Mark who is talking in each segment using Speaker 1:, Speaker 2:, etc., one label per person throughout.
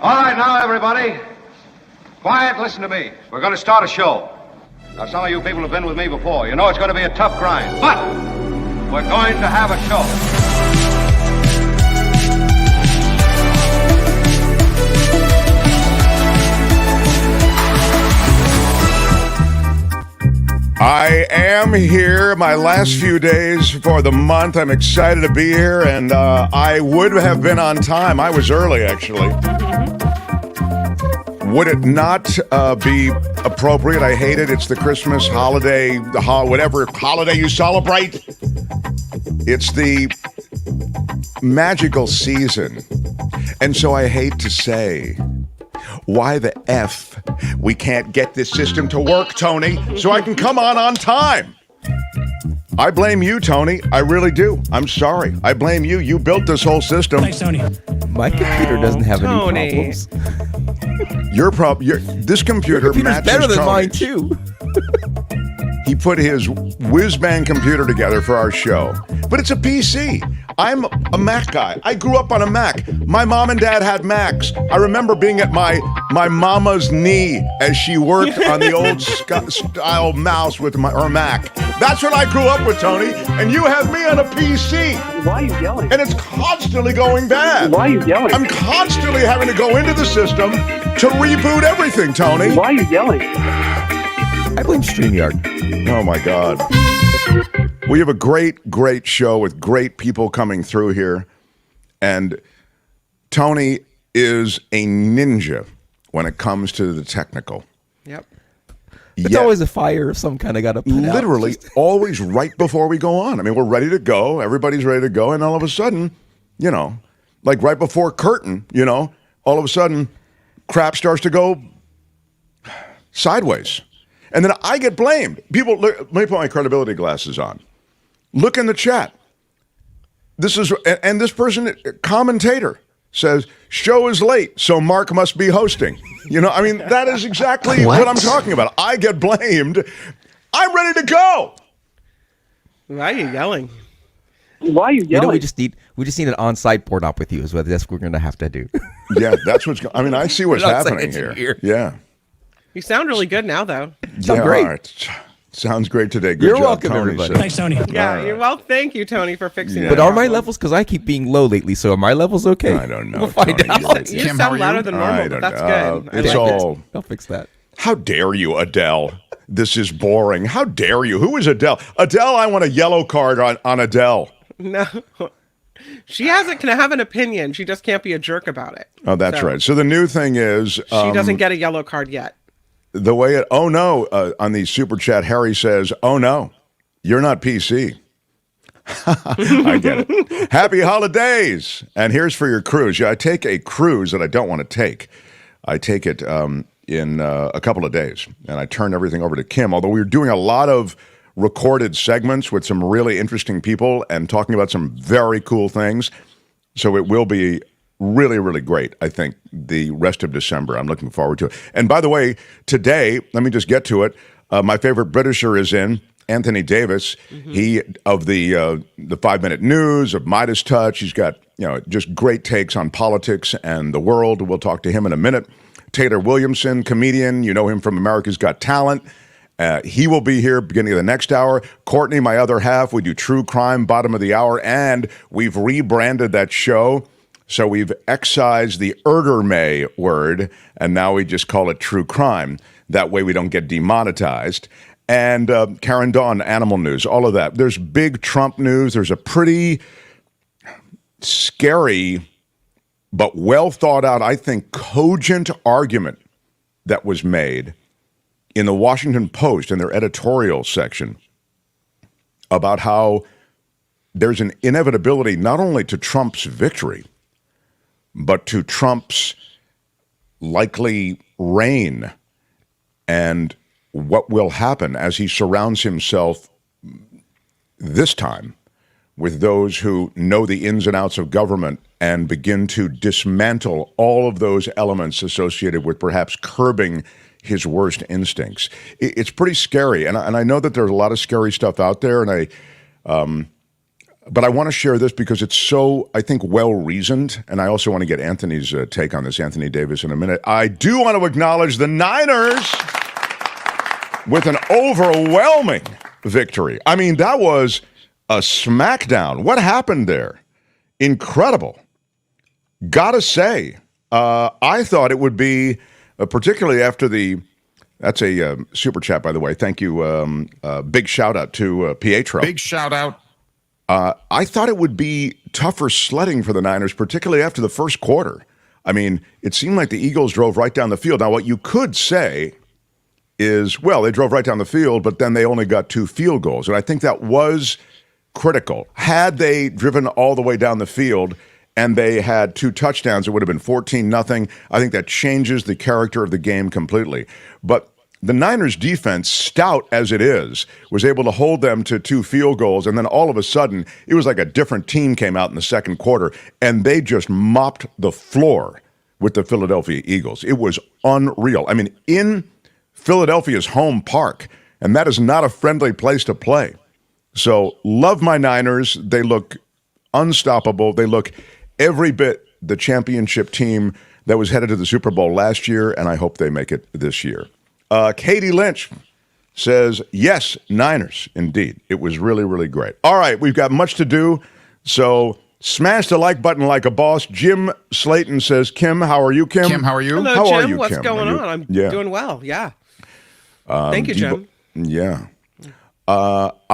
Speaker 1: All right, now, everybody. Quiet, listen to me. We're going to start a show. Now, some of you people have been with me before. You know it's going to be a tough grind, but we're going to have a show.
Speaker 2: I am here, my last few days for the month. I'm excited to be here, and I would have been on time. I was early, actually. Would it not be appropriate? I hate it. It's the Christmas holiday, whatever holiday you celebrate. It's the magical season. And so I hate to say, why the F we can't get this system to work, Tony, so I can come on time? I blame you, Tony. I really do. I'm sorry. I blame you. You built this whole system.
Speaker 3: Thanks, Tony.
Speaker 4: My computer doesn't have any problems.
Speaker 2: This computer matches
Speaker 4: better than
Speaker 2: Tony's.
Speaker 4: mine, too.
Speaker 2: He put his whiz-bang computer together for our show. But it's a PC. I'm a Mac guy. I grew up on a Mac. My mom and dad had Macs. I remember being at my mama's knee as she worked on the old style mouse with her Mac. That's what I grew up with, Tony. And you have me on a PC.
Speaker 5: Why are you yelling?
Speaker 2: And it's constantly going bad.
Speaker 5: Why are you yelling?
Speaker 2: I'm constantly having to go into the system to reboot everything, Tony.
Speaker 5: Why are you yelling?
Speaker 4: I blame StreamYard.
Speaker 2: Oh, my God. We have a great show with great people coming through here. And Tony is a ninja when it comes to the technical.
Speaker 3: Yep.
Speaker 4: It's always a fire of some kind I got to put out.
Speaker 2: Literally, always right before we go on. I mean, we're ready to go. Everybody's ready to go. And all of a sudden, like right before curtain, all of a sudden, crap starts to go sideways. And then I get blamed. People, let me put my credibility glasses on. Look in the chat. This commentator says, show is late, so Mark must be hosting. That is exactly what I'm talking about. I get blamed. I'm ready to go.
Speaker 3: Why are you yelling?
Speaker 5: Why are you yelling?
Speaker 4: We just need an on-site board op with you is what we're going to have to do.
Speaker 2: Yeah, that's I see what's happening here. Yeah.
Speaker 3: You sound really good now, though.
Speaker 4: Sound great.
Speaker 2: Right. Sounds great today. Good
Speaker 4: You're
Speaker 2: job,
Speaker 4: welcome,
Speaker 2: Tony.
Speaker 4: everybody.
Speaker 3: Thanks, Tony. Yeah, you're well. Thank you, Tony, for fixing that.
Speaker 4: But are my levels, because I keep being low lately, so are my levels okay?
Speaker 2: I don't know.
Speaker 4: We'll find out.
Speaker 3: You sound louder than normal, but that's good.
Speaker 4: I'll fix that.
Speaker 2: How dare you, Adele? This is boring. How dare you? Who is Adele? Adele, I want a yellow card on Adele.
Speaker 3: No. She can have an opinion. She just can't be a jerk about it.
Speaker 2: Oh, that's right. So the new thing is...
Speaker 3: she doesn't get a yellow card yet.
Speaker 2: The way on the super chat, Harry says, oh no, you're not PC. I get it. Happy holidays. And here's for your cruise. Yeah, I take a cruise that I don't want to take. I take it in a couple of days, and I turn everything over to Kim, although we're doing a lot of recorded segments with some really interesting people and talking about some very cool things. So it will be really, really great, I think, the rest of December. I'm looking forward to it. And by the way, today, let me just get to it. My favorite Britisher is in, Anthony Davis. Mm-hmm. He, of the 5 Minute News, of MeidasTouch. He's got, just great takes on politics and the world. We'll talk to him in a minute. Taylor Williamson, comedian. You know him from America's Got Talent. He will be here beginning of the next hour. Courtney, my other half, we do true crime, bottom of the hour, and we've rebranded that show. So we've excised the Erdermay word, and now we just call it true crime. That way we don't get demonetized. And Karen Dawn, animal news, all of that. There's big Trump news. There's a pretty scary but well thought out, I think, cogent argument that was made in the Washington Post in their editorial section about how there's an inevitability not only to Trump's victory, but to Trump's likely reign and what will happen as he surrounds himself this time with those who know the ins and outs of government and begin to dismantle all of those elements associated with perhaps curbing his worst instincts. It's pretty scary. And I know that there's a lot of scary stuff out there, and But I want to share this because it's so, I think, well-reasoned, and I also want to get Anthony's take on this, Anthony Davis, in a minute. I do want to acknowledge the Niners with an overwhelming victory. I mean, that was a smackdown. What happened there? Incredible. Gotta say, I thought it would be, particularly after that's a super chat, by the way. Thank you. Big shout out to Pietro.
Speaker 6: Big shout out.
Speaker 2: I thought it would be tougher sledding for the Niners, particularly after the first quarter. I mean, it seemed like the Eagles drove right down the field. Now, what you could say is, well, they drove right down the field, but then they only got 2 field goals. And I think that was critical. Had they driven all the way down the field and they had 2 touchdowns, it would have been 14-0. I think that changes the character of the game completely. But the Niners defense, stout as it is, was able to hold them to 2 field goals, and then all of a sudden, it was like a different team came out in the second quarter, and they just mopped the floor with the Philadelphia Eagles. It was unreal. I mean, in Philadelphia's home park, and that is not a friendly place to play. So, love my Niners. They look unstoppable. They look every bit the championship team that was headed to the Super Bowl last year, and I hope they make it this year. Katie Lynch says, yes, Niners, indeed. It was really, really great. All right, we've got much to do, so smash the like button like a boss. Jim Slayton says, Kim, how are you, Kim?
Speaker 6: Kim, how are you?
Speaker 3: Hello,
Speaker 2: How
Speaker 3: Jim.
Speaker 2: are you,
Speaker 3: What's
Speaker 2: Kim?
Speaker 3: going on? I'm doing well. Yeah. Thank you, Jim.
Speaker 2: Yeah. I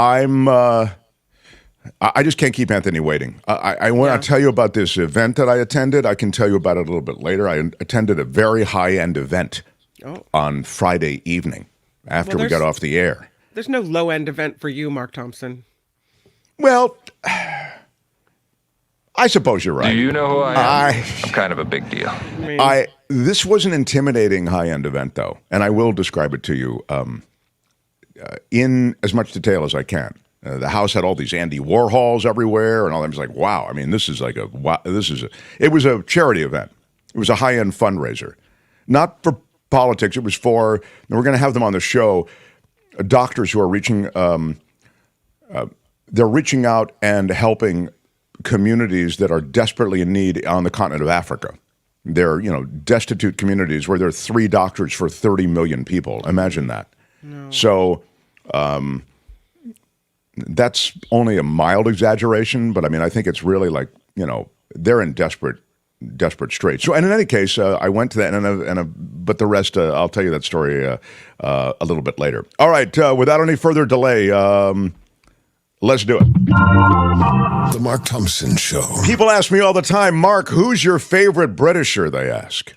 Speaker 2: just can't keep Anthony waiting. I want to tell you about this event that I attended. I can tell you about it a little bit later. I attended a very high-end event on Friday evening after we got off the air.
Speaker 3: There's no low-end event for you, Mark Thompson.
Speaker 2: Well, I suppose you're right.
Speaker 7: Do you know who I am? I'm kind of a big deal.
Speaker 2: This was an intimidating high-end event, though, and I will describe it to you in as much detail as I can. The house had all these Andy Warhols everywhere, and all that. I was like, wow. I mean, this is like it was a charity event. It was a high-end fundraiser, not for politics. It was for, and we're going to have them on the show, doctors who are they're reaching out and helping communities that are desperately in need on the continent of Africa. They're, destitute communities where there are 3 doctors for 30 million people. Imagine that. No. So that's only a mild exaggeration, but I mean, I think it's really like, they're in desperate straits. So, and in any case, I went to that, but the rest, I'll tell you that story a little bit later. All right, without any further delay, let's do it.
Speaker 8: The Mark Thompson Show.
Speaker 2: People ask me all the time, Mark, who's your favorite Britisher, they ask.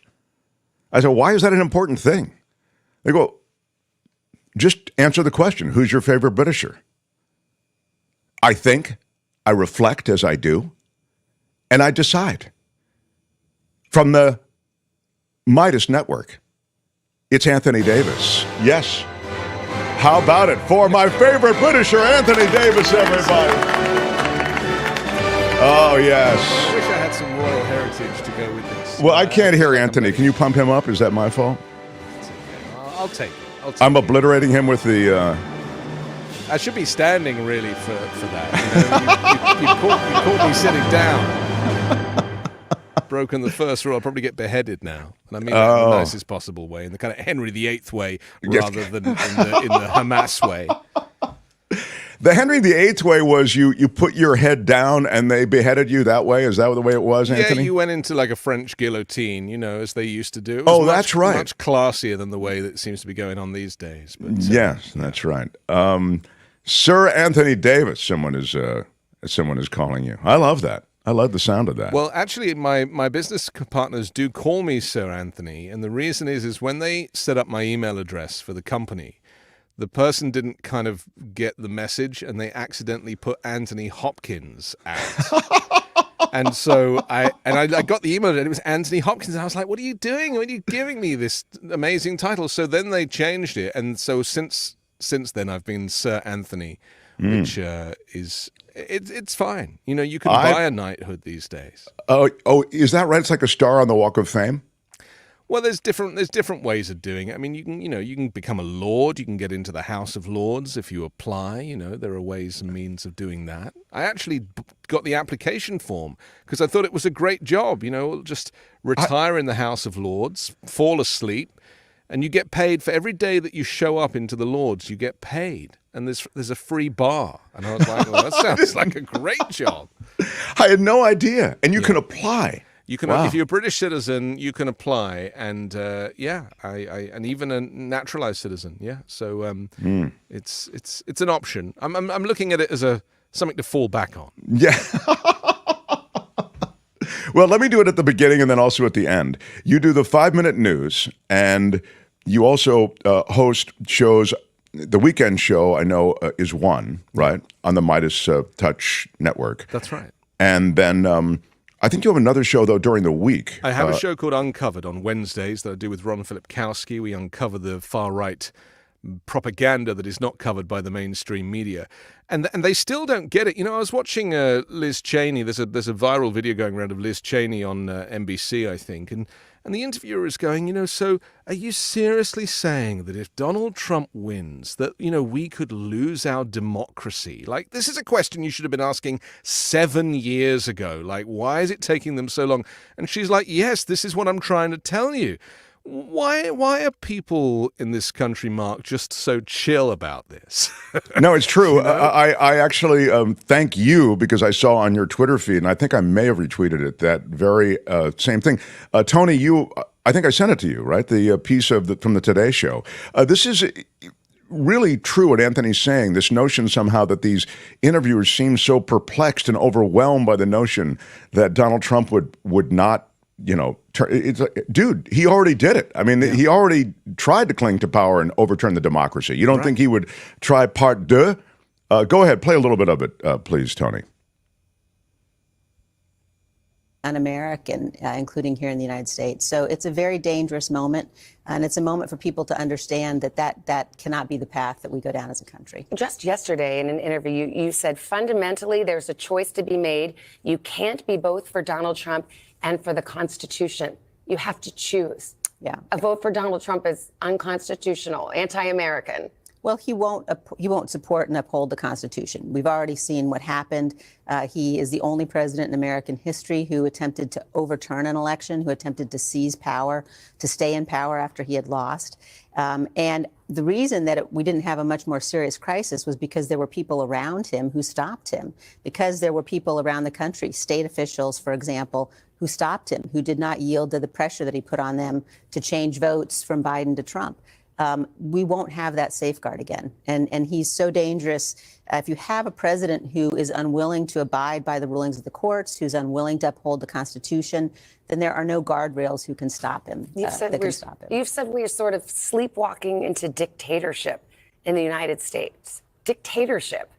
Speaker 2: I said, why is that an important thing? They go, just answer the question, who's your favorite Britisher? I think, I reflect as I do, and I decide. From the Midas Network, it's Anthony Davis. Yes. How about it for my favorite Britisher, Anthony Davis, everybody? Oh, yes.
Speaker 9: I wish I had some royal heritage to go with this.
Speaker 2: Well, I can't hear Anthony. Can you pump him up? Is that my fault?
Speaker 9: It's okay. I'll take it.
Speaker 2: I'm obliterating him with the...
Speaker 9: I should be standing, really, for that. You caught me sitting down. Broken the first rule. I'll probably get beheaded now. And I mean that in the nicest possible way, in the kind of Henry VIII way, rather than in the Hamas way.
Speaker 2: The Henry VIII way was you put your head down and they beheaded you that way? Is that the way it was, Anthony?
Speaker 9: Yeah, you went into like a French guillotine, as they used to do. It
Speaker 2: was
Speaker 9: much,
Speaker 2: that's right.
Speaker 9: Much classier than the way that seems to be going on these days. But,
Speaker 2: yes, that's right. Sir Anthony Davis, someone is calling you. I love that. I love the sound of that.
Speaker 9: Well, actually, my business partners do call me Sir Anthony, and the reason is when they set up my email address for the company, the person didn't kind of get the message, and they accidentally put Anthony Hopkins out. And so I got the email, and it was Anthony Hopkins, and I was like, "What are you doing? What are you giving me this amazing title?" So then they changed it, and so since then I've been Sir Anthony, which is. It's fine. You can buy a knighthood these days.
Speaker 2: Oh, is that right? It's like a star on the Walk of Fame?
Speaker 9: Well, there's different ways of doing it. I mean, you can become a lord. You can get into the House of Lords if you apply. There are ways and means of doing that. I actually got the application form because I thought it was a great job. Just retire in the House of Lords, fall asleep, and you get paid for every day that you show up into the Lords. You get paid, and there's a free bar. And I was like, well, that sounds like a great job.
Speaker 2: I had no idea, and you can apply.
Speaker 9: You can, if you're a British citizen, you can apply, and and even a naturalized citizen, yeah. So it's an option. I'm looking at it as something to fall back on.
Speaker 2: Yeah. Well, let me do it at the beginning and then also at the end. You do the 5-minute news, and you also host shows. The weekend show, I know, is one, right, on the MeidasTouch network.
Speaker 9: That's right.
Speaker 2: And then I think you have another show, though, during the week.
Speaker 9: I have a show called Uncovered on Wednesdays that I do with Ron Filipkowski. We uncover the far-right propaganda that is not covered by the mainstream media. And they still don't get it. I was watching Liz Cheney. There's a viral video going around of Liz Cheney on NBC, I think. And the interviewer is going, so are you seriously saying that if Donald Trump wins, that, we could lose our democracy? Like, this is a question you should have been asking 7 years ago. Like, why is it taking them so long? And she's like, yes, this is what I'm trying to tell you. Why are people in this country, Mark, just so chill about this?
Speaker 2: No, it's true. I actually thank you because I saw on your Twitter feed, and I think I may have retweeted it, that very same thing. Tony, I think I sent it to you, right? The piece from the Today Show. This is really true what Anthony's saying, this notion somehow that these interviewers seem so perplexed and overwhelmed by the notion that Donald Trump would not, it's like, dude, he already did it. I mean, he already tried to cling to power and overturn the democracy. You don't think he would try part deux? Go ahead, play a little bit of it, please, Tony.
Speaker 6: Un-American, including here in the United States. So it's a very dangerous moment, and it's a moment for people to understand that cannot be the path that we go down as a country.
Speaker 10: Just yesterday in an interview, you said fundamentally there's a choice to be made. You can't be both for Donald Trump and for the Constitution. You have to choose.
Speaker 6: Yeah.
Speaker 10: A vote for Donald Trump is unconstitutional, anti-American.
Speaker 6: Well, he won't support and uphold the Constitution. We've already seen what happened. He is the only president in American history who attempted to overturn an election, who attempted to seize power, to stay in power after he had lost. And the reason that we didn't have a much more serious crisis was because there were people around him who stopped him, because there were people around the country, state officials, for example, who stopped him, who did not yield to the pressure that he put on them to change votes from Biden to Trump. We won't have that safeguard again. And he's so dangerous. If you have a president who is unwilling to abide by the rulings of the courts, who's unwilling to uphold the Constitution, then there are no guardrails who can stop him.
Speaker 10: You've said we're sort of sleepwalking into dictatorship in the United States. Dictatorship.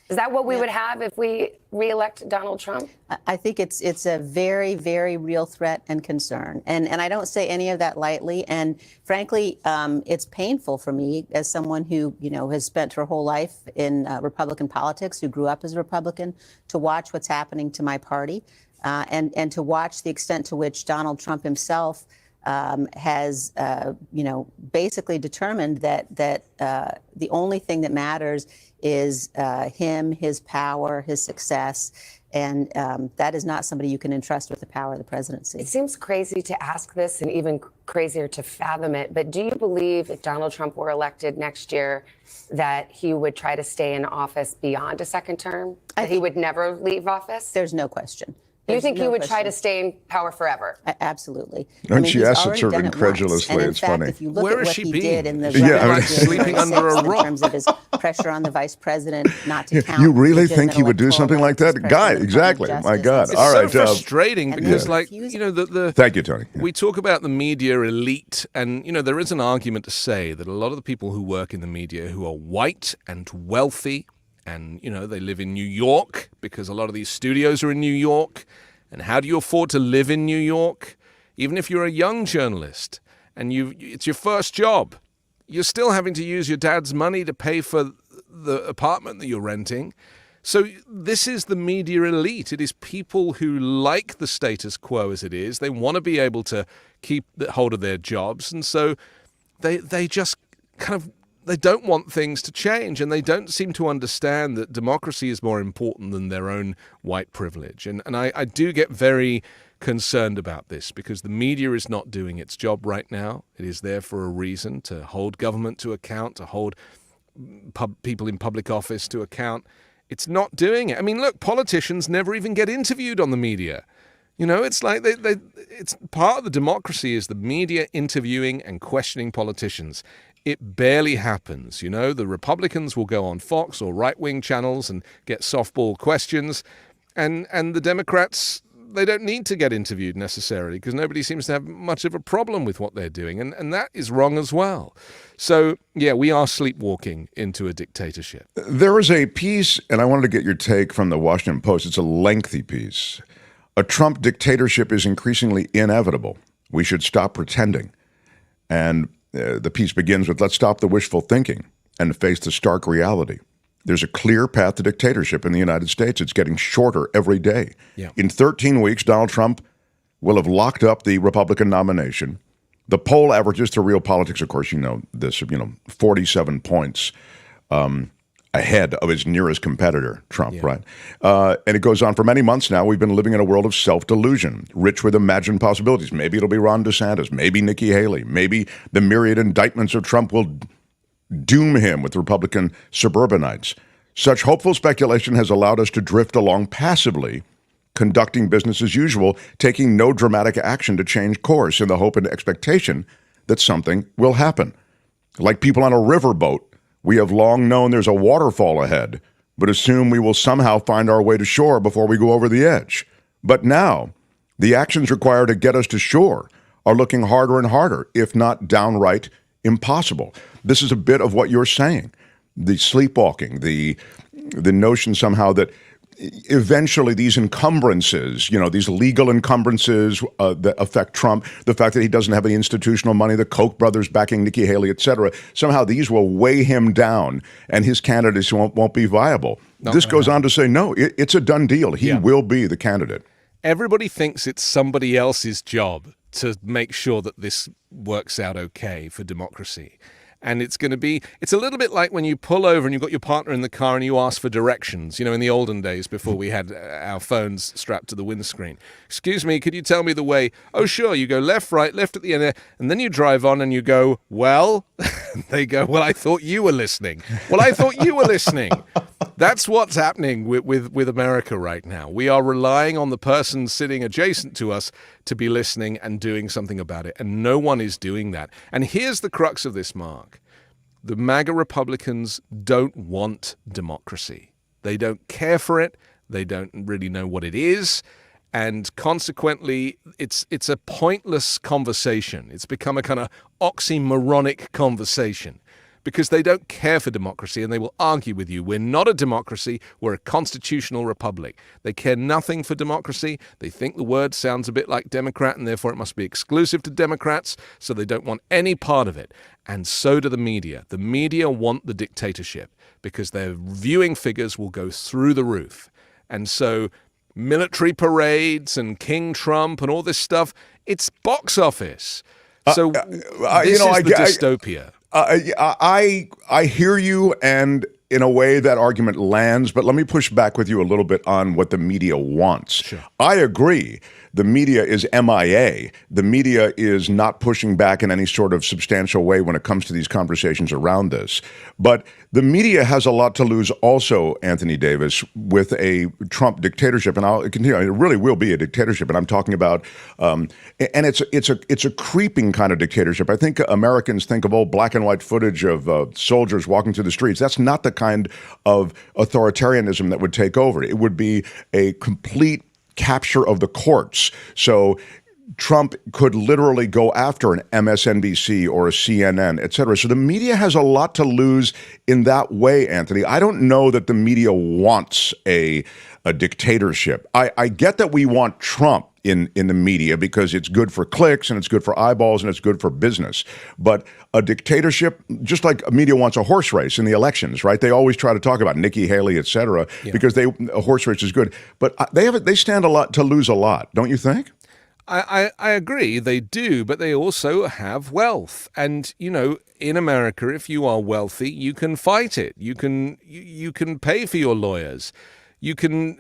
Speaker 10: Is that what we would have if we reelect Donald Trump?
Speaker 6: I think it's a very, very real threat and concern. And I don't say any of that lightly. And frankly, it's painful for me as someone who, has spent her whole life in Republican politics, who grew up as a Republican, to watch what's happening to my party and to watch the extent to which Donald Trump himself has, basically determined that the only thing that matters is him, his power, his success. And that is not somebody you can entrust with the power of the presidency.
Speaker 10: It seems crazy to ask this and even crazier to fathom it. But do you believe if Donald Trump were elected next year that he would try to stay in office beyond a second term? That he would never leave office?
Speaker 6: There's no question.
Speaker 10: You think he would try to stay in power forever?
Speaker 6: Absolutely.
Speaker 2: And she asked it sort of incredulously. It's funny.
Speaker 6: If you look
Speaker 9: Where
Speaker 6: at
Speaker 9: is
Speaker 6: what
Speaker 9: she
Speaker 6: he
Speaker 9: been?
Speaker 6: did in the
Speaker 9: sleeping under a rock
Speaker 6: in terms of his pressure on the vice president not to count.
Speaker 2: You really think he would do something like that? Guy, exactly. My God.
Speaker 9: It's
Speaker 2: all right.
Speaker 9: so frustrating because,
Speaker 2: Thank you, Tony.
Speaker 9: We talk about the media elite, and, there is an argument to say that a lot of the people who work in the media who are white and wealthy, and, they live in New York because a lot of these studios are in New York. And how do you afford to live in New York? Even if you're a young journalist and it's your first job, you're still having to use your dad's money to pay for the apartment that you're renting. So this is the media elite. It is people who like the status quo as it is. They want to be able to keep hold of their jobs. And so they just they don't want things to change, and they don't seem to understand that democracy is more important than their own white privilege. And I do get very concerned about this, because the media is not doing its job right now. It is there for a reason, to hold government to account, to hold people in public office to account. It's not doing it. I mean, look, politicians never even get interviewed on the media. It's like it's part of the democracy is the media interviewing and questioning politicians. It barely happens. The Republicans will go on Fox or right-wing channels and get softball questions, and the Democrats, they don't need to get interviewed necessarily, because nobody seems to have much of a problem with what they're doing, and that is wrong as well. So, yeah, we are sleepwalking into a dictatorship.
Speaker 2: There is a piece, and I wanted to get your take from the Washington Post. It's a lengthy piece. A Trump dictatorship is increasingly inevitable. We should stop pretending. And the piece begins with, let's stop the wishful thinking and face the stark reality. There's a clear path to dictatorship in the United States. It's getting shorter every day.
Speaker 9: Yeah.
Speaker 2: In 13 weeks, Donald Trump will have locked up the Republican nomination. The poll averages to Real Politics, of course, 47 points ahead of his nearest competitor, Trump, right? And it goes on for many months now. We've been living in a world of self-delusion, rich with imagined possibilities. Maybe it'll be Ron DeSantis, maybe Nikki Haley, maybe the myriad indictments of Trump will doom him with Republican suburbanites. Such hopeful speculation has allowed us to drift along passively, conducting business as usual, taking no dramatic action to change course in the hope and expectation that something will happen. Like people on a riverboat, we have long known there's a waterfall ahead, but assume we will somehow find our way to shore before we go over the edge. But now, the actions required to get us to shore are looking harder and harder, if not downright impossible. This is a bit of what you're saying. The sleepwalking, the notion somehow that eventually these encumbrances, these legal encumbrances that affect Trump, the fact that he doesn't have any institutional money, the Koch brothers backing Nikki Haley, et cetera, somehow these will weigh him down and his candidacy won't be viable. This goes on to say, no, it's a done deal. He will be the candidate.
Speaker 9: Everybody thinks it's somebody else's job to make sure that this works out okay for democracy. And it's a little bit like when you pull over and you've got your partner in the car and you ask for directions, in the olden days before we had our phones strapped to the windscreen. Excuse me, could you tell me the way? Oh, sure. You go left, right, left at the end, and then you drive on and you go, well, they go, well, I thought you were listening. Well, I thought you were listening. That's what's happening with America right now. We are relying on the person sitting adjacent to us to be listening and doing something about it. And no one is doing that. And here's the crux of this, Mark. The MAGA Republicans don't want democracy. They don't care for it. They don't really know what it is. And consequently, it's a pointless conversation. It's become a kind of oxymoronic conversation, because they don't care for democracy, and they will argue with you. We're not a democracy. We're a constitutional republic. They care nothing for democracy. They think the word sounds a bit like Democrat, and therefore it must be exclusive to Democrats, so they don't want any part of it. And so do the media. The media want the dictatorship because their viewing figures will go through the roof. And so military parades and King Trump and all this stuff, it's box office. So this is the dystopia.
Speaker 2: I hear you, and in a way that argument lands, but let me push back with you a little bit on what the media wants.
Speaker 9: Sure.
Speaker 2: I agree. The media is MIA. The media is not pushing back in any sort of substantial way when it comes to these conversations around this. But the media has a lot to lose also, Anthony Davis, with a Trump dictatorship. And I'll continue. It really will be a dictatorship. And I'm talking about, and it's a creeping kind of dictatorship. I think Americans think of old black and white footage of soldiers walking through the streets. That's not the kind of authoritarianism that would take over. It would be a complete capture of the courts. So Trump could literally go after an MSNBC or a CNN, et cetera. So the media has a lot to lose in that way, Anthony. I don't know that the media wants a a dictatorship. I get that we want Trump in the media because it's good for clicks and it's good for eyeballs and it's good for business. But a dictatorship, just like media wants a horse race in the elections, right? They always try to talk about Nikki Haley, et cetera, because a horse race is good. But they stand a lot to lose a lot, don't you think?
Speaker 9: I agree, they do, but they also have wealth. And, you know, in America, if you are wealthy, you can fight it. You can pay for your lawyers. You can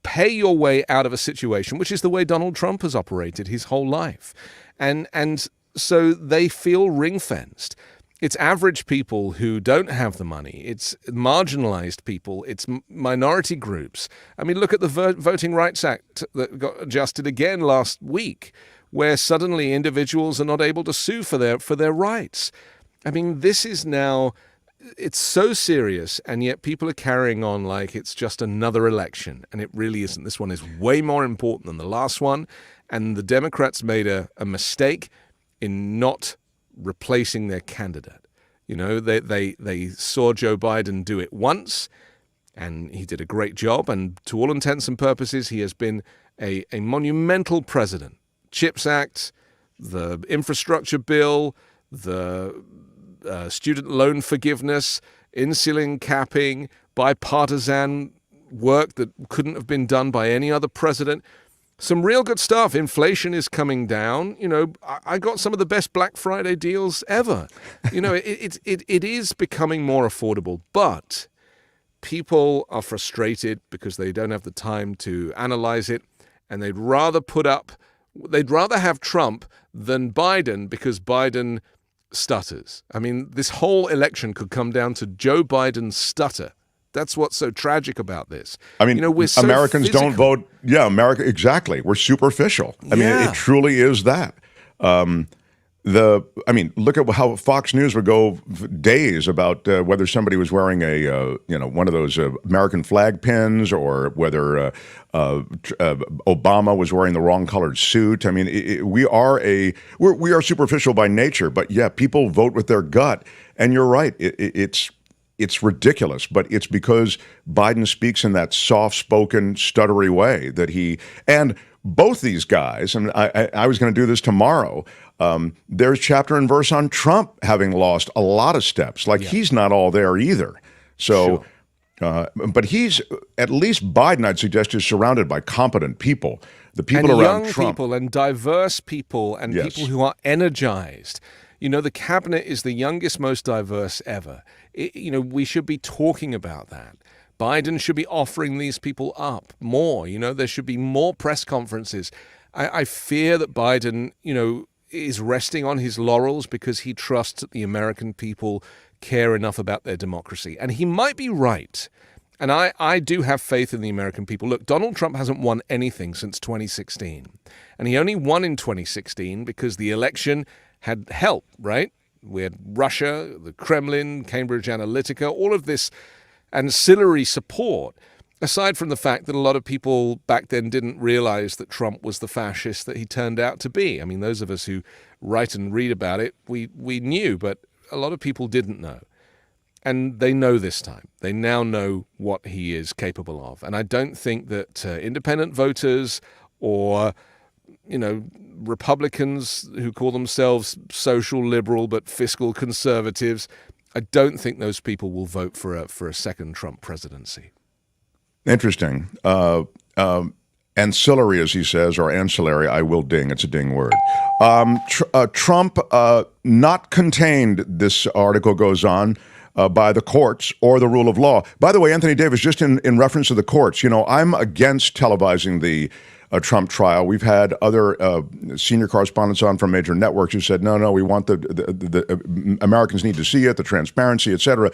Speaker 9: pay your way out of a situation, which is the way Donald Trump has operated his whole life. And so they feel ring-fenced. It's average people who don't have the money. It's marginalized people. It's minority groups. I mean, look at the Voting Rights Act that got adjusted again last week, where suddenly individuals are not able to sue for their rights. I mean, this is now, it's so serious, and yet people are carrying on like it's just another election, and it really isn't. This one is way more important than the last one, and the Democrats made a mistake in not replacing their candidate. You know, they saw Joe Biden do it once, and he did a great job, and to all intents and purposes, he has been a monumental president. CHIPS Act, the infrastructure bill, the student loan forgiveness, insulin capping, bipartisan work that couldn't have been done by any other president. Some real good stuff. Inflation is coming down. You know, I got some of the best Black Friday deals ever. You know, it is becoming more affordable, but people are frustrated because they don't have the time to analyze it, and they'd rather have Trump than Biden because Biden stutters. I mean, this whole election could come down to Joe Biden's stutter. That's what's so tragic about this.
Speaker 2: I mean,
Speaker 9: we're so
Speaker 2: Americans
Speaker 9: physical.
Speaker 2: don't vote. Yeah, America, exactly. We're superficial. I mean, it truly is that. Look at how Fox News would go days about whether somebody was wearing one of those American flag pins, or whether Obama was wearing the wrong colored suit. I mean, we are superficial by nature, but yeah, people vote with their gut. And you're right. It's ridiculous, but it's because Biden speaks in that soft-spoken, stuttery way and both these guys, and I was going to do this tomorrow, there's chapter and verse on Trump having lost a lot of steps. He's not all there either. So, but he's, at least Biden, I'd suggest, is surrounded by competent people. The people
Speaker 9: and
Speaker 2: around
Speaker 9: young
Speaker 2: Trump.
Speaker 9: people and diverse people and people who are energized. You know, the cabinet is the youngest, most diverse ever. We should be talking about that. Biden should be offering these people up more. You know, there should be more press conferences. I fear that Biden, is resting on his laurels because he trusts that the American people care enough about their democracy. And he might be right. And I do have faith in the American people. Look, Donald Trump hasn't won anything since 2016. And he only won in 2016 because the election had help, right? We had Russia, the Kremlin, Cambridge Analytica, all of this ancillary support, aside from the fact that a lot of people back then didn't realize that Trump was the fascist that he turned out to be. I mean, those of us who write and read about it, we knew, but a lot of people didn't know. And they know this time. They now know what he is capable of. And I don't think that independent voters or Republicans who call themselves social liberal but fiscal conservatives, I don't think those people will vote for a second Trump presidency.
Speaker 2: Interesting. Ancillary, as he says, or ancillary, I will ding. It's a ding word. Trump not contained, this article goes on, by the courts or the rule of law. By the way, Anthony Davis, just in reference to the courts, I'm against televising the Trump trial. We've had other senior correspondents on from major networks who said, no, we want the Americans need to see it, the transparency, et cetera.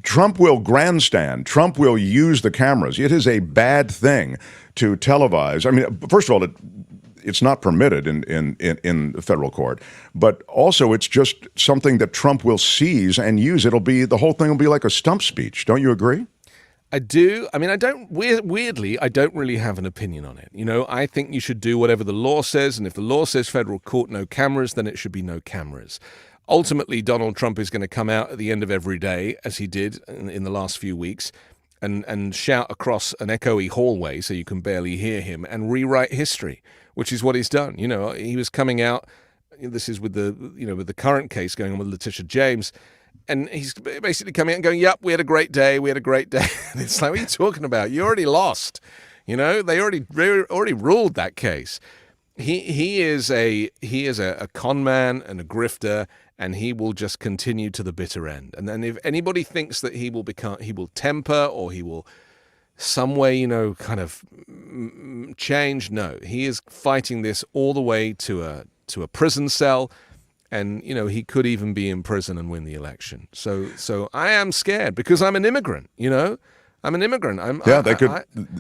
Speaker 2: Trump will grandstand. Trump will use the cameras. It is a bad thing to televise. I mean, first of all, it's not permitted in the federal court, but also it's just something that Trump will seize and use. The whole thing will be like a stump speech. Don't you agree?
Speaker 9: I do. I mean, weirdly, I don't really have an opinion on it. I think you should do whatever the law says, and if the law says federal court, no cameras, then it should be no cameras. Ultimately, Donald Trump is going to come out at the end of every day, as he did in the last few weeks, and shout across an echoey hallway so you can barely hear him and rewrite history, which is what he's done. You know, he was coming out. This is with the current case going on with Letitia James, and he's basically coming out and going, "Yep, we had a great day. We had a great day." And it's like, what are you talking about? You already lost. You know, they already ruled that case. He is a con man and a grifter, and he will just continue to the bitter end. And then if anybody thinks that he will temper, or he will some way, you know, kind of change, no, he is fighting this all the way to a prison cell, and you know, he could even be in prison and win the election. So I am scared because I'm an immigrant, you know. I'm an immigrant.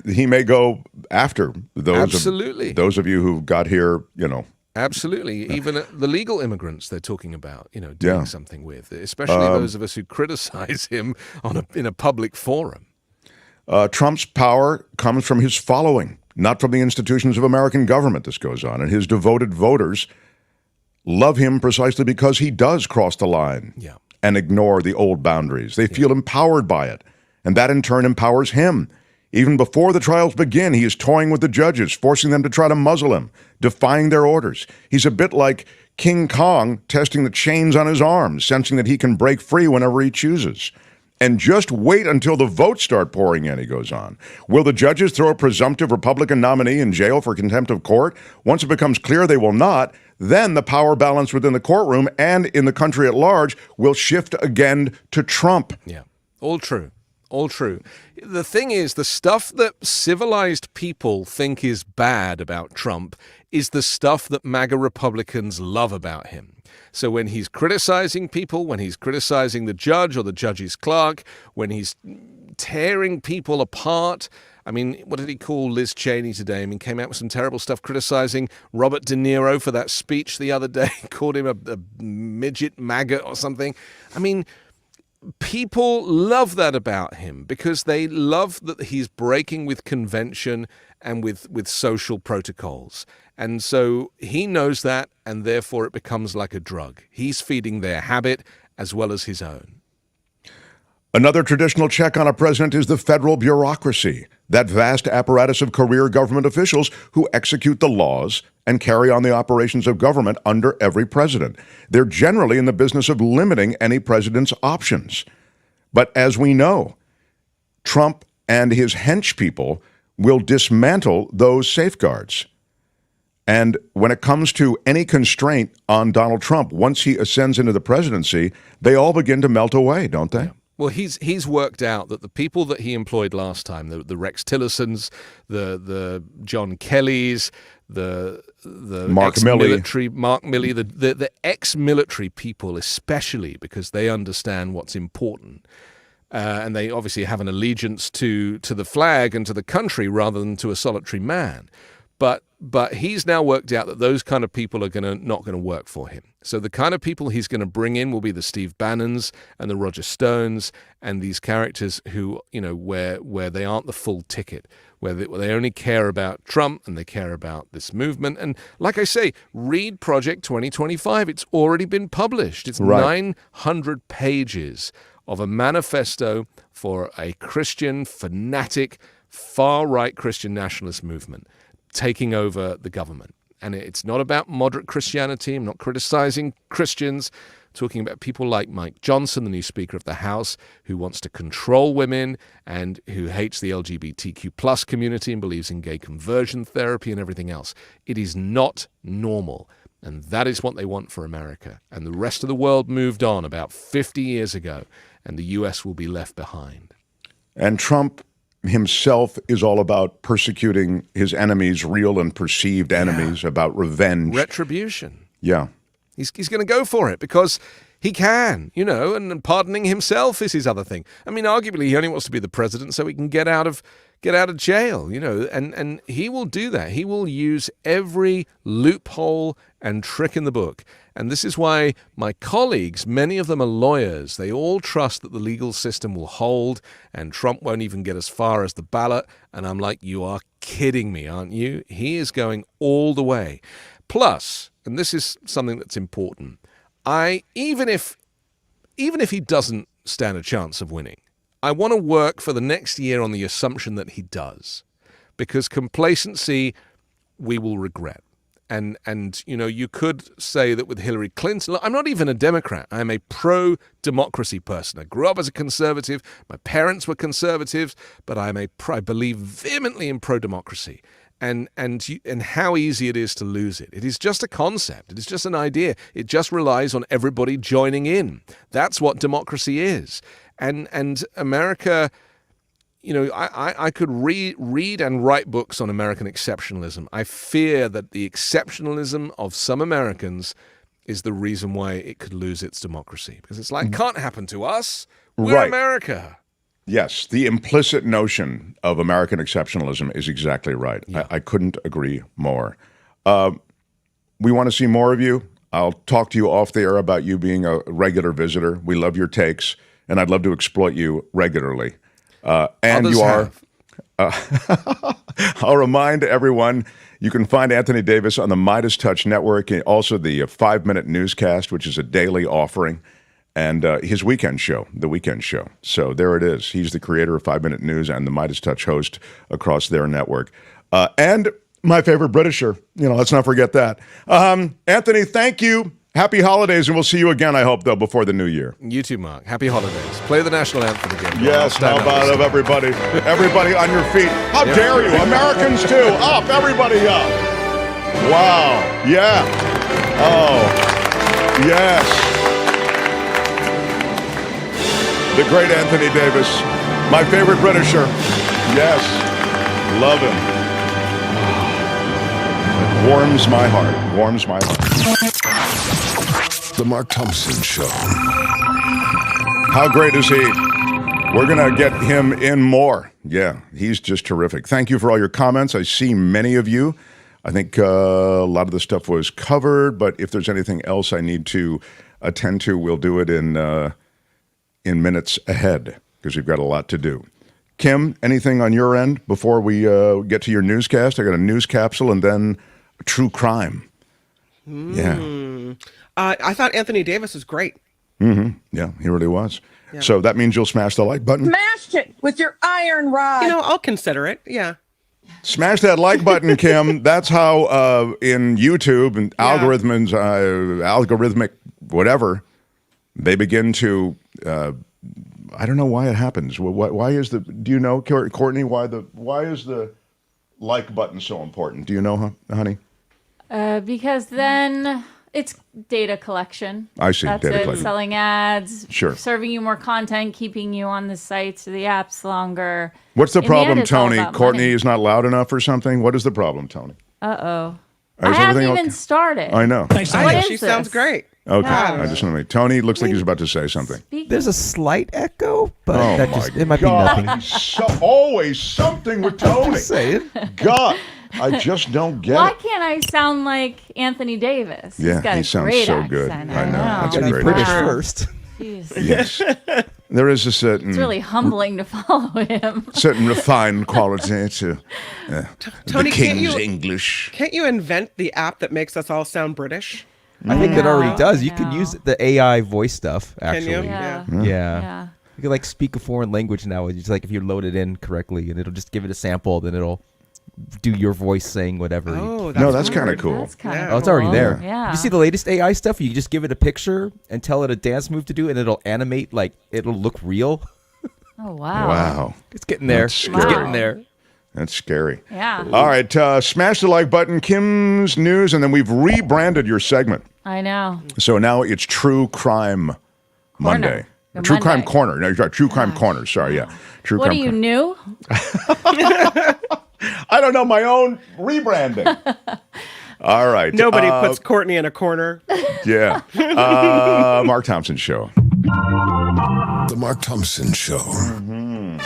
Speaker 9: He may go after those.
Speaker 2: Absolutely. Those of you who got here, you know.
Speaker 9: Absolutely. Even the legal immigrants they're talking about, you know, doing something with, especially those of us who criticize him in a public forum.
Speaker 2: Trump's power comes from his following, not from the institutions of American government. This goes on. And his devoted voters love him precisely because he does cross the line and ignore the old boundaries. They feel empowered by it. And that in turn empowers him. Even before the trials begin, he is toying with the judges, forcing them to try to muzzle him, defying their orders. He's a bit like King Kong testing the chains on his arms, sensing that he can break free whenever he chooses. And just wait until the votes start pouring in, he goes on. Will the judges throw a presumptive Republican nominee in jail for contempt of court? Once it becomes clear they will not, then the power balance within the courtroom and in the country at large will shift again to Trump.
Speaker 9: Yeah, all true. All true. The thing is, the stuff that civilized people think is bad about Trump is the stuff that MAGA Republicans love about him. So when he's criticizing people, when he's criticizing the judge or the judge's clerk, when he's tearing people apart. I mean, what did he call Liz Cheney today? I mean, came out with some terrible stuff criticizing Robert De Niro for that speech the other day, called him a midget maggot or something. I mean, people love that about him because they love that he's breaking with convention and with social protocols. And so he knows that, and therefore it becomes like a drug. He's feeding their habit as well as his own.
Speaker 2: Another traditional check on a president is the federal bureaucracy, that vast apparatus of career government officials who execute the laws and carry on the operations of government under every president. They're generally in the business of limiting any president's options. But as we know, Trump and his hench people will dismantle those safeguards. And when it comes to any constraint on Donald Trump, once he ascends into the presidency, they all begin to melt away, don't they?
Speaker 9: Yeah. Well, he's worked out that the people that he employed last time, the Rex Tillersons, the John Kellys, the
Speaker 2: Mark
Speaker 9: ex-military, Mark Milley, the ex-military people especially, because they understand what's important. And they obviously have an allegiance to the flag and to the country rather than to a solitary man. But he's now worked out that those kind of people are not going to work for him. So the kind of people he's going to bring in will be the Steve Bannons and the Roger Stones and these characters who, you know, where they aren't the full ticket, where they only care about Trump and they care about this movement. And like I say, read Project 2025. It's already been published. It's 900 pages of a manifesto for a Christian, fanatic, far-right Christian nationalist movement taking over the government. And it's not about moderate Christianity. I'm not criticizing Christians. I'm talking about people like Mike Johnson, the new Speaker of the House, who wants to control women and who hates the LGBTQ plus community and believes in gay conversion therapy and everything else. It is not normal. And that is what they want for America. And the rest of the world moved on about 50 years ago, and the U.S. will be left behind.
Speaker 2: And Trump himself is all about persecuting his enemies, real and perceived enemies, about revenge.
Speaker 9: Retribution.
Speaker 2: Yeah.
Speaker 9: He's going to go for it because he can, you know, and pardoning himself is his other thing. I mean, arguably, he only wants to be the president so he can get out of jail, you know, and he will do that. He will use every loophole and trick in the book. And this is why my colleagues, many of them are lawyers, they all trust that the legal system will hold and Trump won't even get as far as the ballot. And I'm like, you are kidding me, aren't you? He is going all the way. Plus, and this is something that's important, even if he doesn't stand a chance of winning, I want to work for the next year on the assumption that he does, because complacency we will regret. And you know, you could say that with Hillary Clinton, look, I'm not even a Democrat. I'm a pro-democracy person. I grew up as a conservative. My parents were conservatives, but I believe vehemently in pro-democracy. And how easy it is to lose it. It is just a concept. It is just an idea. It just relies on everybody joining in. That's what democracy is. And America, you know, I could read and write books on American exceptionalism. I fear that the exceptionalism of some Americans is the reason why it could lose its democracy. Because it's like, can't happen to us. We're America.
Speaker 2: Yes, the implicit notion of American exceptionalism is exactly right.
Speaker 9: Yeah.
Speaker 2: I couldn't agree more. We want to see more of you. I'll talk to you off the air about you being a regular visitor. We love your takes, and I'd love to exploit you regularly. And
Speaker 9: Others
Speaker 2: you are.
Speaker 9: have.
Speaker 2: I'll remind everyone, you can find Anthony Davis on the MeidasTouch Network, and also the 5-minute newscast, which is a daily offering, and his weekend show, The Weekend Show. So there it is. He's the creator of 5-Minute News and the MeidasTouch host across their network. And my favorite Britisher, you know, let's not forget that. Anthony, thank you. Happy holidays, and we'll see you again, I hope, though, before the new year.
Speaker 9: You too, Mark. Happy holidays. Play the national anthem again.
Speaker 2: Yes, how about it, everybody? Everybody on your feet. How dare you? Americans, too. Up, everybody up. Wow. Yeah. Oh, yes. The great Anthony Davis, my favorite Britisher. Yes, love him. It warms my heart, warms my heart.
Speaker 8: The Mark Thompson Show.
Speaker 2: How great is he? We're going to get him in more. Yeah, he's just terrific. Thank you for all your comments. I see many of you. I think a lot of the stuff was covered, but if there's anything else I need to attend to, we'll do it in minutes ahead, because we've got a lot to do. Kim, anything on your end before we get to your newscast? I got a news capsule and then true crime. Yeah.
Speaker 3: I thought Anthony Davis was great.
Speaker 2: Mm-hmm. Yeah, he really was. Yeah. So that means you'll smash the like button?
Speaker 11: Smashed it with your iron rod.
Speaker 3: You know, I'll consider it. Yeah.
Speaker 2: Smash that like button, Kim. That's how in YouTube and algorithmic whatever, they begin to... I don't know why it happens. Why is do you know, Courtney, why is the like button so important? Do you know, honey?
Speaker 12: Because then it's data collection.
Speaker 2: I see.
Speaker 12: That's
Speaker 2: data
Speaker 12: it.
Speaker 2: collection.
Speaker 12: Selling ads,
Speaker 2: sure.
Speaker 12: Serving you more content, keeping you on the sites or the apps longer.
Speaker 2: What's the problem, Tony? Courtney
Speaker 12: money.
Speaker 2: is not loud enough or something? What is the problem, Tony?
Speaker 12: Uh-oh. I haven't even started.
Speaker 2: I know.
Speaker 3: She sounds great.
Speaker 2: Okay, I just want to make Tony looks like he's about to say something.
Speaker 4: There's a slight echo, but it might be nothing.
Speaker 2: Always something with Tony. God, I just don't get
Speaker 12: Why
Speaker 2: it.
Speaker 12: can't I sound like Anthony Davis?
Speaker 2: Yeah,
Speaker 12: He's got
Speaker 2: he
Speaker 12: a
Speaker 2: sounds
Speaker 12: great
Speaker 2: so
Speaker 12: accent.
Speaker 2: good. I know. That's a great
Speaker 4: British
Speaker 2: accent.
Speaker 4: first.
Speaker 12: Jeez.
Speaker 2: Yes. There is a certain...
Speaker 12: It's really humbling to follow him.
Speaker 2: certain refined quality to
Speaker 3: Tony,
Speaker 2: the King's English.
Speaker 3: Can't you invent the app that makes us all sound British?
Speaker 4: I think it already does. You can use the AI voice stuff, actually.
Speaker 3: Can you?
Speaker 4: Yeah. You can like speak a foreign language now. It's just like if you load it in correctly and it'll just give it a sample, then it'll do your voice saying whatever.
Speaker 3: Oh,
Speaker 2: that's kind of cool.
Speaker 12: That's kind of
Speaker 4: Oh, it's already there.
Speaker 12: Yeah.
Speaker 4: You see the latest AI stuff? You just give it a picture and tell it a dance move to do, and it'll animate like it'll look real.
Speaker 12: Oh, wow.
Speaker 2: Wow.
Speaker 4: It's getting there.
Speaker 2: That's scary.
Speaker 4: It's getting there.
Speaker 2: That's scary.
Speaker 12: Yeah.
Speaker 2: All right, smash the like button, Kim's News, and then we've rebranded your segment.
Speaker 12: I know.
Speaker 2: So now it's True Crime Monday.
Speaker 12: Or
Speaker 2: True
Speaker 12: Monday.
Speaker 2: Crime Corner. No, True Crime Corner. Sorry, yeah. True
Speaker 12: What
Speaker 2: Crime
Speaker 12: are you,
Speaker 2: Corner.
Speaker 12: new?
Speaker 2: I don't know, my own rebranding. All right.
Speaker 3: Nobody puts Courtney in a corner.
Speaker 2: Yeah. Mark Thompson Show.
Speaker 8: The Mark Thompson Show.
Speaker 2: Mm-hmm.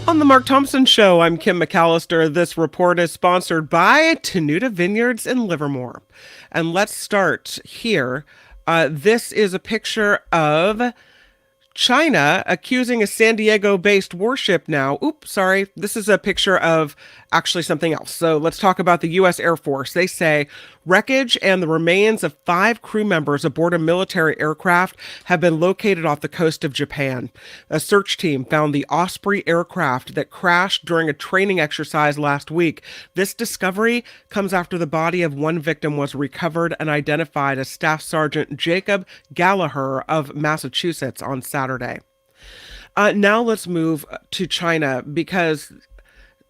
Speaker 3: On the Mark Thompson Show, I'm Kim McAllister. This report is sponsored by Tenuta Vineyards in Livermore. And let's start here. This is a picture of China accusing a San Diego-based warship now. Oops, sorry. This is a picture of actually something else. So let's talk about the U.S. Air Force. They say wreckage and the remains of 5 crew members aboard a military aircraft have been located off the coast of Japan. A search team found the Osprey aircraft that crashed during a training exercise last week. This discovery comes after the body of one victim was recovered and identified as Staff Sergeant Jacob Gallagher of Massachusetts on Saturday. Now let's move to China, because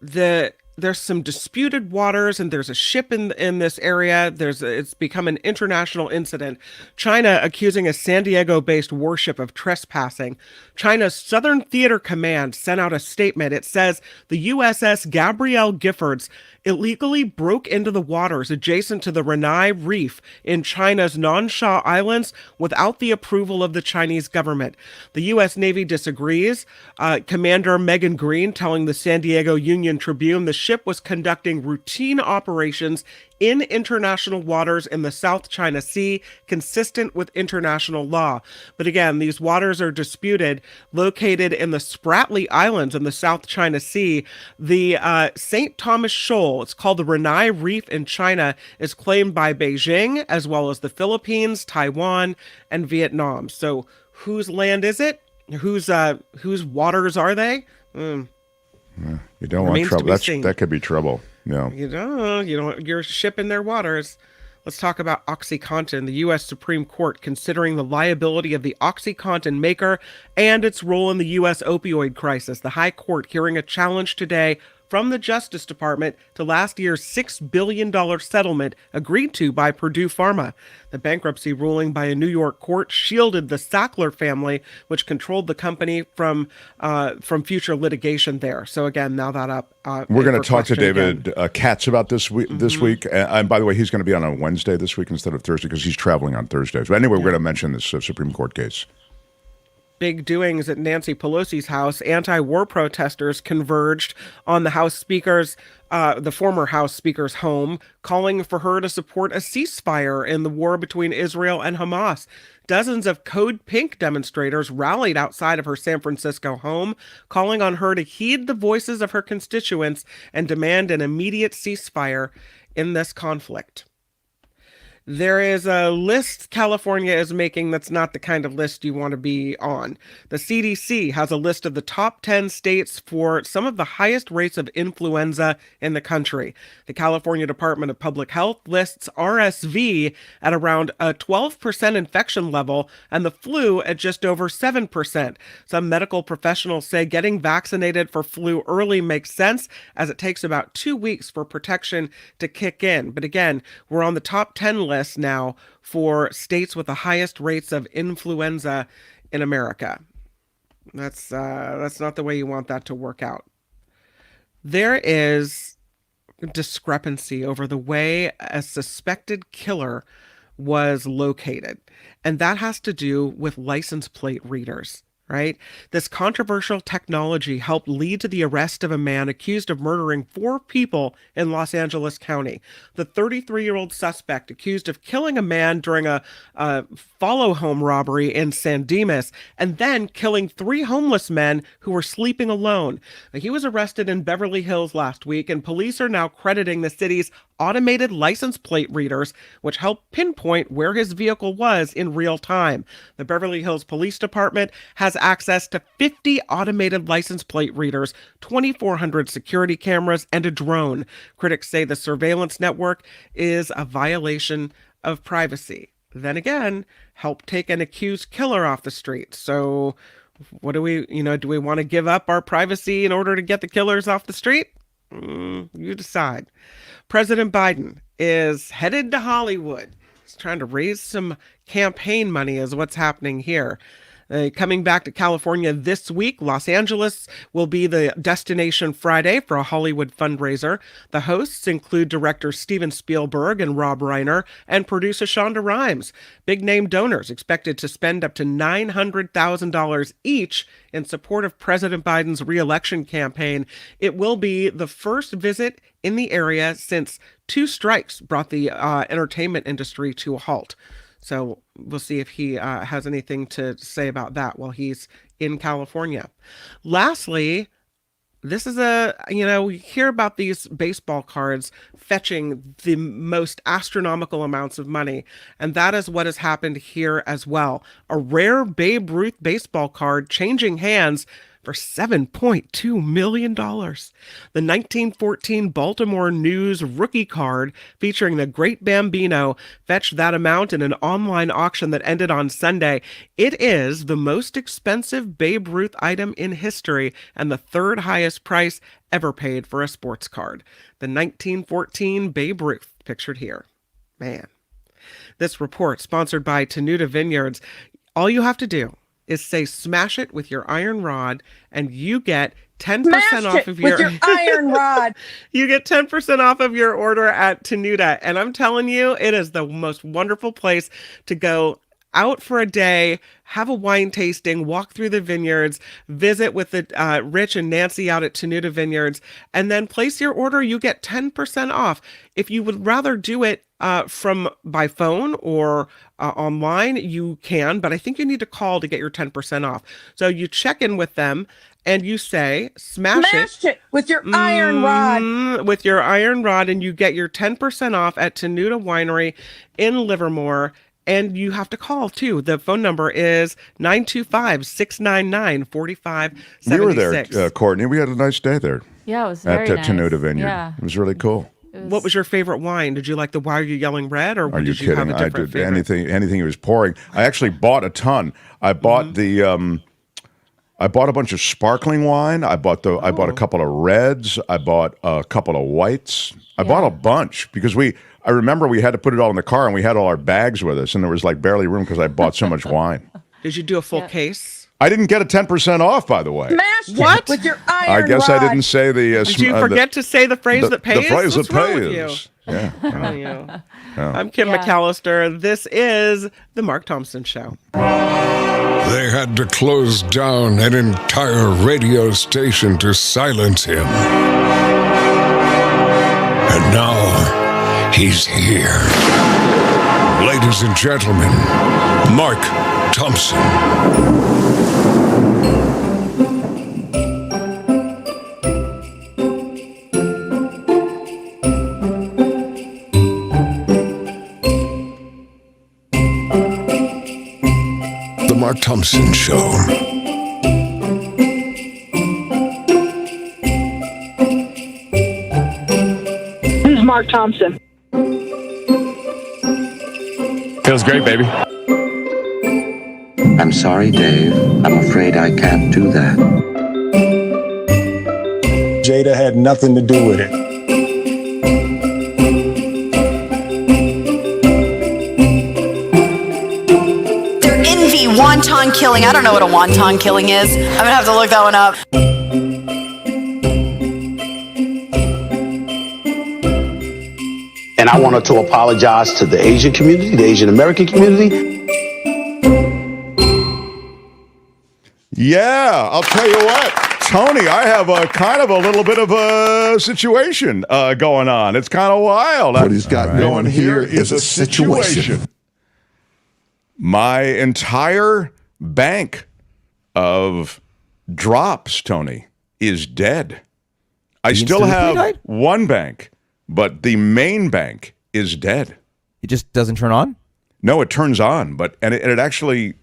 Speaker 3: there's some disputed waters and there's a ship in this area. It's become an international incident. China accusing a San Diego-based warship of trespassing. China's Southern Theater Command sent out a statement. It says the USS Gabrielle Giffords illegally broke into the waters adjacent to the Renai Reef in China's Nansha Islands without the approval of the Chinese government. The U.S. Navy disagrees. Commander Megan Green telling the San Diego Union Tribune the ship was conducting routine operations in international waters in the South China Sea, consistent with international law. But again, these waters are disputed. Located in the Spratly Islands in the South China Sea, the St. Thomas Shoal, it's called the Renai Reef in China, is claimed by Beijing, as well as the Philippines, Taiwan, and Vietnam. So whose land is it? Whose waters are they?
Speaker 2: You don't want trouble. That could be trouble. No. You're shipping their waters. Let's talk about OxyContin. The U.S. Supreme Court considering the liability of the OxyContin maker and its role in the U.S. opioid crisis. The High Court hearing a challenge today from the Justice Department to last year's $6 billion settlement agreed to by Purdue Pharma. The bankruptcy ruling by a New York court shielded the Sackler family, which controlled the company, from future litigation there. So again, now that up. We're going to talk to David Katz about this week. And by the way, he's going to be on a Wednesday this week instead of Thursday because he's traveling on Thursdays. But anyway, we're going to mention this Supreme Court case.
Speaker 3: Big doings at Nancy Pelosi's house. Anti-war protesters converged on the House Speaker's, the former House Speaker's home, calling for her to support a ceasefire in the war between Israel and Hamas. Dozens of Code Pink demonstrators rallied outside of her San Francisco home, calling on her to heed the voices of her constituents and demand an immediate ceasefire in this conflict. There is a list California is making that's not the kind of list you want to be on. The CDC has a list of the top 10 states for some of the highest rates of influenza in the country. The California Department of Public Health lists RSV at around a 12% infection level and the flu at just over 7%. Some medical professionals say getting vaccinated for flu early makes sense, as it takes about 2 weeks for protection to kick in. But again, we're on the top 10 list now for states with the highest rates of influenza in America. That's not the way you want that to work out. There is discrepancy over the way a suspected killer was located, and that has to do with license plate readers. Right? This controversial technology helped lead to the arrest of a man accused of murdering 4 people in Los Angeles County. The 33-year-old suspect accused of killing a man during a follow-home robbery in San Dimas and then killing 3 homeless men who were sleeping alone. He was arrested in Beverly Hills last week, and police are now crediting the city's automated license plate readers, which help pinpoint where his vehicle was in real time. The Beverly Hills Police Department has access to 50 automated license plate readers, 2,400 security cameras, and a drone. Critics say the surveillance network is a violation of privacy. Then again, help take an accused killer off the street. So what do we want to give up our privacy in order to get the killers off the street? You decide. President Biden is headed to Hollywood. He's trying to raise some campaign money is what's happening here. Coming back to California this week, Los Angeles will be the destination Friday for a Hollywood fundraiser. The hosts include director Steven Spielberg and Rob Reiner and producer Shonda Rhimes. Big-name donors expected to spend up to $900,000 each in support of President Biden's re-election campaign. It will be the first visit in the area since 2 strikes brought the entertainment industry to a halt. So we'll see if he has anything to say about that while he's in California. Lastly, this is we hear about these baseball cards fetching the most astronomical amounts of money, and that is what has happened here as well. A rare Babe Ruth baseball card changing hands for $7.2 million. The 1914 Baltimore News rookie card featuring the Great Bambino fetched that amount in an online auction that ended on Sunday. It is the most expensive Babe Ruth item in history and the third highest price ever paid for a sports card. The 1914 Babe Ruth, pictured here. Man. This report, sponsored by Tenuta Vineyards. All you have to do is say smash it with your iron rod, and you get 10% off of your
Speaker 11: iron rod.
Speaker 3: You get 10% off of your order at Tenuta. And I'm telling you, it is the most wonderful place to go out for a day, have a wine tasting, walk through the vineyards, visit with the Rich and Nancy out at Tenuta Vineyards, and then place your order. You get 10% off. If you would rather do it from by phone or online, you can, but I think you need to call to get your 10% off. So you check in with them and you say, smash it
Speaker 11: with your iron rod.
Speaker 3: With your iron rod, and you get your 10% off at Tenuta Winery in Livermore. And you have to call, too. The phone number is 925-699-4576.
Speaker 2: We were there, Courtney. We had a nice day there.
Speaker 12: Yeah, it was very
Speaker 2: at
Speaker 12: nice.
Speaker 2: Tenuta Vineyard.
Speaker 12: Yeah.
Speaker 2: It was really cool.
Speaker 3: What was your favorite wine? Did you like the Why Are You Yelling Red, or
Speaker 2: Are you
Speaker 3: did you have
Speaker 2: kidding?
Speaker 3: a
Speaker 2: I
Speaker 3: different
Speaker 2: did
Speaker 3: favorite?
Speaker 2: anything he was pouring. I actually bought a ton. I bought I bought a bunch of sparkling wine. I bought a couple of reds. I bought a couple of whites. I bought a bunch because I remember we had to put it all in the car, and we had all our bags with us, and there was like barely room because I bought so much wine.
Speaker 3: Did you do a full case?
Speaker 2: I didn't get a 10% off, by the way.
Speaker 11: Smash it with your iron
Speaker 2: I guess
Speaker 11: rod.
Speaker 2: I didn't say the.
Speaker 3: Did you forget to say the phrase that pays?
Speaker 2: The phrase
Speaker 3: What's
Speaker 2: that
Speaker 3: wrong with
Speaker 2: pays.
Speaker 3: you?
Speaker 2: Yeah.
Speaker 3: I'm Kim McAllister. This is the Mark Thompson Show.
Speaker 8: They had to close down an entire radio station to silence him. And now he's here. Ladies and gentlemen, Mark Thompson. The Mark Thompson Show.
Speaker 11: This is Mark Thompson.
Speaker 13: Feels great, baby.
Speaker 14: I'm sorry, Dave. I'm afraid I can't do that.
Speaker 13: Jada had nothing to do with it.
Speaker 15: Envy wonton killing. I don't know what a wonton killing is. I'm gonna have to look that one up.
Speaker 16: And I wanted to apologize to the Asian community, the Asian American community.
Speaker 2: Yeah, I'll tell you what, Tony, I have a kind of a little bit of a situation going on. It's kind of wild.
Speaker 8: What he's got going here is a situation.
Speaker 2: My entire bank of drops, Tony, is dead. I still have one bank, but the main bank is dead.
Speaker 4: It just doesn't turn on?
Speaker 2: No, it turns on, and it actually,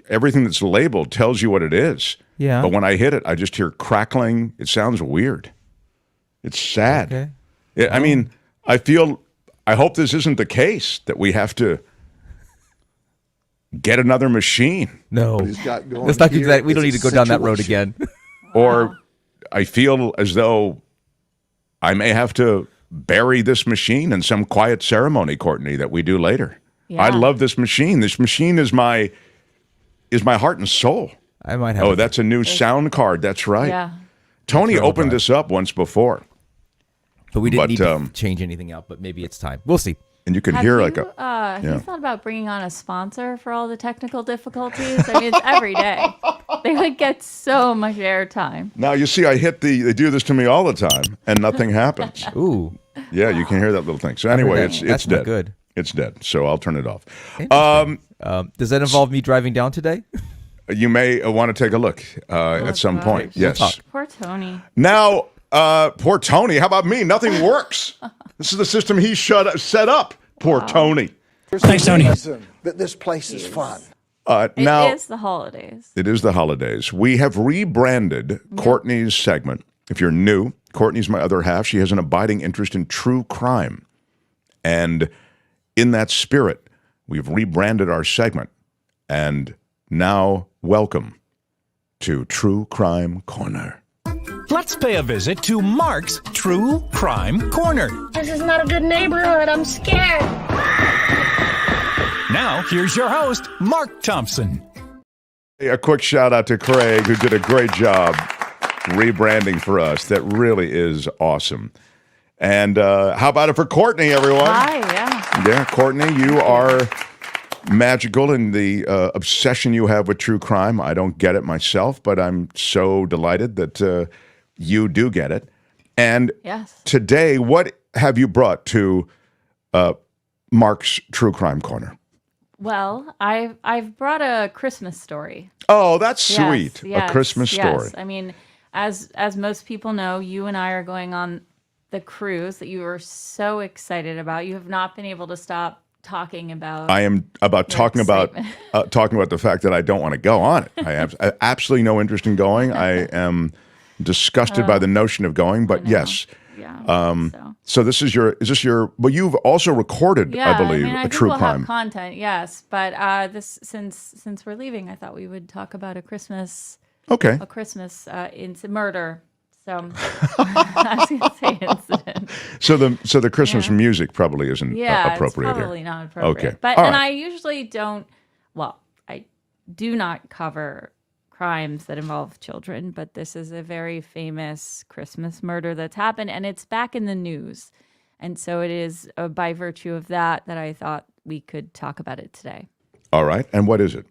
Speaker 2: everything that's labeled tells you what it is.
Speaker 4: Yeah.
Speaker 2: But when I hit it, I just hear crackling. It sounds weird. It's sad.
Speaker 4: Okay.
Speaker 2: I mean, I hope this isn't the case that we have to get another machine.
Speaker 4: No. Let's not do that. We don't need to go down that road again.
Speaker 2: Or I feel as though I may have to bury this machine in some quiet ceremony, Courtney, that we do later.
Speaker 12: Yeah.
Speaker 2: I love this machine. This machine is my heart and soul.
Speaker 4: I might have.
Speaker 2: Oh, that's a new sound card. That's right.
Speaker 12: Yeah.
Speaker 2: Tony opened this up once before.
Speaker 4: But we didn't need to change anything out, but maybe it's time. We'll see.
Speaker 2: And you can
Speaker 12: Have
Speaker 2: hear
Speaker 12: you,
Speaker 2: like a...
Speaker 12: Have you thought about bringing on a sponsor for all the technical difficulties? I mean, it's every day. They would get so much airtime.
Speaker 2: Now, you see, they do this to me all the time, and nothing happens.
Speaker 4: Ooh.
Speaker 2: Yeah, you can hear that little thing. So anyway, it's
Speaker 4: That's
Speaker 2: dead.
Speaker 4: not good.
Speaker 2: It's dead. So I'll turn it off.
Speaker 4: Does that involve me driving down today?
Speaker 2: You may want to take a look at some point. Yes.
Speaker 12: Poor Tony.
Speaker 2: Now, poor Tony. How about me? Nothing works. This is the system he set up. Poor Tony.
Speaker 17: Thanks, Tony. That this place is fun.
Speaker 2: Now,
Speaker 12: it is the holidays.
Speaker 2: It is the holidays. We have rebranded Courtney's segment. If you're new, Courtney's my other half. She has an abiding interest in true crime. And in that spirit, we've rebranded our segment. And now, welcome to True Crime Corner.
Speaker 18: Let's pay a visit to Mark's True Crime Corner.
Speaker 11: This is not a good neighborhood. I'm scared.
Speaker 18: Now, here's your host, Mark Thompson.
Speaker 2: A quick shout out to Craig, who did a great job rebranding for us. That really is awesome. And how about it for Courtney, everyone?
Speaker 12: Hi, yeah.
Speaker 2: Yeah, Courtney, you are magical in the obsession you have with true crime. I don't get it myself, but I'm so delighted that you do get it. And today, what have you brought to Mark's True Crime Corner?
Speaker 12: Well, I've brought a Christmas story.
Speaker 2: Oh, that's sweet.
Speaker 12: Yes,
Speaker 2: a Christmas story.
Speaker 12: Yes. I mean, as most people know, you and I are going on the cruise that you were so excited about. You have not been able to stop talking about.
Speaker 2: I am talking about the fact that I don't want to go on it. I have absolutely no interest in going. I am disgusted by the notion of going, but yes.
Speaker 12: Yeah.
Speaker 2: So this is your, well, you've also recorded, I believe,
Speaker 12: I
Speaker 2: a
Speaker 12: think
Speaker 2: true
Speaker 12: we'll
Speaker 2: crime.
Speaker 12: have content, yes. But since we're leaving, I thought we would talk about a Christmas.
Speaker 2: Okay.
Speaker 12: A Christmas murder. So I was going to say incident.
Speaker 2: So the Christmas music probably isn't appropriate
Speaker 12: it's probably
Speaker 2: here.
Speaker 12: not appropriate.
Speaker 2: Okay.
Speaker 12: But
Speaker 2: All
Speaker 12: and
Speaker 2: right.
Speaker 12: I usually don't. Well, I do not cover crimes that involve children, but this is a very famous Christmas murder that's happened, and it's back in the news. And so it is by virtue of that I thought we could talk about it today.
Speaker 2: All right. And what is it?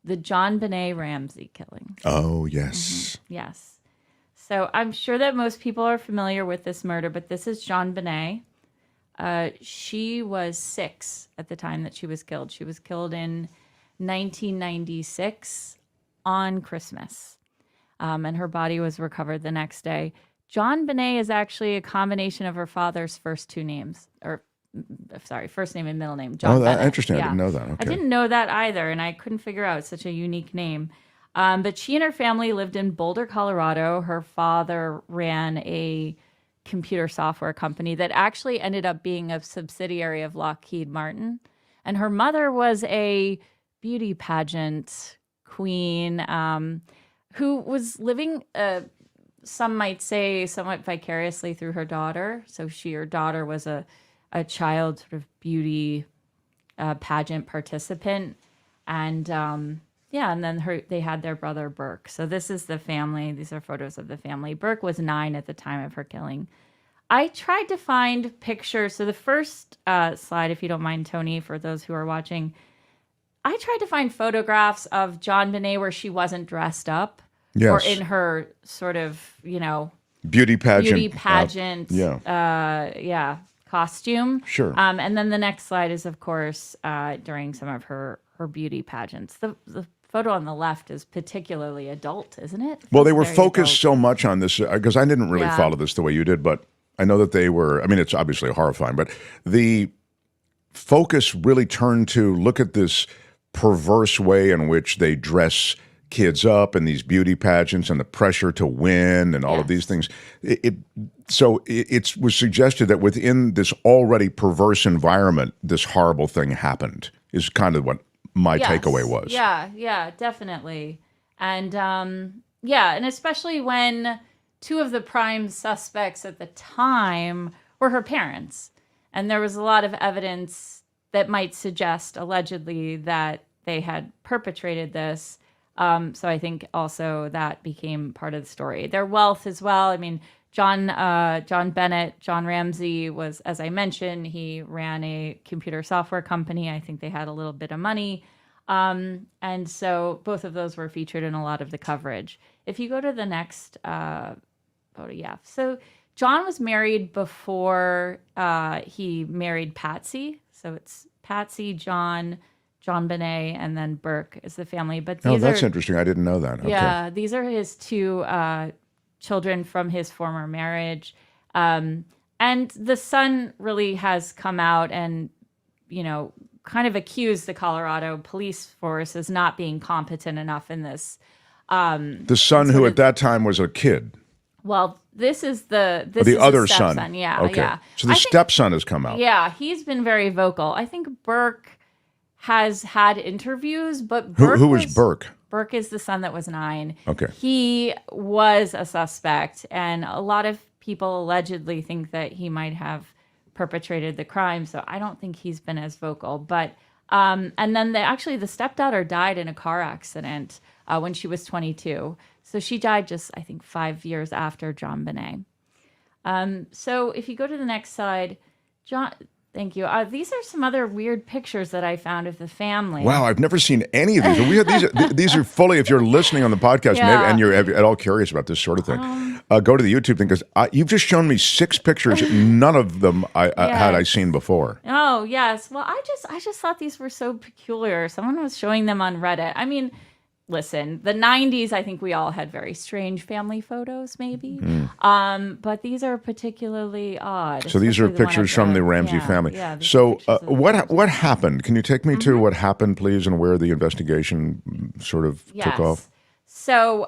Speaker 12: The John Benet Ramsey killing.
Speaker 2: Oh, yes.
Speaker 12: Mm-hmm. Yes. So I'm sure that most people are familiar with this murder, but this is John Benet. She was 6 at the time that she was killed. She was killed in 1996 on Christmas, and her body was recovered the next day. John Benet is actually a combination of her father's first 2 names, first name and middle name. John Bennett.
Speaker 2: Interesting.
Speaker 12: Yeah.
Speaker 2: I didn't know that. Okay.
Speaker 12: I didn't know that either, and I couldn't figure out such a unique name. But she and her family lived in Boulder, Colorado. Her father ran a computer software company that actually ended up being a subsidiary of Lockheed Martin. And her mother was a beauty pageant queen who was living, some might say, somewhat vicariously through her daughter. So her daughter was a child sort of beauty pageant participant. And and then they had their brother Burke. So this is the family. These are photos of the family. Burke was 9 at the time of her killing. I tried to find pictures. So the first slide, if you don't mind, Tony, for those who are watching, I tried to find photographs of John Benet where she wasn't dressed up or in her sort of,
Speaker 2: beauty pageant.
Speaker 12: Costume.
Speaker 2: Sure.
Speaker 12: And then the next slide is, of course, during some of her beauty pageants. The photo on the left is particularly adult, isn't it?
Speaker 2: Well, they were focused so much on this because I didn't really follow this the way you did, but I know that they were, I mean, it's obviously horrifying, but the focus really turned to look at this perverse way in which they dress kids up in these beauty pageants and the pressure to win and all of these things. It was suggested that within this already perverse environment, this horrible thing happened is kind of what my takeaway was.
Speaker 12: Yeah, definitely. And and especially when 2 of the prime suspects at the time were her parents. And there was a lot of evidence that might suggest, allegedly, that they had perpetrated this. So I think also that became part of the story. Their wealth as well. I mean, John Ramsey was, as I mentioned, he ran a computer software company. I think they had a little bit of money. And so both of those were featured in a lot of the coverage. If you go to the next photo, So John was married before he married Patsy. So it's Patsy, John Bonet, and then Burke is the family. But these
Speaker 2: that's interesting. I didn't know that. Okay.
Speaker 12: Yeah, these are his two children from his former marriage. And the son really has come out and, kind of accused the Colorado police force as not being competent enough in this.
Speaker 2: The son who at that time was a kid.
Speaker 12: Well, this is the
Speaker 2: other son.
Speaker 12: Yeah,
Speaker 2: okay.
Speaker 12: yeah.
Speaker 2: So the stepson has come out.
Speaker 12: Yeah, he's been very vocal. I think Burke has had interviews, but
Speaker 2: Who was Burke?
Speaker 12: Burke is the son that was 9.
Speaker 2: Okay.
Speaker 12: He was a suspect, and a lot of people allegedly think that he might have perpetrated the crime, so I don't think he's been as vocal. But and then the stepdaughter died in a car accident when she was 22. So she died just, I think, 5 years after John Bonet. So if you go to the next slide, John, thank you. These are some other weird pictures that I found of the family.
Speaker 2: Wow, I've never seen any of these. These are fully, if you're listening on the podcast maybe, and you're at all curious about this sort of thing, go to the YouTube thing, because you've just shown me 6 pictures. None of them had I seen before.
Speaker 12: Oh, yes. Well, I just thought these were so peculiar. Someone was showing them on Reddit. I mean, listen, the 90s, I think we all had very strange family photos, maybe. But these are particularly odd.
Speaker 2: So these are pictures from the Ramsey family.
Speaker 12: Yeah,
Speaker 2: so what happened? Can you take me to what happened, please, and where the investigation sort of took off?
Speaker 12: So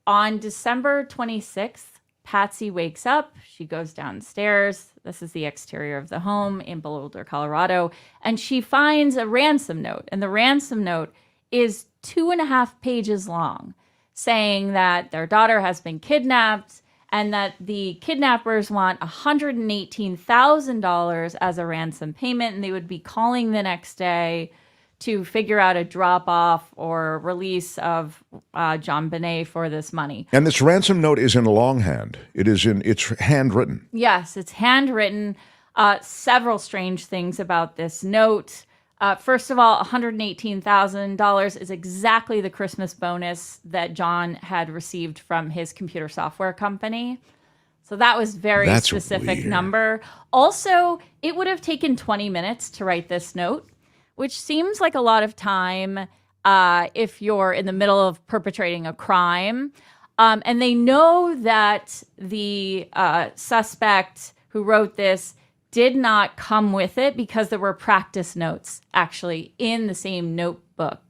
Speaker 12: on December 26th, Patsy wakes up. She goes downstairs. This is the exterior of the home in Boulder, Colorado. And she finds a ransom note. And the ransom note is 2.5 pages long, saying that their daughter has been kidnapped and that the kidnappers want $118,000 as a ransom payment, and they would be calling the next day to figure out a drop-off or release of John Bonet for this money.
Speaker 2: And this ransom note is in longhand. It's handwritten.
Speaker 12: Yes, it's handwritten. Several strange things about this note. First of all, $118,000 is exactly the Christmas bonus that John had received from his computer software company. So that was very specific
Speaker 2: weird
Speaker 12: number. Also, it would have taken 20 minutes to write this note, which seems like a lot of time if you're in the middle of perpetrating a crime. And they know that the suspect who wrote this did not come with it because there were practice notes actually in the same notebook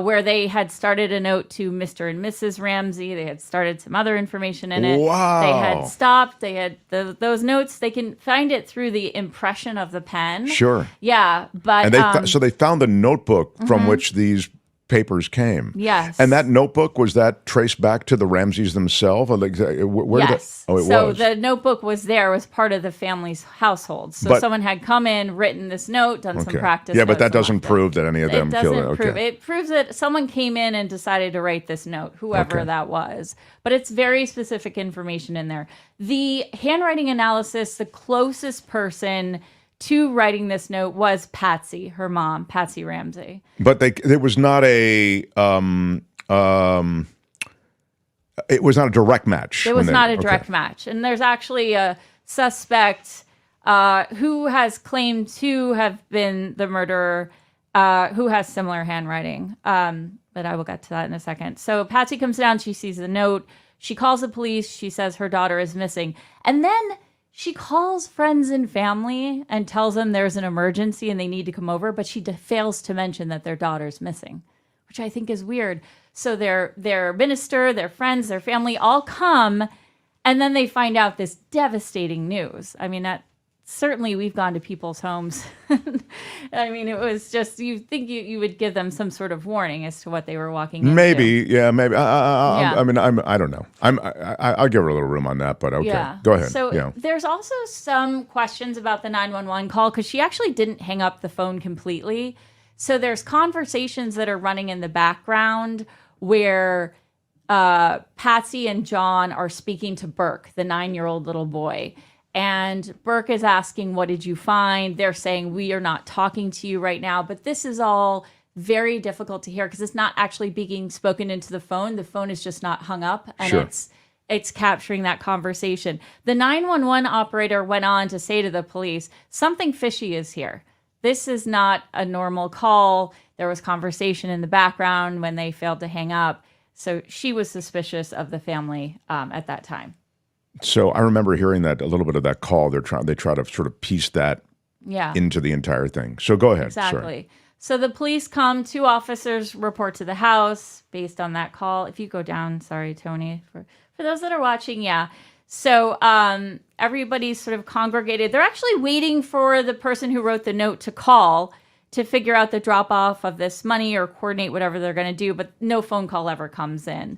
Speaker 12: where they had started a note to Mr. and Mrs. Ramsey. They had started some other information in it.
Speaker 2: Wow.
Speaker 12: They had stopped. They had those notes. They can find it through the impression of the pen.
Speaker 2: Sure.
Speaker 12: Yeah. But
Speaker 2: and so they found the notebook from which these papers came.
Speaker 12: Yes.
Speaker 2: And that notebook, was that traced back to the Ramseys themselves?
Speaker 12: Yes.
Speaker 2: Was.
Speaker 12: The notebook was part of the family's household. So someone had come in, written this note, done some practice.
Speaker 2: Yeah, but that doesn't prove that any of them killed it.
Speaker 12: It doesn't prove. It proves that someone came in and decided to write this note, whoever that was. But it's very specific information in there. The handwriting analysis, the closest person to writing this note was Patsy, her mom, Patsy Ramsey.
Speaker 2: But there was not it was not a direct match.
Speaker 12: It was not a direct match. And there's actually a suspect who has claimed to have been the murderer who has similar handwriting. But I will get to that in a second. So Patsy comes down, she sees the note, she calls the police, she says her daughter is missing. And then she calls friends and family and tells them there's an emergency and they need to come over, but she fails to mention that their daughter's missing, which I think is weird. So their minister, their friends, their family all come, and then they find out this devastating news. I mean, certainly we've gone to people's homes. I mean, it was just, you think you would give them some sort of warning as to what they were walking into.
Speaker 2: Maybe. I mean, I don't know. I'll give her a little room on that, but okay.
Speaker 12: Yeah.
Speaker 2: Go ahead.
Speaker 12: So there's also some questions about the 911 call because she actually didn't hang up the phone completely. So there's conversations that are running in the background where Patsy and John are speaking to Burke, the 9-year-old little boy. And Burke is asking, what did you find? They're saying, we are not talking to you right now. But this is all very difficult to hear because it's not actually being spoken into the phone. The phone is just not hung up. And it's capturing that conversation. The 911 operator went on to say to the police, something fishy is here. this is not a normal call. There was conversation in the background when they failed to hang up. So she was suspicious of the family at that time.
Speaker 2: So I remember hearing that a little bit of that call. They try to sort of piece that into the entire thing. So go ahead.
Speaker 12: Exactly.
Speaker 2: Sorry.
Speaker 12: So the police come, 2 officers report to the house based on that call. If you go down, sorry, Tony, for those that are watching, yeah. So everybody's sort of congregated. They're actually waiting for the person who wrote the note to call to figure out the drop off of this money or coordinate whatever they're going to do, but no phone call ever comes in.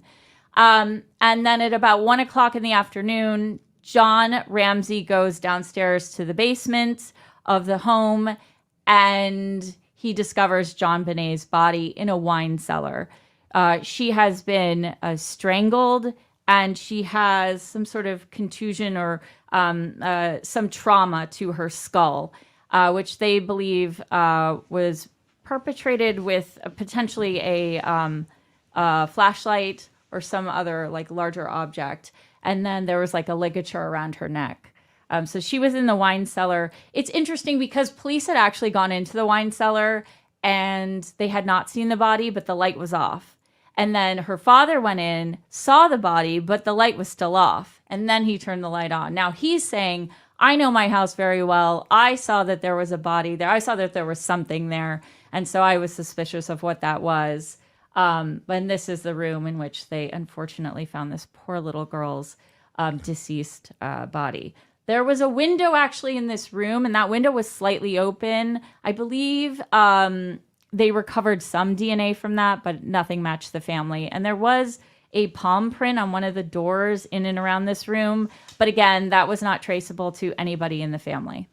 Speaker 12: And then at about 1 o'clock in the afternoon, John Ramsey goes downstairs to the basement of the home and he discovers John Bonet's body in a wine cellar. She has been strangled and she has some sort of contusion or some trauma to her skull, which they believe was perpetrated with potentially a flashlight or some other like larger object. And then there was like a ligature around her neck. So she was in the wine cellar. It's interesting because police had actually gone into the wine cellar and they had not seen the body, but the light was off. And then her father went in, saw the body, but the light was still off. And then he turned the light on. Now he's saying, I know my house very well. I saw that there was a body there. I saw that there was something there. And so I was suspicious of what that was. And this is the room in which they unfortunately found this poor little girl's deceased body. There was a window actually in this room, and that window was slightly open. I believe they recovered some DNA from that, but nothing matched the family. And there was a palm print on one of the doors in and around this room. But again, that was not traceable to anybody in the family.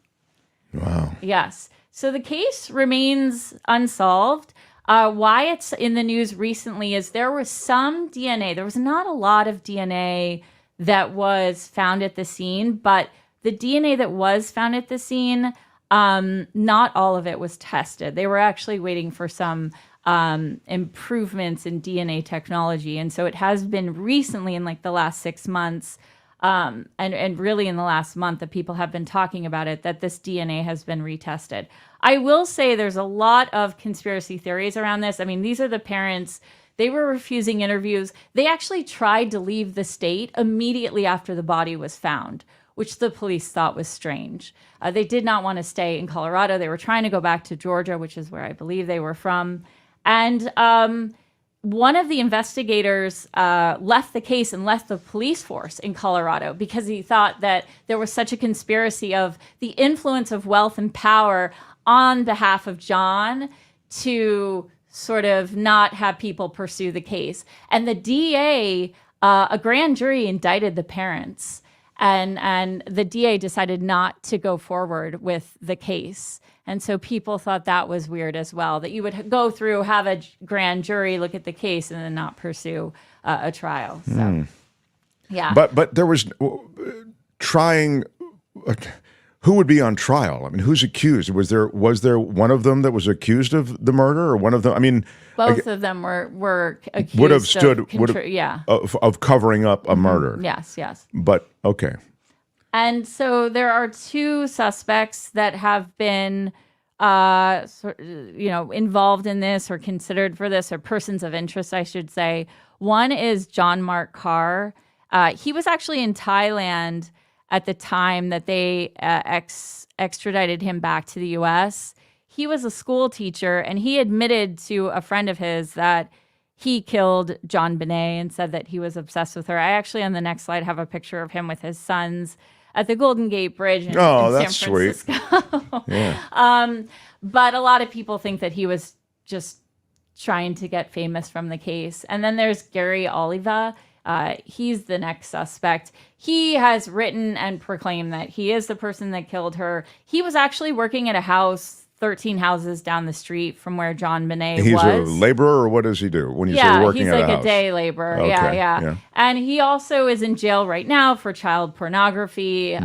Speaker 2: Wow.
Speaker 12: Yes. So the case remains unsolved. Why it's in the news recently is there was some DNA. There was not a lot of DNA that was found at the scene, but the DNA that was found at the scene, not all of it was tested. They were actually waiting for some improvements in DNA technology. And so it has been recently in like the last 6 months, and really in the last month that people have been talking about it, that this DNA has been retested. I will say there's a lot of conspiracy theories around this. I mean, these are the parents. They were refusing interviews. They actually tried to leave the state immediately after the body was found, which the police thought was strange. They did not want to stay in Colorado. They were trying to go back to Georgia, which is where I believe they were from. And one of the investigators left the case and left the police force in Colorado because he thought that there was such a conspiracy of the influence of wealth and power on behalf of John to sort of not have people pursue the case. And the DA, a grand jury indicted the parents, and the DA decided not to go forward with the case. And so people thought that was weird as well, that you would go through, have a grand jury look at the case and then not pursue a trial. So, yeah.
Speaker 2: But there was trying. Who would be on trial? I mean, who's accused? Was there one of them that was accused of the murder, or one of them? I mean,
Speaker 12: both of them were accused.
Speaker 2: Would have stood of covering up a murder.
Speaker 12: Yes.
Speaker 2: But okay.
Speaker 12: And so there are 2 suspects that have been, involved in this or considered for this, or persons of interest, I should say. One is John Mark Carr. He was actually in Thailand at the time that they extradited him back to the U.S. He was a school teacher, and he admitted to a friend of his that he killed John Bonet and said that he was obsessed with her. I actually, on the next slide, have a picture of him with his sons at the Golden Gate Bridge in
Speaker 2: that's
Speaker 12: San Francisco.
Speaker 2: Sweet. Yeah.
Speaker 12: But a lot of people think that he was just trying to get famous from the case. And then there's Gary Oliva. He's the next suspect. He has written and proclaimed that he is the person that killed her. He was actually working at a house 13 houses down the street from where John Bonet was.
Speaker 2: He's a laborer, or what does he do when you say working at a house?
Speaker 12: Yeah, he's like a day laborer.
Speaker 2: Okay,
Speaker 12: yeah. And he also is in jail right now for child pornography.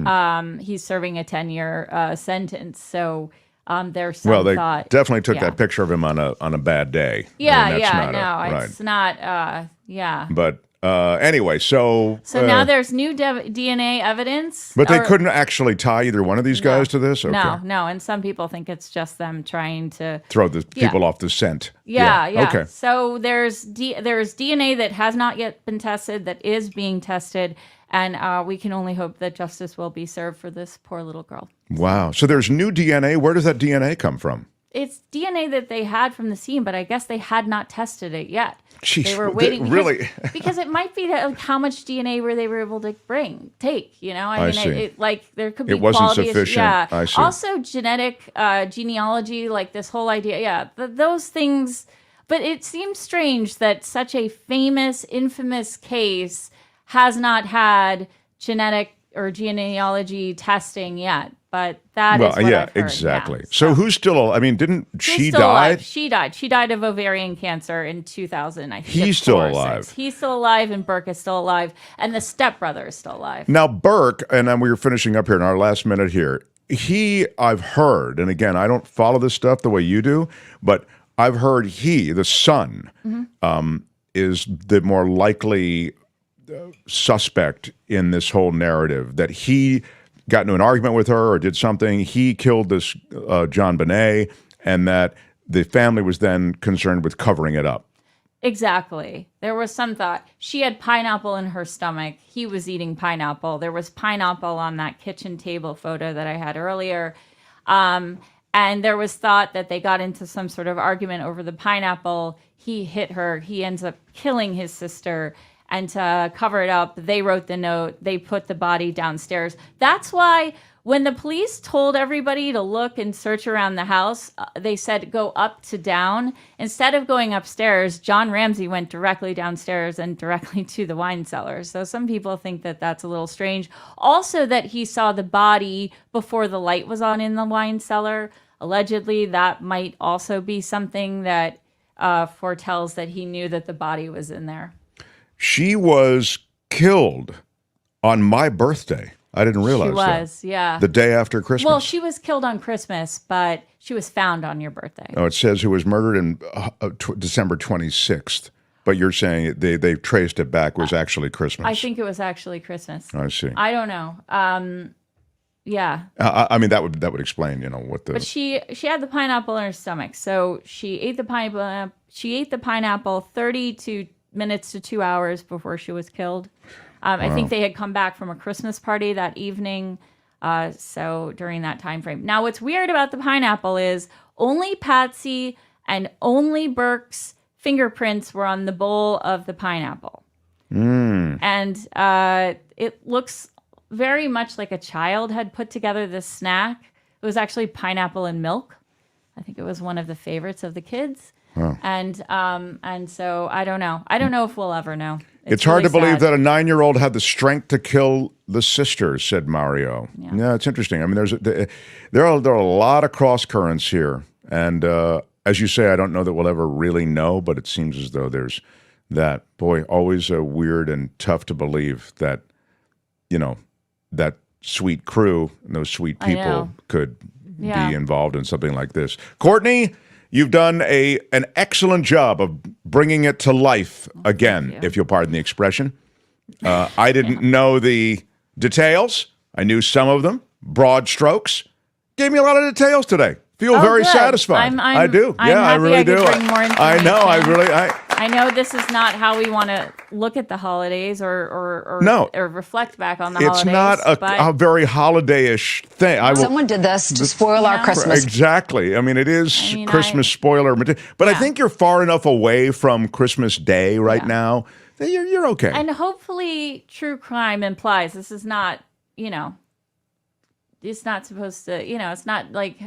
Speaker 12: He's serving a 10-year sentence. So there's some
Speaker 2: they
Speaker 12: thought.
Speaker 2: Definitely took that picture of him on a bad day.
Speaker 12: Yeah,
Speaker 2: I mean,
Speaker 12: it's not. Yeah.
Speaker 2: But Anyway, so
Speaker 12: now there's new DNA evidence.
Speaker 2: But they couldn't actually tie either one of these guys to this? Okay.
Speaker 12: No. And some people think it's just them trying to
Speaker 2: throw the people off the scent.
Speaker 12: Yeah.
Speaker 2: Okay.
Speaker 12: So there's DNA that has not yet been tested that is being tested. And we can only hope that justice will be served for this poor little girl.
Speaker 2: Wow. So there's new DNA. Where does that DNA come from?
Speaker 12: It's DNA that they had from the scene, but I guess they had not tested it yet.
Speaker 2: Jeez,
Speaker 12: they were waiting.
Speaker 2: Really?
Speaker 12: Because it might be that, how much DNA they were able to take. You know, I mean, there could be
Speaker 2: it wasn't
Speaker 12: quality
Speaker 2: sufficient.
Speaker 12: Yeah.
Speaker 2: I see.
Speaker 12: Also, genetic genealogy, like this whole idea. Yeah, those things. But it seems strange that such a famous, infamous case has not had genetic or genealogy testing yet. But that is what I've heard.
Speaker 2: Exactly.
Speaker 12: Yeah,
Speaker 2: so who's still? I mean, didn't she die?
Speaker 12: Alive. She died. She died of ovarian cancer in 2000. I think
Speaker 2: he's still alive.
Speaker 12: He's still alive, and Burke is still alive, and the stepbrother is still alive.
Speaker 2: Now Burke, and then we were finishing up here in our last minute here. I've heard, and again, I don't follow this stuff the way you do, but I've heard the son, is the more likely suspect in this whole narrative, that he got into an argument with her or did something. He killed this John Bonet, and that the family was then concerned with covering it up.
Speaker 12: Exactly. There was some thought. She had pineapple in her stomach. He was eating pineapple. There was pineapple on that kitchen table photo that I had earlier. And there was thought that they got into some sort of argument over the pineapple. He hit her. He ends up killing his sister. And to cover it up, they wrote the note. They put the body downstairs. That's why when the police told everybody to look and search around the house, they said go up to down. Instead of going upstairs, John Ramsey went directly downstairs and directly to the wine cellar. So some people think that that's a little strange. Also that he saw the body before the light was on in the wine cellar. Allegedly, that might also be something that foretells that he knew that the body was in there.
Speaker 2: She was killed on my birthday. I didn't realize
Speaker 12: she was,
Speaker 2: that.
Speaker 12: Yeah.
Speaker 2: The day after Christmas.
Speaker 12: Well, she was killed on Christmas, but she was found on your birthday.
Speaker 2: Oh, it says who was murdered in December 26th. But you're saying they traced it back. It was actually Christmas.
Speaker 12: I think it was actually Christmas.
Speaker 2: I see.
Speaker 12: I don't know. Yeah.
Speaker 2: I mean, that would explain, what the.
Speaker 12: But she had the pineapple in her stomach, so she ate the pineapple. She ate the pineapple 30 minutes to 2 hours before she was killed. Wow. I think they had come back from a Christmas party that evening, so during that time frame. Now, what's weird about the pineapple is only Patsy and only Burke's fingerprints were on the bowl of the pineapple. And it looks very much like a child had put together this snack. It was actually pineapple and milk. I think it was one of the favorites of the kids. Huh. And so I don't know. I don't know if we'll ever know.
Speaker 2: It's hard to believe that a 9-year-old had the strength to kill the sister, said Mario. Yeah, it's interesting. I mean, there are a lot of cross currents here, and as you say, I don't know that we'll ever really know, but it seems as though there's that. Boy, always weird and tough to believe that that sweet crew and those sweet people could be involved in something like this. Courtney, you've done an excellent job of bringing it to life again, if you'll pardon the expression. I didn't know the details. I knew some of them, broad strokes. Gave me a lot of details today. Feel very satisfied. I do. I really do. I know. I
Speaker 12: know this is not how we want to look at the holidays or reflect back on the holidays.
Speaker 2: It's not a very holiday-ish thing.
Speaker 15: Someone did this to spoil our Christmas.
Speaker 2: Exactly. I mean, it is Christmas spoiler material. But I think you're far enough away from Christmas Day right now that you're okay.
Speaker 12: And hopefully true crime implies this is not, it's not supposed to, it's not like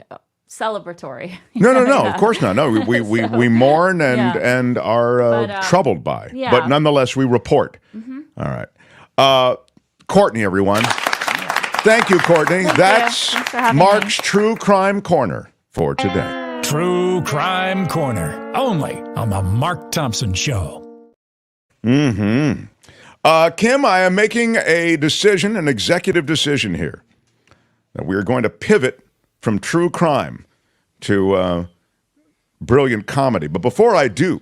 Speaker 12: celebratory.
Speaker 2: No, of course not. No, we mourn and are troubled by. Yeah. But nonetheless, we report. Mm-hmm. All right. Courtney, everyone. Thank you, Courtney. That's Mark's True Crime Corner for today.
Speaker 18: True Crime Corner, only on the Mark Thompson Show.
Speaker 2: Mm-hmm. Kim, I am making an executive decision here, that we are going to pivot from true crime to brilliant comedy. But before I do,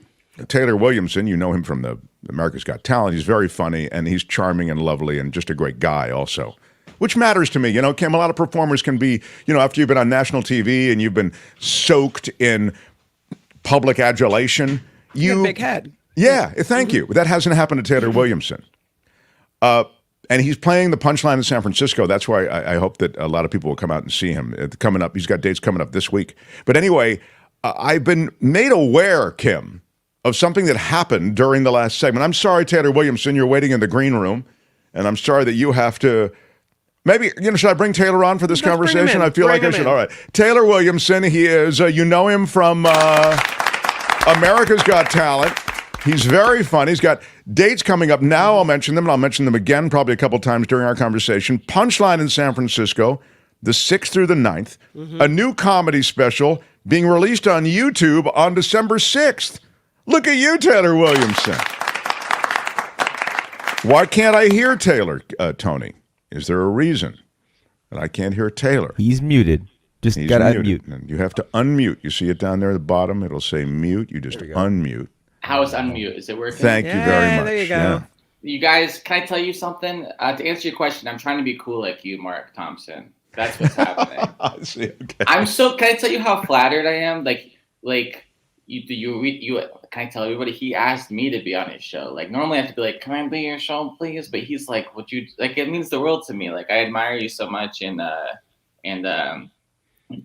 Speaker 2: Taylor Williamson, you know him from the America's Got Talent. He's very funny, and he's charming and lovely and just a great guy also, which matters to me. You know, Kim, a lot of performers can be, you know, after you've been on national TV and you've been soaked in public adulation.
Speaker 3: You have a big head.
Speaker 2: Yeah, thank you. That hasn't happened to Taylor Williamson. And he's playing the Punchline in San Francisco. That's why I hope that a lot of people will come out and see him. Coming up, he's got dates coming up this week. But anyway, I've been made aware, Kim, of something that happened during the last segment. I'm sorry, Taylor Williamson, you're waiting in the green room, and I'm sorry that you have to. Maybe, you know, should I bring Taylor on for this conversation? I feel like I should. All right. Taylor Williamson, he is, you know him from America's Got Talent. He's very fun. He's got dates coming up now. I'll mention them, and I'll mention them again probably a couple times during our conversation. Punchline in San Francisco, the 6th through the 9th. A new comedy special being released on YouTube on December 6th. Look at you, Taylor Williamson. Why can't I hear Taylor, Tony? Is there a reason that I can't hear Taylor?
Speaker 4: He's muted. Just got to unmute.
Speaker 2: And you have to unmute. You see it down there at the bottom? It'll say mute. You just unmute.
Speaker 19: How is unmute? Is it working?
Speaker 2: Thank you very much.
Speaker 3: There you go.
Speaker 2: Yeah.
Speaker 19: You guys, can I tell you something? To answer your question, I'm trying to be cool like you, Mark Thompson. That's what's happening.
Speaker 2: I see. Okay.
Speaker 19: Can I tell you how flattered I am? Like you can I tell everybody he asked me to be on his show? Like normally I have to be like, can I be on your show, please? But he's like, would you like? It means the world to me. Like I admire you so much, and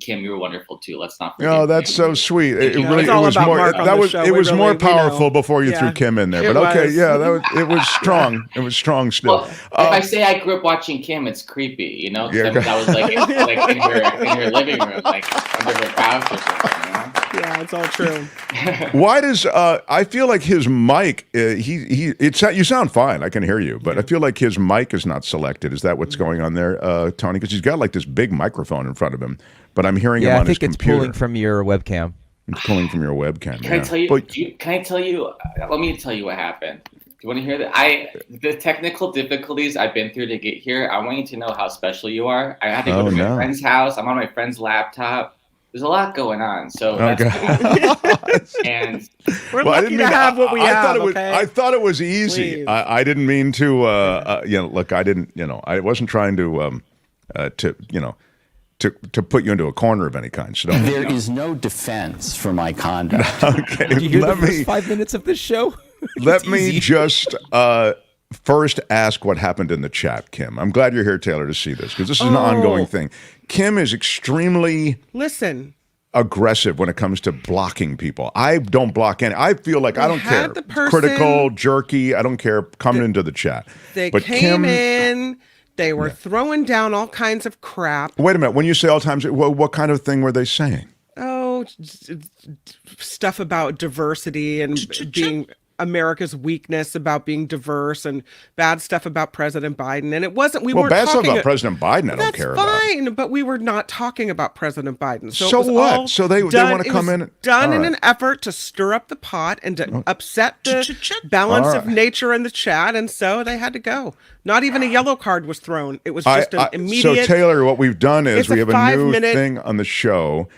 Speaker 19: Kim, you were wonderful too. Let's not forget.
Speaker 2: Oh, that's so sweet. It was more. It was more powerful before you threw Kim in there. But okay, it was strong. It was strong still.
Speaker 19: Well, if I say I grew up watching Kim, it's creepy, you know. Yeah, I was like in her living room, like under her couch or something. You know?
Speaker 3: Yeah, it's all true.
Speaker 2: Why does I feel like his mic? You sound fine. I can hear you, but I feel like his mic is not selected. Is that what's going on there, Tony? Because he's got like this big microphone in front of him. But I'm hearing him on his computer.
Speaker 4: Yeah, I think it's pulling from your webcam.
Speaker 2: It's pulling from your webcam.
Speaker 19: Can I tell you? Can I tell you? Let me tell you what happened. Do you want to hear that? The technical difficulties I've been through to get here. I want you to know how special you are. I had to go to my friend's house. I'm on my friend's laptop. There's a lot going on. So that's and
Speaker 3: we're lucky to have what we have.
Speaker 2: I thought it was easy. I didn't mean to. Look, I didn't. I wasn't trying to put you into a corner of any kind. So
Speaker 20: there is no defense for my conduct.
Speaker 2: Okay,
Speaker 4: did you hear the first 5 minutes of this show?
Speaker 2: Let me just first ask what happened in the chat, Kim. I'm glad you're here, Taylor, to see this because this is an ongoing thing. Kim is extremely aggressive when it comes to blocking people. I don't block any. I feel like I don't care. Critical, jerky. I don't care coming into the chat.
Speaker 3: But came in. They were throwing down all kinds of crap.
Speaker 2: Wait a minute. When you say all times, what kind of thing were they saying?
Speaker 3: Oh, stuff about diversity and being America's weakness about being diverse and bad stuff about President Biden. And it wasn't, we weren't
Speaker 2: bad
Speaker 3: talking
Speaker 2: stuff about President Biden, I don't care about.
Speaker 3: That's fine, but we were not talking about President Biden.
Speaker 2: So what? So they want to come in?
Speaker 3: Done in an effort to stir up the pot and to upset the balance of nature in the chat. And so they had to go. Not even a yellow card was thrown. It was just an immediate.
Speaker 2: So Taylor, what we've done is we have a new thing on the show.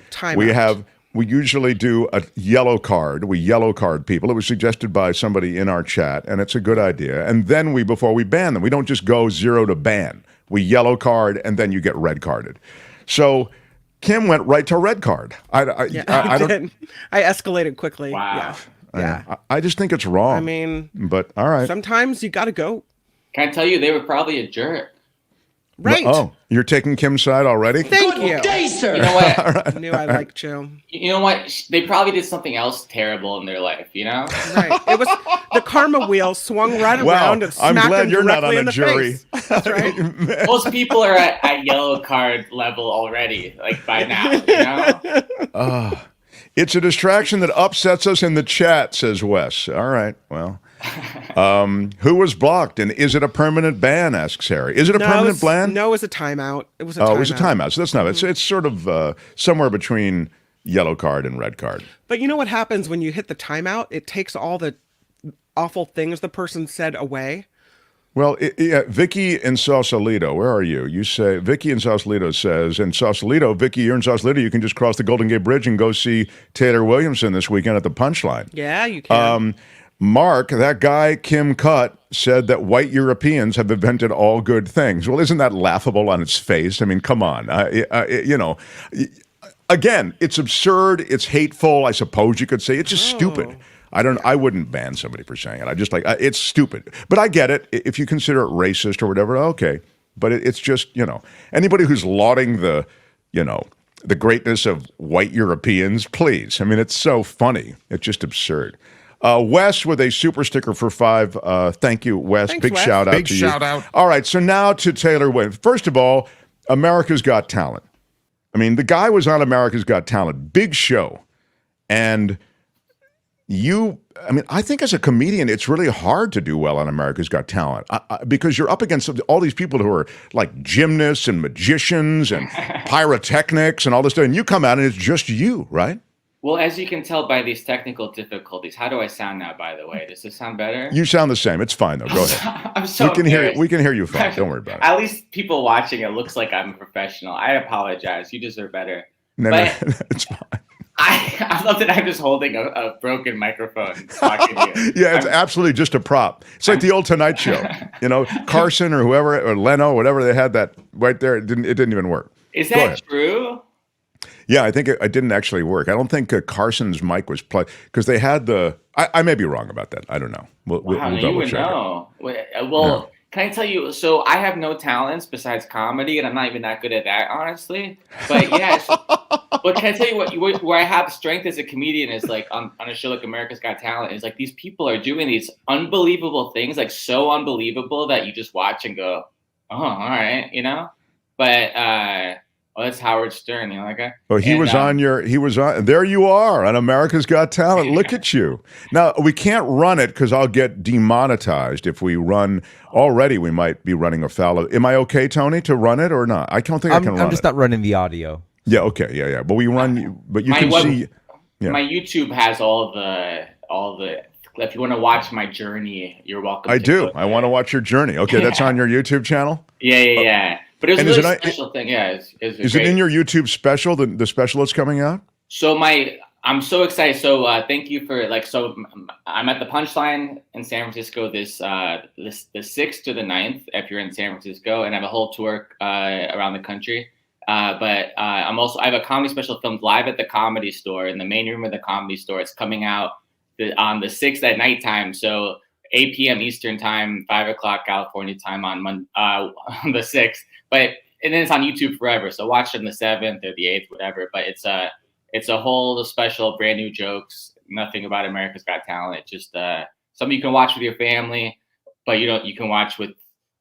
Speaker 2: We usually do a yellow card. We yellow card people. It was suggested by somebody in our chat, and it's a good idea. And then before we ban them, we don't just go 0 to ban. We yellow card, and then you get red carded. So Kim went right to red card. I
Speaker 3: escalated quickly.
Speaker 19: Wow.
Speaker 3: Yeah.
Speaker 2: I just think it's wrong.
Speaker 3: I mean,
Speaker 2: but all right.
Speaker 3: Sometimes you got to go.
Speaker 19: Can I tell you, they were probably a jerk.
Speaker 3: Right.
Speaker 2: Oh, you're taking Kim's side already?
Speaker 3: Thank you.
Speaker 19: Good day, sir. You know what?
Speaker 3: I knew I liked you.
Speaker 19: You know what? They probably did something else terrible in their life, you know?
Speaker 3: Right. It was the karma wheel swung right around and smacked
Speaker 2: I'm glad
Speaker 3: him
Speaker 2: you're not
Speaker 3: directly
Speaker 2: on
Speaker 3: in
Speaker 2: the
Speaker 3: the
Speaker 2: jury.
Speaker 3: face. That's right.
Speaker 19: Most people are at yellow card level already, like by now, you know?
Speaker 2: It's a distraction that upsets us in the chat, says Wes. All right, well. Who was blocked, and is it a permanent ban, asks Harry. Is it a permanent ban?
Speaker 3: No, it was a timeout. It was a timeout.
Speaker 2: Oh, it was a timeout, so that's not it's sort of somewhere between yellow card and red card.
Speaker 3: But you know what happens when you hit the timeout? It takes all the awful things the person said away.
Speaker 2: Well, yeah, Vicky in Sausalito, where are you? You say, Vicky in Sausalito says, in Sausalito, Vicky, you're in Sausalito, you can just cross the Golden Gate Bridge and go see Taylor Williamson this weekend at the Punchline.
Speaker 3: Yeah, you can.
Speaker 2: Mark, that guy, Kim Cutt, said that white Europeans have invented all good things. Well, isn't that laughable on its face? I mean, come on. Again, it's absurd. It's hateful, I suppose you could say. It's just stupid. I wouldn't ban somebody for saying it. I just it's stupid. But I get it. If you consider it racist or whatever, okay. But it's just, anybody who's lauding the greatness of white Europeans, please. I mean, it's so funny. It's just absurd. Wes with a super sticker for 5. Thank you, Wes.
Speaker 3: Thanks,
Speaker 2: Big
Speaker 3: Wes.
Speaker 2: shout out
Speaker 8: Big
Speaker 2: to you.
Speaker 8: shout out.
Speaker 2: All right, so now to Taylor Williamson. First of all, America's Got Talent. I mean, the guy was on America's Got Talent. Big show. And I think as a comedian, it's really hard to do well on America's Got Talent because you're up against all these people who are like gymnasts and magicians and pyrotechnics and all this stuff. And you come out and it's just you, right?
Speaker 19: Well, as you can tell by these technical difficulties, how do I sound now, by the way? Does this sound better?
Speaker 2: You sound the same. It's fine, though. Go ahead.
Speaker 19: I'm so
Speaker 2: we can hear you fine. Don't worry about it.
Speaker 19: At least people watching it looks like I'm a professional. I apologize. You deserve better.
Speaker 2: No, it's fine.
Speaker 19: I love that I'm just holding a broken microphone talking to you.
Speaker 2: Yeah, it's absolutely just a prop. It's like the old Tonight Show. Carson or whoever, or Leno, whatever, they had that right there. It didn't even work.
Speaker 19: Is that true?
Speaker 2: Yeah, I think it didn't actually work. I don't think Carson's mic was plugged because they had the. I may be wrong about that. I don't know. We'll
Speaker 19: you would know. Well, can I tell you? So I have no talents besides comedy, and I'm not even that good at that, honestly. But yes. But can I tell you where I have strength as a comedian is like on a show like America's Got Talent is like these people are doing these unbelievable things, like so unbelievable that you just watch and go, oh, all right, But that's Howard Stern, that guy.
Speaker 2: Well, he was on. There you are on America's Got Talent. Look at you. Now, we can't run it because I'll get demonetized if we run. Already, we might be running afoul of. Am I okay, Tony, to run it or not? I don't think I can run it.
Speaker 4: I'm just not running the audio.
Speaker 2: Yeah, okay, yeah. But we run, but you can see. Yeah.
Speaker 19: My YouTube has all the. If you want to watch my journey, you're welcome.
Speaker 2: I do. I want to watch your journey. Okay, that's on your YouTube channel?
Speaker 19: Yeah. But it was a really special thing. Yeah,
Speaker 2: is it in your YouTube special? The special that's coming out?
Speaker 19: So I'm so excited. So thank you for I'm at the Punchline in San Francisco the 6th to the 9th if you're in San Francisco, and I have a whole tour around the country. But I have a comedy special filmed live at the Comedy Store in the main room of the Comedy Store. It's coming out on the 6th at nighttime. So 8 p.m. Eastern time, 5 o'clock California time on the 6th. And then it's on YouTube forever. So watch it on the 7th or the 8th, whatever. But it's a whole special, brand new jokes. Nothing about America's Got Talent. It's just something you can watch with your family, but you can watch with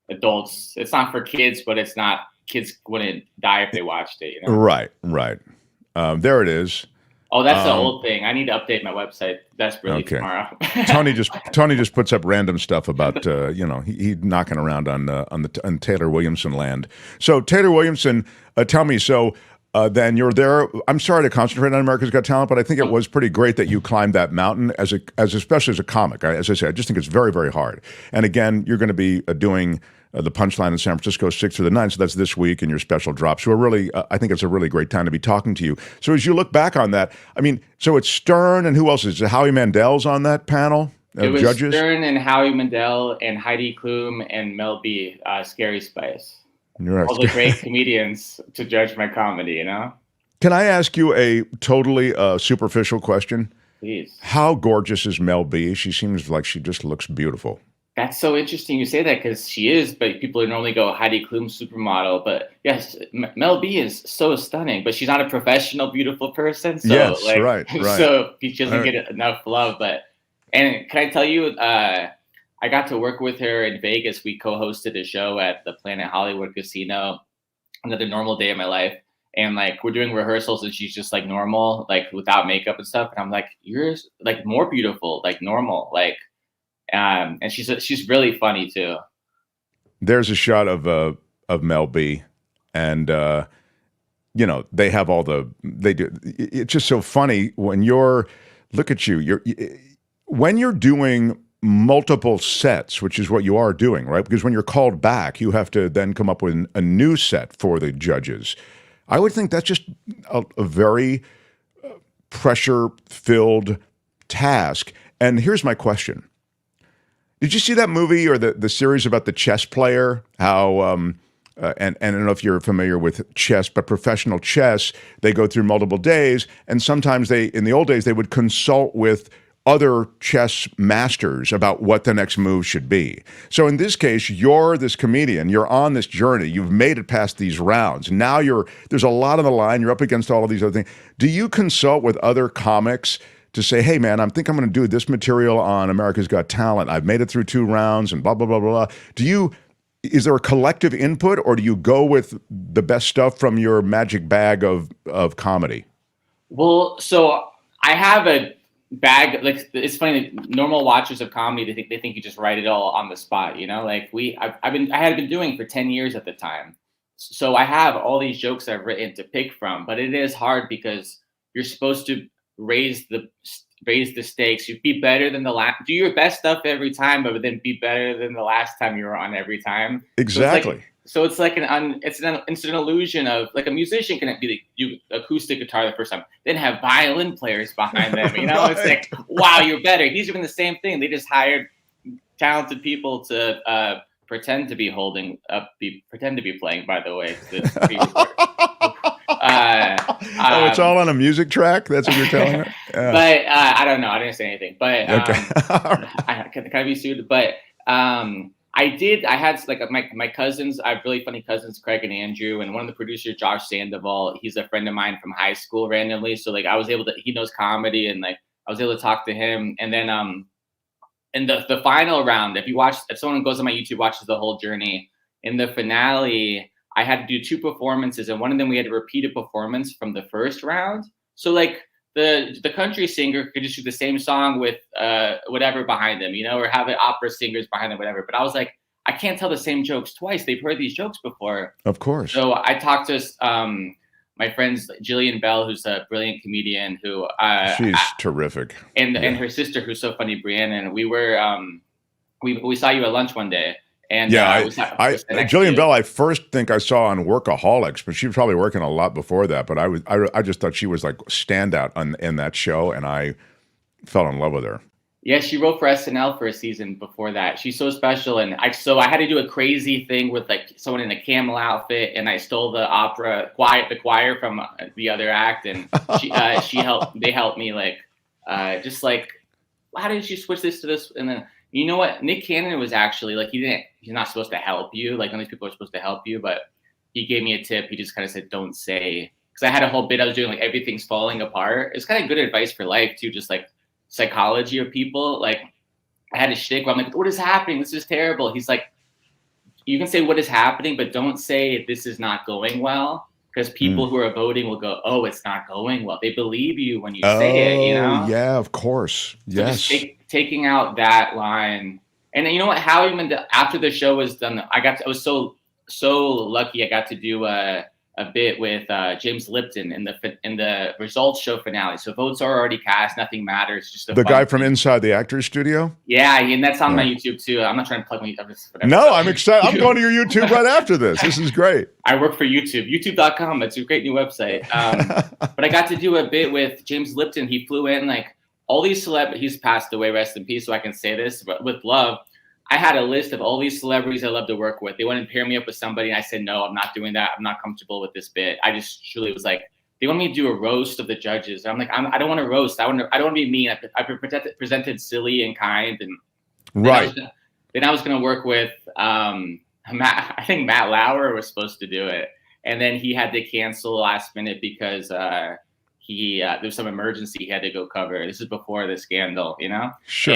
Speaker 19: adults. It's not for kids, but it's not. Kids wouldn't die if they watched it.
Speaker 2: Right. There it is.
Speaker 19: Oh, that's the old thing. I need to update my website. That's really tomorrow.
Speaker 2: Tony just puts up random stuff about he knocking around on Taylor Williamson land. So Taylor Williamson, tell me. So then you're there. I'm sorry to concentrate on America's Got Talent, but I think it was pretty great that you climbed that mountain especially as a comic. As I said, I just think it's very, very hard. And again, you're going to be doing the Punchline in San Francisco 6th to the 9th. So that's this week, and your special drops. So I think it's a really great time to be talking to you. So as you look back on that, I mean, so it's Stern and who else is it? Howie Mandel's on that panel of
Speaker 19: it was
Speaker 2: judges?
Speaker 19: Stern and Howie Mandel and Heidi Klum and Mel B. Scary Spice. All the great comedians to judge my comedy,
Speaker 2: Can I ask you a totally superficial question?
Speaker 19: Please.
Speaker 2: How gorgeous is Mel B? She seems like she just looks beautiful.
Speaker 19: That's so interesting you say that because she is, but people normally go Heidi Klum supermodel. But yes, Mel B is so stunning, but she's not a professional, beautiful person. So
Speaker 2: yes, right.
Speaker 19: So she doesn't get enough love. And can I tell you, I got to work with her in Vegas. We co-hosted a show at the Planet Hollywood Casino, another normal day of my life. And we're doing rehearsals and she's just normal, without makeup and stuff. And I'm like, you're more beautiful, normal, and she's really funny too.
Speaker 2: There's a shot of Mel B, and they have they do. It's just so funny when look at you. When you're doing multiple sets, which is what you are doing, right? Because when you're called back, you have to then come up with a new set for the judges. I would think that's just a very pressure-filled task. And here's my question. Did you see that movie or the series about the chess player? How, and I don't know if you're familiar with chess, but professional chess, they go through multiple days, and sometimes in the old days, they would consult with other chess masters about what the next move should be. So in this case, you're this comedian, you're on this journey, you've made it past these rounds. Now there's a lot on the line, you're up against all of these other things. Do you consult with other comics to say, hey man, I think I'm gonna do this material on America's Got Talent. I've made it through 2 rounds and blah, blah, blah, blah, blah. Is there a collective input, or do you go with the best stuff from your magic bag of comedy?
Speaker 19: Well, so I have a bag, like, it's funny, normal watchers of comedy, they think you just write it all on the spot, you know? Like I had been doing for 10 years at the time. So I have all these jokes I've written to pick from, but it is hard because you're supposed to raise the stakes. You be better than the last, do your best stuff every time, but then be better than the last time you were on every time.
Speaker 2: Exactly.
Speaker 19: So it's like it's an illusion of, like, a musician can do acoustic guitar the first time, then have violin players behind them. You know, It's like, wow, you're better. He's doing the same thing. They just hired talented people to pretend to be pretend to be playing. By the way,
Speaker 2: it's all on a music track. That's what you're telling me. Yeah.
Speaker 19: But I don't know. I didn't say anything. But
Speaker 2: okay.
Speaker 19: Can I be sued? But I had like my cousins. I have really funny cousins, Craig and Andrew, and one of the producers, Josh Sandoval. He's a friend of mine from high school randomly. So like I was able to. He knows comedy, and like I was able to talk to him. And then in the final round, if someone goes on my YouTube, watches the whole journey, in the finale, I had to do 2 performances, and one of them we had to repeat a performance from the first round. So like the country singer could just do the same song with whatever behind them, you know, or have the opera singers behind them, whatever. But I was like, I can't tell the same jokes twice. They've heard these jokes before.
Speaker 2: Of course.
Speaker 19: So I talked to my friends Jillian Bell, who's a brilliant comedian who
Speaker 2: she's terrific,
Speaker 19: and her sister, who's so funny, Brianna. And we were we saw you at lunch one day. And
Speaker 2: Jillian Bell, I first think I saw on Workaholics, but she was probably working a lot before that. But I just thought she was like standout in that show, and I fell in love with her.
Speaker 19: Yeah, she wrote for SNL for a season before that. She's so special, and I had to do a crazy thing with like someone in a camel outfit, and I stole the choir from the other act, and she helped. They helped me like just like, how did you switch this to this, and then. You know what? Nick Cannon was actually like, he's not supposed to help you. Like, none of these people are supposed to help you, but he gave me a tip. He just kind of said, don't say, because I had a whole bit I was doing, like, everything's falling apart. It's kind of good advice for life too, just like psychology of people. Like, I had a shtick where I'm like, what is happening? This is terrible. He's like, you can say what is happening, but don't say this is not going well. Because people who are voting will go, oh, it's not going well. They believe you when you say it, you know?
Speaker 2: Yeah, of course.
Speaker 19: So
Speaker 2: yes.
Speaker 19: Just taking out that line. And then, you know what? Howie Mandel, after the show was done, I was so lucky I got to do a bit with James Lipton in the results show finale. So votes are already cast. Nothing matters. Just
Speaker 2: the guy from Inside the Actors Studio?
Speaker 19: Yeah, and that's on my YouTube too. I'm not trying to plug my
Speaker 2: No, I'm excited. I'm going to your YouTube right after this. This is great.
Speaker 19: I work for YouTube. YouTube.com. It's a great new website. But I got to do a bit with James Lipton. He flew in like all these celebrities. He's passed away, rest in peace, so I can say this, but with love. I had a list of all these celebrities I love to work with. They wanted to pair me up with somebody, and I said, no, I'm not doing that. I'm not comfortable with this bit. I just truly was like, they want me to do a roast of the judges. And I'm like, I don't want to roast. I don't want to be mean. I presented silly and kind. And
Speaker 2: right.
Speaker 19: Then I was going to work with Matt. I think Matt Lauer was supposed to do it. And then he had to cancel last minute because there was some emergency he had to go cover. This is before the scandal, you know?
Speaker 2: Sure.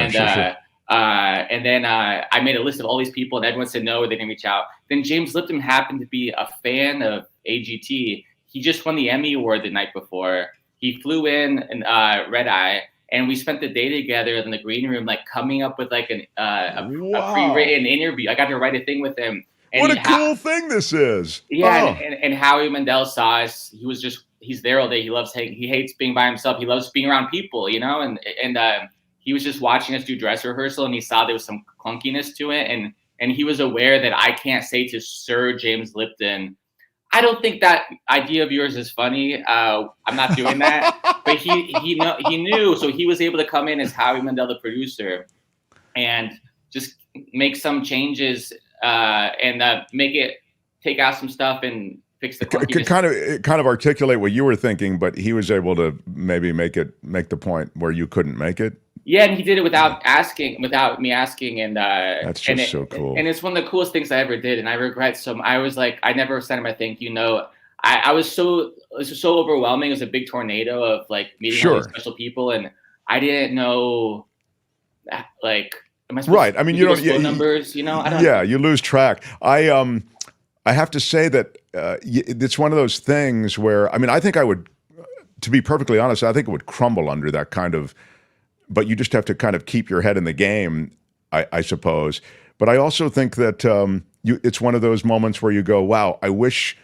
Speaker 19: And then I made a list of all these people, and everyone said no, they didn't reach out. Then James Lipton happened to be a fan of AGT. He just won the Emmy Award the night before. He flew in red eye, and we spent the day together in the green room, like coming up with like a pre-written interview. I got to write a thing with him. And
Speaker 2: what a cool thing this is!
Speaker 19: Yeah, and Howie Mandel saw us. He's there all day. He hates being by himself. He loves being around people, you know, and he was just watching us do dress rehearsal, and he saw there was some clunkiness to it, and he was aware that I can't say to Sir James Lipton, I don't think that idea of yours is funny. I'm not doing that. But he knew, so he was able to come in as Howie Mandel, the producer, and just make some changes and take out some stuff and fix the clunkiness.
Speaker 2: Kind of articulate what you were thinking, but he was able to maybe make the point where you couldn't make it. Yeah,
Speaker 19: and he did it without me asking, and
Speaker 2: that's just so cool.
Speaker 19: And it's one of the coolest things I ever did, and I regret so. I was like, I never sent him a thank you note. It was so overwhelming. It was a big tornado of like meeting all these special people, and I didn't know, like, am I supposed to
Speaker 2: I mean,
Speaker 19: you don't phone numbers, I don't.
Speaker 2: Yeah, you lose track. I have to say that it's one of those things where, I mean, I think I would, to be perfectly honest, I think it would crumble under that kind of. But you just have to kind of keep your head in the game, I suppose. But I also think that it's one of those moments where you go, wow, I wish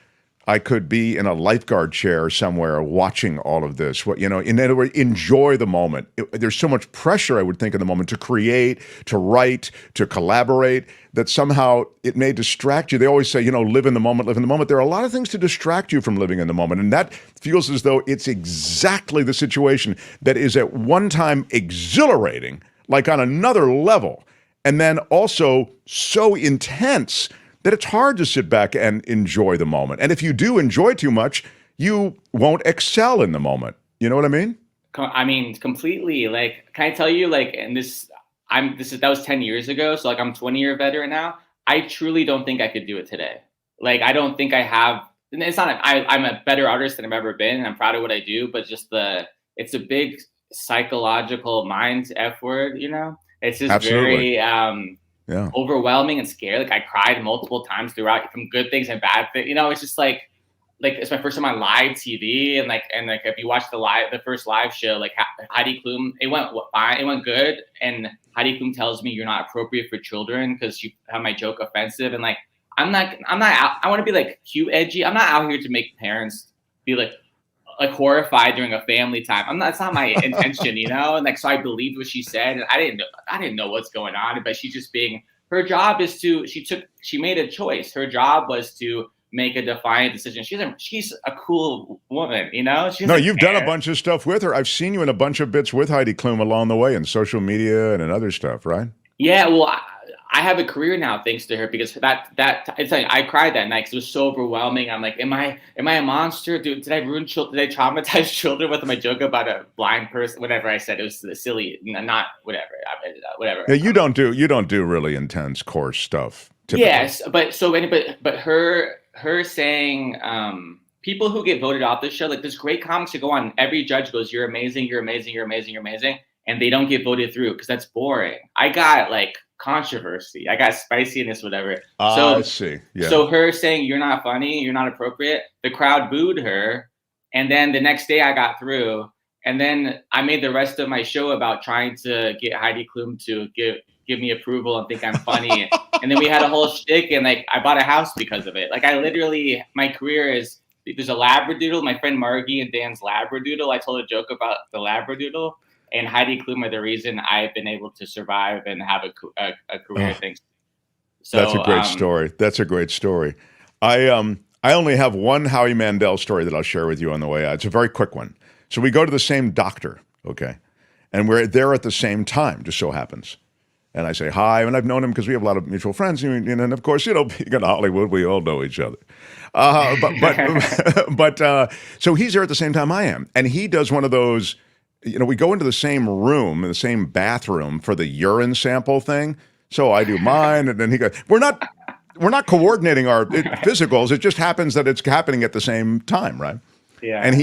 Speaker 2: I could be in a lifeguard chair somewhere watching all of this. In other words, enjoy the moment. There's so much pressure, I would think, in the moment to create, to write, to collaborate, that somehow it may distract you. They always say, live in the moment, live in the moment. There are a lot of things to distract you from living in the moment. And that feels as though it's exactly the situation that is at one time exhilarating, like on another level, and then also so intense that it's hard to sit back and enjoy the moment. And if you do enjoy too much, you won't excel in the moment. You know what I mean?
Speaker 19: I mean, completely. Like, can I tell you, like, and that was 10 years ago. So like, I'm 20-year veteran now. I truly don't think I could do it today. Like, I don't think I have, and it's not, I'm a better artist than I've ever been. And I'm proud of what I do, but just it's a big psychological mind F word, It's just
Speaker 2: Absolutely.
Speaker 19: very, overwhelming and scary. Like, I cried multiple times throughout, from good things and bad things. It's just like it's my first time on live TV, and if you watch the first live show, like Heidi Klum, it went fine, it went good, and Heidi Klum tells me you're not appropriate for children because you have my joke offensive, and like I'm not out, I want to be like cute, edgy. I'm not out here to make parents be like horrified during a family time. That's not my intention, And like, so I believed what she said, and I didn't know what's going on, but she's just her job is she made a choice. Her job was to make a defiant decision. She's a cool woman, No,
Speaker 2: you've done a bunch of stuff with her. I've seen you in a bunch of bits with Heidi Klum along the way in social media and in other stuff, right?
Speaker 19: Yeah, well, I have a career now thanks to her, because it's like I cried that night because it was so overwhelming. I'm like, am I a monster? Dude, did I traumatize children with my joke about a blind person? Whatever I said, it was silly, not whatever. Whatever.
Speaker 2: Yeah, you don't do really intense, coarse stuff. Typically.
Speaker 19: Yes, but her saying people who get voted off the show, like, there's great comics who go on. Every judge goes, "You're amazing, you're amazing, you're amazing, you're amazing," and they don't get voted through because that's boring. I got like controversy. I got spiciness, whatever.
Speaker 2: I see. Yeah.
Speaker 19: So her saying you're not funny, you're not appropriate, the crowd booed her, and then the next day I got through, and then I made the rest of my show about trying to get Heidi Klum to give me approval and think I'm funny, and then we had a whole shtick, and like I bought a house because of it. Like, I literally, my career is, there's a Labradoodle, my friend Margie and Dan's Labradoodle. I told a joke about the Labradoodle. And Heidi Klum are the reason I've been able to survive and have a career. Thanks. So
Speaker 2: that's a great story. That's a great story. I only have one Howie Mandel story that I'll share with you on the way out. It's a very quick one. So we go to the same doctor, okay, and we're there at the same time. Just so happens, and I say hi, and I've known him because we have a lot of mutual friends, and of course, being in Hollywood, we all know each other. So he's there at the same time I am, and he does one of those. We go into the same room, in the same bathroom for the urine sample thing. So I do mine, and then he goes, we're not coordinating our physicals. It just happens that it's happening at the same time, right?
Speaker 19: Yeah.
Speaker 2: And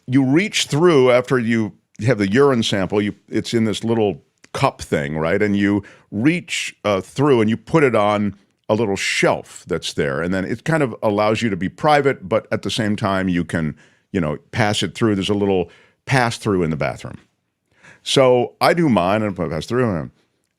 Speaker 2: you reach through after you have the urine sample. It's in this little cup thing, right? And you reach through and you put it on a little shelf that's there. And then it kind of allows you to be private, but at the same time you can, pass it through. There's a little pass through in the bathroom. So I do mine and I pass through,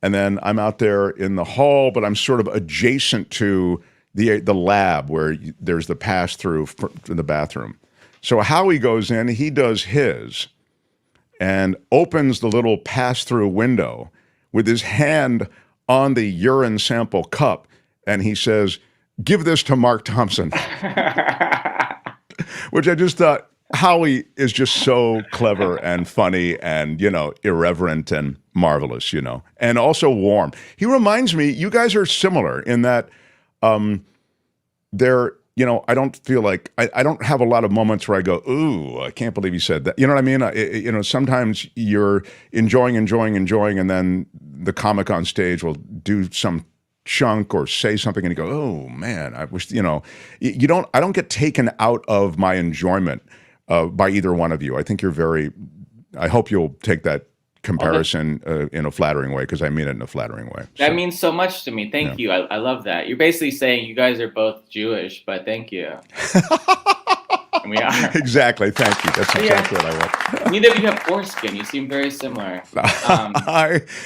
Speaker 2: and then I'm out there in the hall, but I'm sort of adjacent to the lab where there's the pass through in the bathroom. So Howie goes in, he does his, and opens the little pass-through window with his hand on the urine sample cup, and he says, "Give this to Mark Thompson," which I just thought, Howie is just so clever and funny and, irreverent and marvelous, and also warm. He reminds me, you guys are similar in that they're, I don't feel like, I don't have a lot of moments where I go, ooh, I can't believe he said that. You know what I mean? Sometimes you're enjoying, and then the comic on stage will do some chunk or say something and you go, oh man, I wish, I don't get taken out of my enjoyment by either one of you. I think I hope you'll take that comparison in a flattering way, because I mean it in a flattering way.
Speaker 19: That means so much to me. Thank you. I love that. You're basically saying you guys are both Jewish, but thank you. And we are.
Speaker 2: Exactly. Thank you. That's exactly what I want.
Speaker 19: Neither of you have foreskin. You seem very similar.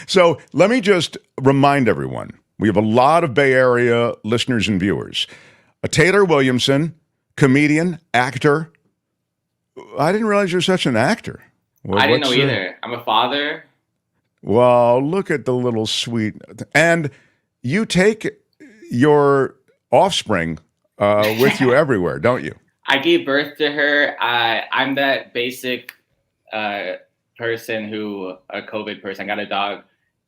Speaker 2: So let me just remind everyone, we have a lot of Bay Area listeners and viewers. Taylor Williamson, comedian, actor. I didn't realize you're such an actor.
Speaker 19: I didn't know either. I'm a father.
Speaker 2: Well, look at the little sweet. And you take your offspring with you everywhere, don't you?
Speaker 19: I gave birth to her. I'm that basic person a COVID person. I got a dog.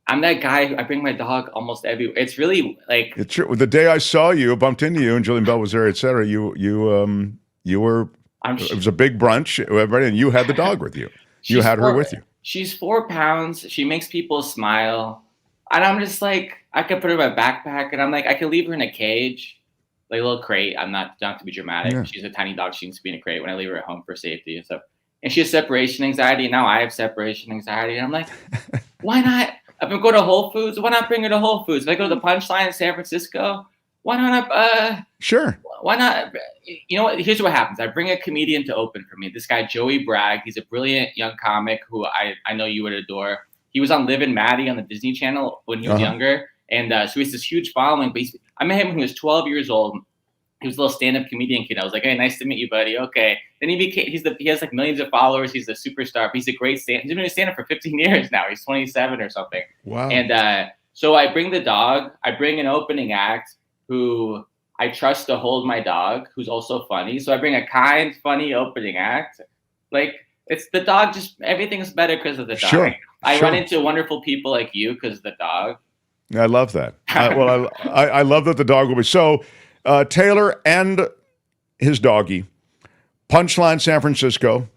Speaker 19: I'm that guy I bring my dog almost everywhere. It's really like...
Speaker 2: It's true. The day I saw you, bumped into you, and Julian Bell was there, et cetera, you were... It was a big brunch, everybody, and you had the dog with you. You had her with you.
Speaker 19: She's 4 pounds. She makes people smile. And I'm just like, I could put her in my backpack, and I'm like, I could leave her in a cage, like a little crate. I'm not to be dramatic. Yeah. She's a tiny dog. She needs to be in a crate when I leave her at home for safety and stuff. And she has separation anxiety. And now I have separation anxiety. And I'm like, why not? I've been going to Whole Foods. Why not bring her to Whole Foods? If I go to the Punchline in San Francisco, why not?
Speaker 2: Sure.
Speaker 19: Why not? You know what? Here's what happens. I bring a comedian to open for me. This guy, Joey Bragg. He's a brilliant young comic who I know you would adore. He was on Liv and Maddie on the Disney Channel when he was younger. And so he has this huge following. But I met him when he was 12 years old. He was a little stand-up comedian kid. I was like, hey, nice to meet you, buddy. Okay. Then he has like millions of followers. He's a superstar. He's a great he's been a stand-up for 15 years now. He's 27 or something.
Speaker 2: Wow.
Speaker 19: And so I bring the dog. I bring an opening act who I trust to hold my dog, who's also funny. So I bring a kind, funny opening act. Like, it's the dog, just everything's better because of the dog.
Speaker 2: Sure.
Speaker 19: I run into wonderful people like you because of the dog.
Speaker 2: I love that. I love that the dog will be. So Taylor and his doggy, Punchline San Francisco.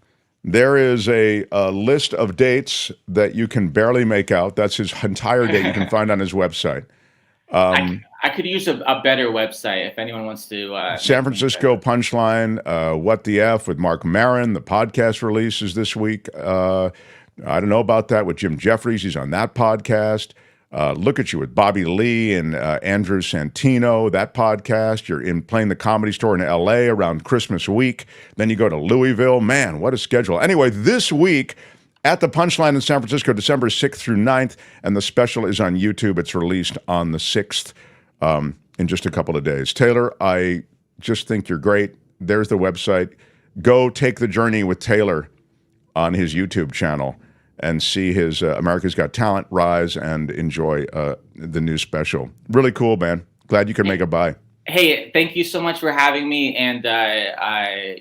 Speaker 2: There is a list of dates that you can barely make out. That's his entire date. You can find on his website.
Speaker 19: I could use a better website if anyone wants to.
Speaker 2: San Francisco Punchline, What the F with Mark Maron. The podcast release is this week. I don't know about that with Jim Jeffries. He's on that podcast. Look at You with Bobby Lee and Andrew Santino, that podcast. You're playing the Comedy Store in L.A. around Christmas week. Then you go to Louisville. Man, what a schedule. Anyway, this week at the Punchline in San Francisco, December 6th through 9th, and the special is on YouTube. It's released on the 6th in just a couple of days. Taylor, I just think you're great. There's the website. Go take the journey with Taylor on his YouTube channel and see his America's Got Talent rise and enjoy the new special. Really cool, man. Glad you could make it by.
Speaker 19: Hey, thank you so much for having me, and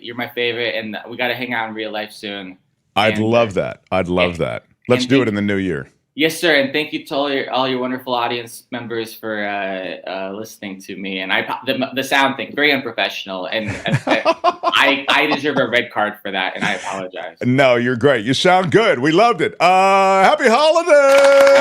Speaker 19: you're my favorite, and we got to hang out in real life soon.
Speaker 2: I'd love that. I'd love that. Let's do it in the new year.
Speaker 19: Yes, sir, and thank you to all your wonderful audience members for listening to me. And the sound thing, very unprofessional, and I deserve a red card for that, and I apologize.
Speaker 2: No, you're great. You sound good. We loved it. Happy holidays!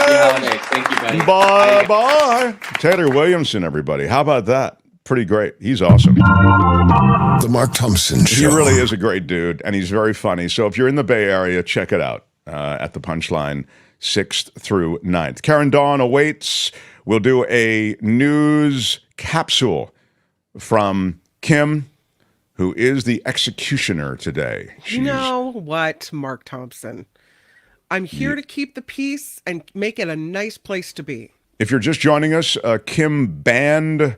Speaker 19: Happy holidays. Thank you, buddy.
Speaker 2: Bye-bye. Taylor Williamson, everybody. How about that? Pretty great. He's awesome.
Speaker 8: The Mark Thompson Show.
Speaker 2: He really is a great dude, and he's very funny. So if you're in the Bay Area, check it out at the Punchline, 6th through 9th. Karen Dawn awaits. We'll do a news capsule from Kim, who is the executioner today.
Speaker 3: You know what, Mark Thompson? I'm here to keep the peace and make it a nice place to be.
Speaker 2: If you're just joining us, Kim banned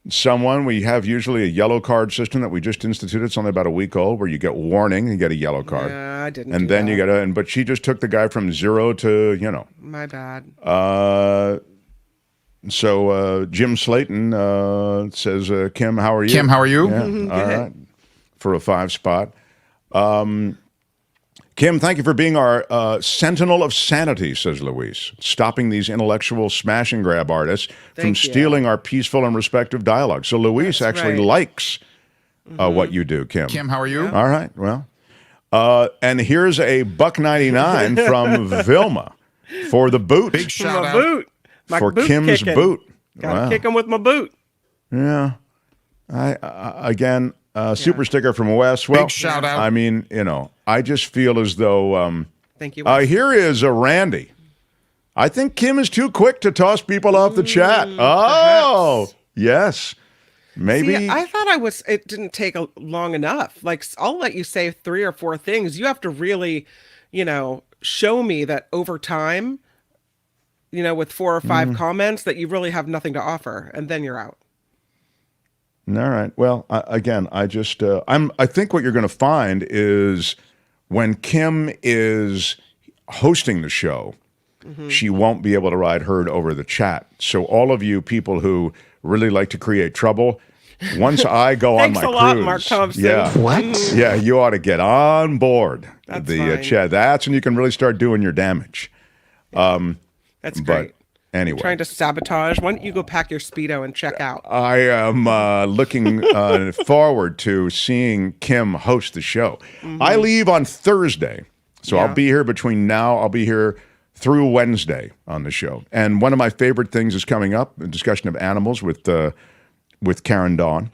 Speaker 2: someone. We have usually a yellow card system that we just instituted. It's only about a week old, where you get warning and you get a yellow card.
Speaker 3: Yeah, I didn't.
Speaker 2: And then you got to, but she just took the guy from 0 to,
Speaker 3: My bad.
Speaker 2: So Jim Slayton says, Kim, how are you?
Speaker 21: Kim, how are you?
Speaker 2: Yeah, all right. For a 5 spot. Kim, thank you for being our sentinel of sanity, says Luis, stopping these intellectual smash and grab artists from stealing our peaceful and respectful dialogue. So Luis actually likes what you do, Kim.
Speaker 21: Kim, how are you?
Speaker 2: All right, well. And here's a $1.99 from Vilma for the boot.
Speaker 21: Big shout out.
Speaker 3: Boot. My
Speaker 2: For
Speaker 3: boot
Speaker 2: Kim's
Speaker 3: kicking.
Speaker 2: boot.
Speaker 3: Gotta kick him with my boot.
Speaker 2: Yeah. Again, super sticker from Wes. Well,
Speaker 21: Big shout out.
Speaker 2: I mean, I just feel as though.
Speaker 3: Thank you.
Speaker 2: Here is a Randy. I think Kim is too quick to toss people off the chat. Oh,
Speaker 3: perhaps.
Speaker 2: Yes. Maybe.
Speaker 3: See, I thought it didn't take long enough. Like, I'll let you say 3 or 4 things. You have to really, show me that over time, with 4 or 5 comments, that you really have nothing to offer, and then you're out.
Speaker 2: All right. Well, again, I just I think what you're going to find is when Kim is hosting the show, she won't be able to ride herd over the chat. So all of you people who really like to create trouble, once I go on my
Speaker 3: Thanks a lot,
Speaker 2: cruise,
Speaker 3: Mark Thompson.
Speaker 2: yeah,
Speaker 21: What?
Speaker 2: yeah, you ought to get on board
Speaker 3: That's
Speaker 2: the
Speaker 3: fine.
Speaker 2: chat. That's when you can really start doing your damage.
Speaker 3: That's great.
Speaker 2: Anyway,
Speaker 3: Trying to sabotage. Why don't you go pack your Speedo and check out?
Speaker 2: I am looking forward to seeing Kim host the show. I leave on Thursday, so I'll be here between now. I'll be here through Wednesday on the show. And one of my favorite things is coming up: a discussion of animals with Karen Dawn.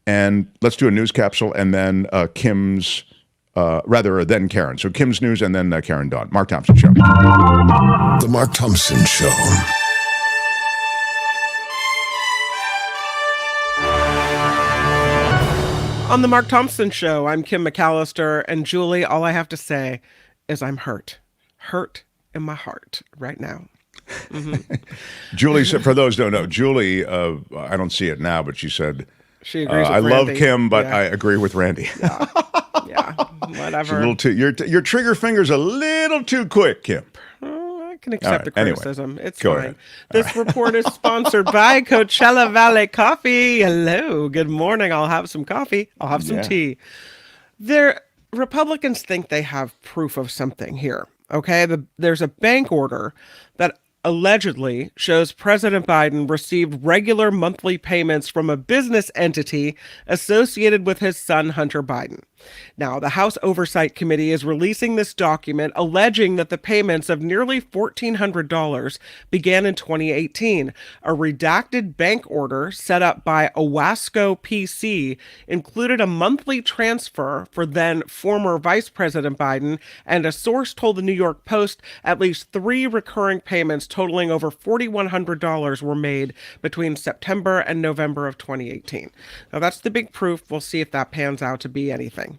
Speaker 2: And let's do a news capsule, and then Kim's. Then Karen. So Kim's news, and then Karen Dawn. Mark Thompson Show.
Speaker 8: The Mark Thompson Show.
Speaker 3: On the Mark Thompson Show, I'm Kim McAllister, and Julie, all I have to say is I'm hurt. Hurt in my heart right now.
Speaker 2: Julie said, for those who don't know, Julie, I don't see it now, but she said,
Speaker 3: She agrees with
Speaker 2: I love
Speaker 3: Randy.
Speaker 2: Kim, but
Speaker 3: Yeah.
Speaker 2: I agree with Randy.
Speaker 3: Yeah,
Speaker 2: She's
Speaker 3: whatever.
Speaker 2: a little too, your trigger finger's a little too quick, Kim.
Speaker 3: I can accept the
Speaker 2: anyway,
Speaker 3: criticism. It's
Speaker 2: go
Speaker 3: fine.
Speaker 2: ahead.
Speaker 3: This report is sponsored by Coachella Valley Coffee. Hello, good morning. I'll have some coffee. I'll have some tea. Republicans think they have proof of something here. Okay, there's a bank order that allegedly shows President Biden received regular monthly payments from a business entity associated with his son, Hunter Biden. Now, the House Oversight Committee is releasing this document alleging that the payments of nearly $1,400 began in 2018. A redacted bank order set up by Owasco PC included a monthly transfer for then former Vice President Biden, and a source told the New York Post at least 3 recurring payments totaling over $4,100 were made between September and November of 2018. Now, that's the big proof. We'll see if that pans out to be anything.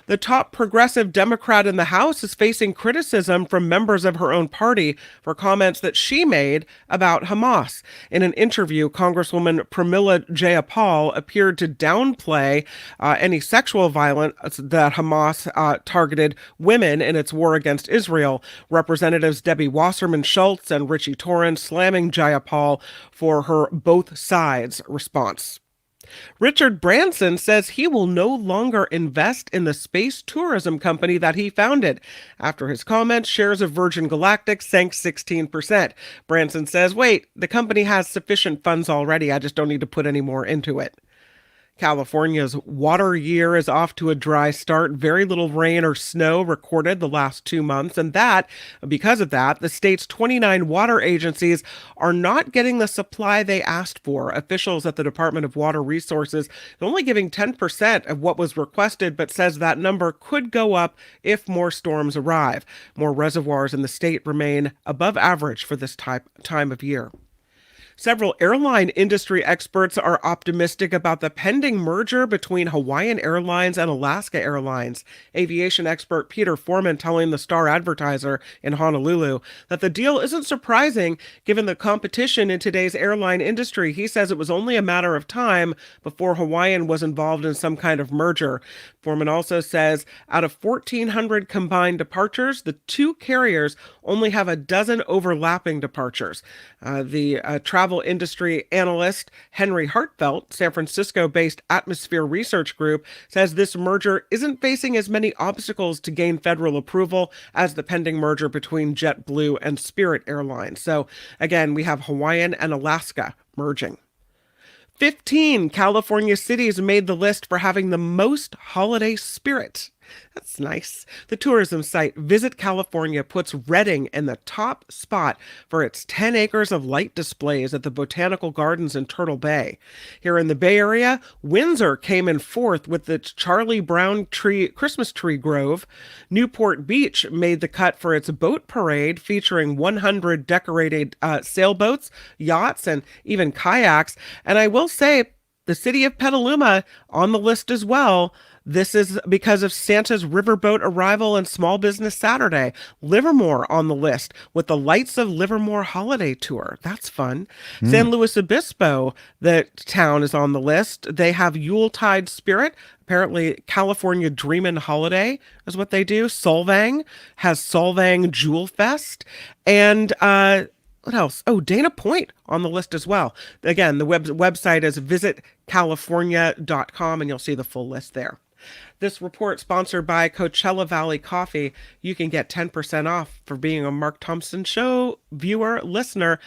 Speaker 3: The top progressive Democrat in the House is facing criticism from members of her own party for comments that she made about Hamas. In an interview, Congresswoman Pramila Jayapal appeared to downplay any sexual violence that Hamas targeted women in its war against Israel. Representatives Debbie Wasserman Schultz and Richie Torrance slamming Jayapal for her both sides response. Richard Branson says he will no longer invest in the space tourism company that he founded. After his comments, shares of Virgin Galactic sank 16%. Branson says, wait, the company has sufficient funds already. I just don't need to put any more into it. California's water year is off to a dry start. Very little rain or snow recorded the last 2 months. And because of that, the state's 29 water agencies are not getting the supply they asked for. Officials at the Department of Water Resources are only giving 10% of what was requested, but says that number could go up if more storms arrive. More reservoirs in the state remain above average for this time of year. Several airline industry experts are optimistic about the pending merger between Hawaiian Airlines and Alaska Airlines. Aviation expert Peter Foreman telling the Star-Advertiser in Honolulu that the deal isn't surprising given the competition in today's airline industry. He says it was only a matter of time before Hawaiian was involved in some kind of merger. Foreman also says out of 1,400 combined departures, the two carriers only have a dozen overlapping departures. The travel industry analyst Henry Hartfelt, San Francisco-based Atmosphere Research Group, says this merger isn't facing as many obstacles to gain federal approval as the pending merger between JetBlue and Spirit Airlines. So again, we have Hawaiian and Alaska merging. 15 California cities made the list for having the most holiday spirit. That's nice. The tourism site Visit California puts Redding in the top spot for its 10 acres of light displays at the Botanical Gardens in Turtle Bay. Here in the Bay Area, Windsor came in fourth with its Charlie Brown Christmas tree grove. Newport Beach made the cut for its boat parade featuring 100 decorated sailboats, yachts, and even kayaks. And I will say, the city of Petaluma on the list as well. This is because of Santa's riverboat arrival and Small Business Saturday. Livermore on the list with the Lights of Livermore holiday tour. That's fun. San Luis Obispo, the town, is on the list. They have Yuletide Spirit. Apparently, California Dreamin' Holiday is what they do. Solvang has Solvang Jewel Fest. And what else? Oh, Dana Point on the list as well. Again, the website is visitcalifornia.com, and you'll see the full list there. This report sponsored by Coachella Valley Coffee. You can get 10% off for being a Mark Thompson Show viewer, listener.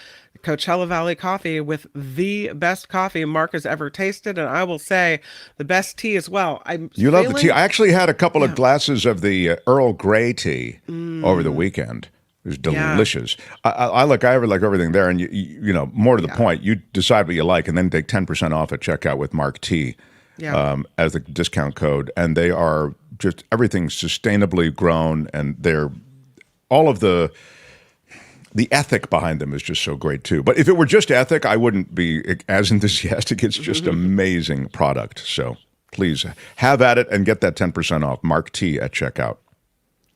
Speaker 3: Coachella Valley Coffee with the best coffee Mark has ever tasted, and I will say the best tea as well.
Speaker 2: You love the tea. I actually had a couple of glasses of the Earl Grey tea over the weekend. It was delicious. Yeah. I like everything there, and you know, more to the point, you decide what you like, and then take 10% off at checkout with Mark T. As the discount code, and they are just everything's sustainably grown, and they're all of the ethic behind them is just so great too. But if it were just ethic, I wouldn't be as enthusiastic. It's just amazing product. So please have at it and get that 10% off. Mark T at checkout.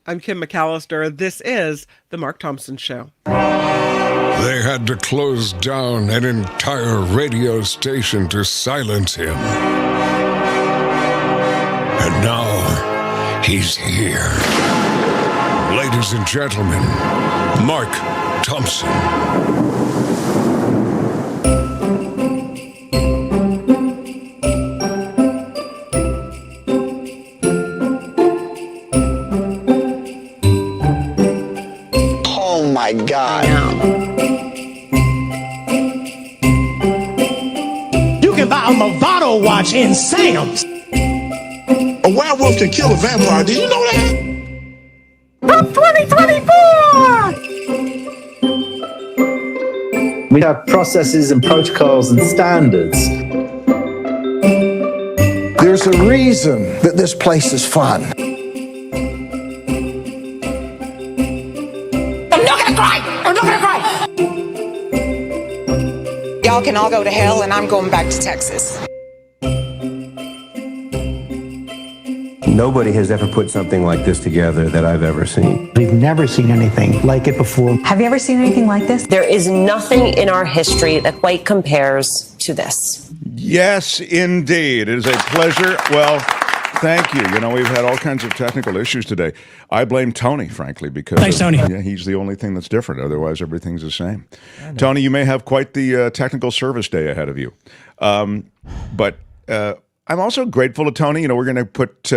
Speaker 3: I'm Kim McAllister. This is The Mark Thompson Show.
Speaker 8: They had to close down an entire radio station to silence him. And now, he's here. Ladies and gentlemen, Mark Thompson.
Speaker 17: Oh my God.
Speaker 11: You can buy a Movado watch in Sam's.
Speaker 17: A werewolf can kill a vampire. Did you know that?
Speaker 11: From 2024!
Speaker 21: We have processes and protocols and standards.
Speaker 17: There's a reason that this place is fun.
Speaker 11: I'm not gonna cry! I'm not gonna cry!
Speaker 22: Y'all can all go to hell, and I'm going back to Texas.
Speaker 23: Nobody has ever put something like this together that I've ever seen.
Speaker 24: We've never seen anything like it before.
Speaker 25: Have you ever seen anything like this? There is nothing in our history that quite compares to this.
Speaker 2: Yes, indeed. It is a pleasure. Well, thank you. You know, we've had all kinds of technical issues today. I blame Tony, frankly, because
Speaker 24: Thanks, Tony.
Speaker 2: Yeah, he's the only thing that's different. Otherwise, everything's the same. Tony, you may have quite the technical service day ahead of you. But I'm also grateful to Tony. You know, we're going to put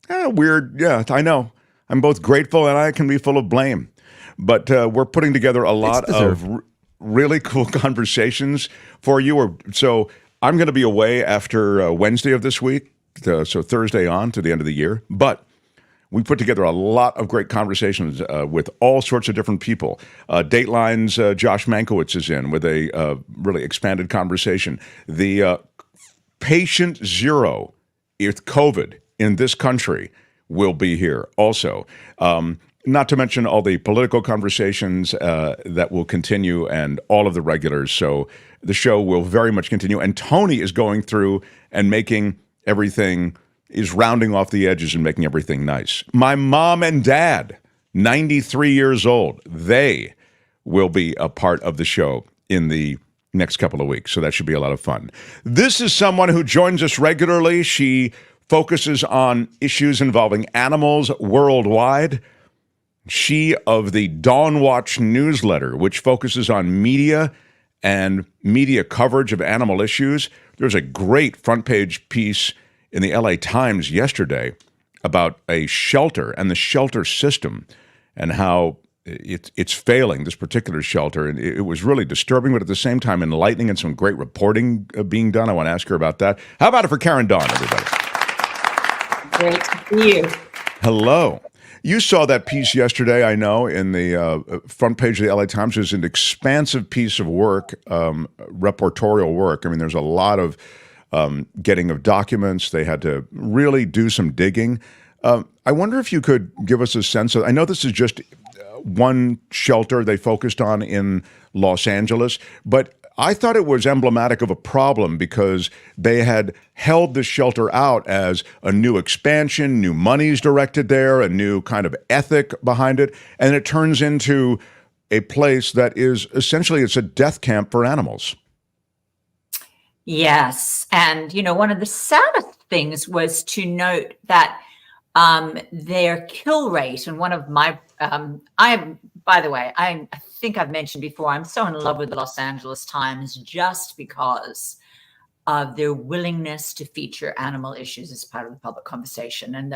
Speaker 2: weird. Yeah, I know. I'm both grateful and I can be full of blame. But we're putting together a lot of really cool conversations for you. So I'm going to be away after Wednesday of this week, so Thursday on to the end of the year. But we put together a lot of great conversations with all sorts of different people. Dateline's Josh Mankiewicz is in with a really expanded conversation. The patient zero with COVID in this country will be here also. not to mention all the political conversations that will continue and all of the regulars. So the show will very much continue. And Tony is going through and making everything, is rounding off the edges and making everything nice. My mom and dad, 93 years old, they will be a part of the show in the next couple of weeks. So that should be a lot of fun. This is someone who joins us regularly. She focuses on issues involving animals worldwide. She of the Dawn Watch newsletter, which focuses on media and media coverage of animal issues. There's a great front page piece in the LA Times yesterday about a shelter and the shelter system and how it's failing, this particular shelter. And it was really disturbing, but at the same time enlightening, and some great reporting being done. I want to ask her about that. How about it for Karen Dawn, everybody?
Speaker 1: Great to see you.
Speaker 2: Hello. You saw that piece yesterday, I know, in the front page of the LA Times. It was an expansive piece of work, reportorial work. I mean, there's a lot of getting of documents. They had to really do some digging. I wonder if you could give us a sense of, I know this is just one shelter they focused on in Los Angeles, but I thought it was emblematic of a problem because they had held the shelter out as a new expansion, new monies directed there, a new kind of ethic behind it, and it turns into a place that is essentially, it's a death camp for animals.
Speaker 1: Yes. And, you know, one of the saddest things was to note that their kill rate, and one of my, by the way, I think I've mentioned before, I'm so in love with the Los Angeles Times just because of their willingness to feature animal issues as part of the public conversation. And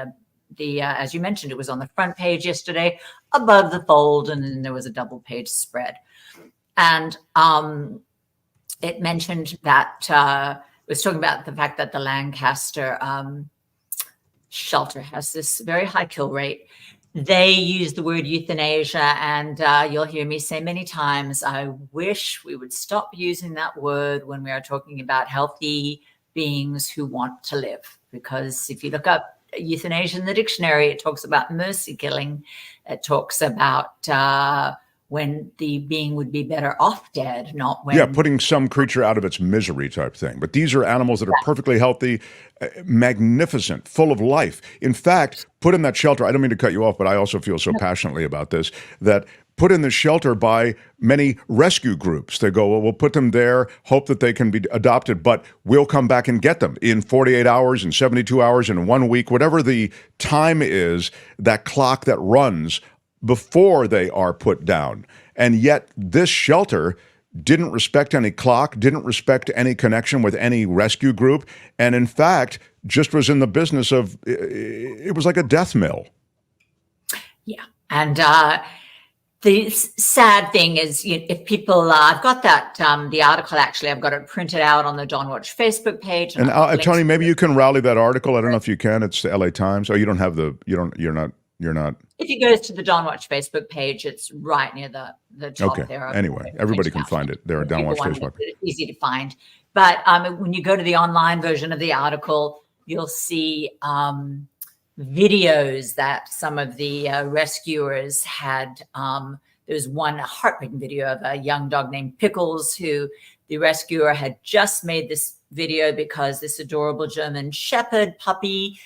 Speaker 1: the as you mentioned, it was on the front page yesterday, above the fold, and then there was a double page spread. And it mentioned that it was talking about the fact that the Lancaster shelter has this very high kill rate. They use the word euthanasia, and you'll hear me say many times, I wish we would stop using that word when we are talking about healthy beings who want to live. Because if you look up euthanasia in the dictionary, it talks about mercy killing. It talks about when the being would be better off dead, not when...
Speaker 2: Yeah, putting some creature out of its misery type thing. But these are animals that are perfectly healthy, magnificent, full of life. In fact, put in that shelter, I don't mean to cut you off, but I also feel so passionately about this, that put in the shelter by many rescue groups. They go, well, we'll put them there, hope that they can be adopted, but we'll come back and get them in 48 hours, in 72 hours, in 1 week, whatever the time is, that clock that runs before they are put down. And yet this shelter didn't respect any clock, didn't respect any connection with any rescue group, and in fact, just was in the business of, it was like a death mill.
Speaker 1: Yeah. And the sad thing is, if people, I've got that, the article, actually, I've got it printed out on the Dawn Watch Facebook page.
Speaker 2: And Tony, maybe you can rally that article. I don't know if you can. It's the LA Times. Oh, you don't have the, you're not.
Speaker 1: If you go to the Dawn Watch Facebook page, it's right near the top there.
Speaker 2: Anyway, everybody can find it there at Dawn Watch Facebook.
Speaker 1: It's easy to find. But when you go to the online version of the article, you'll see videos that some of the rescuers had. There's one heartbreaking video of a young dog named Pickles, who the rescuer had just made this video because this adorable German Shepherd puppy,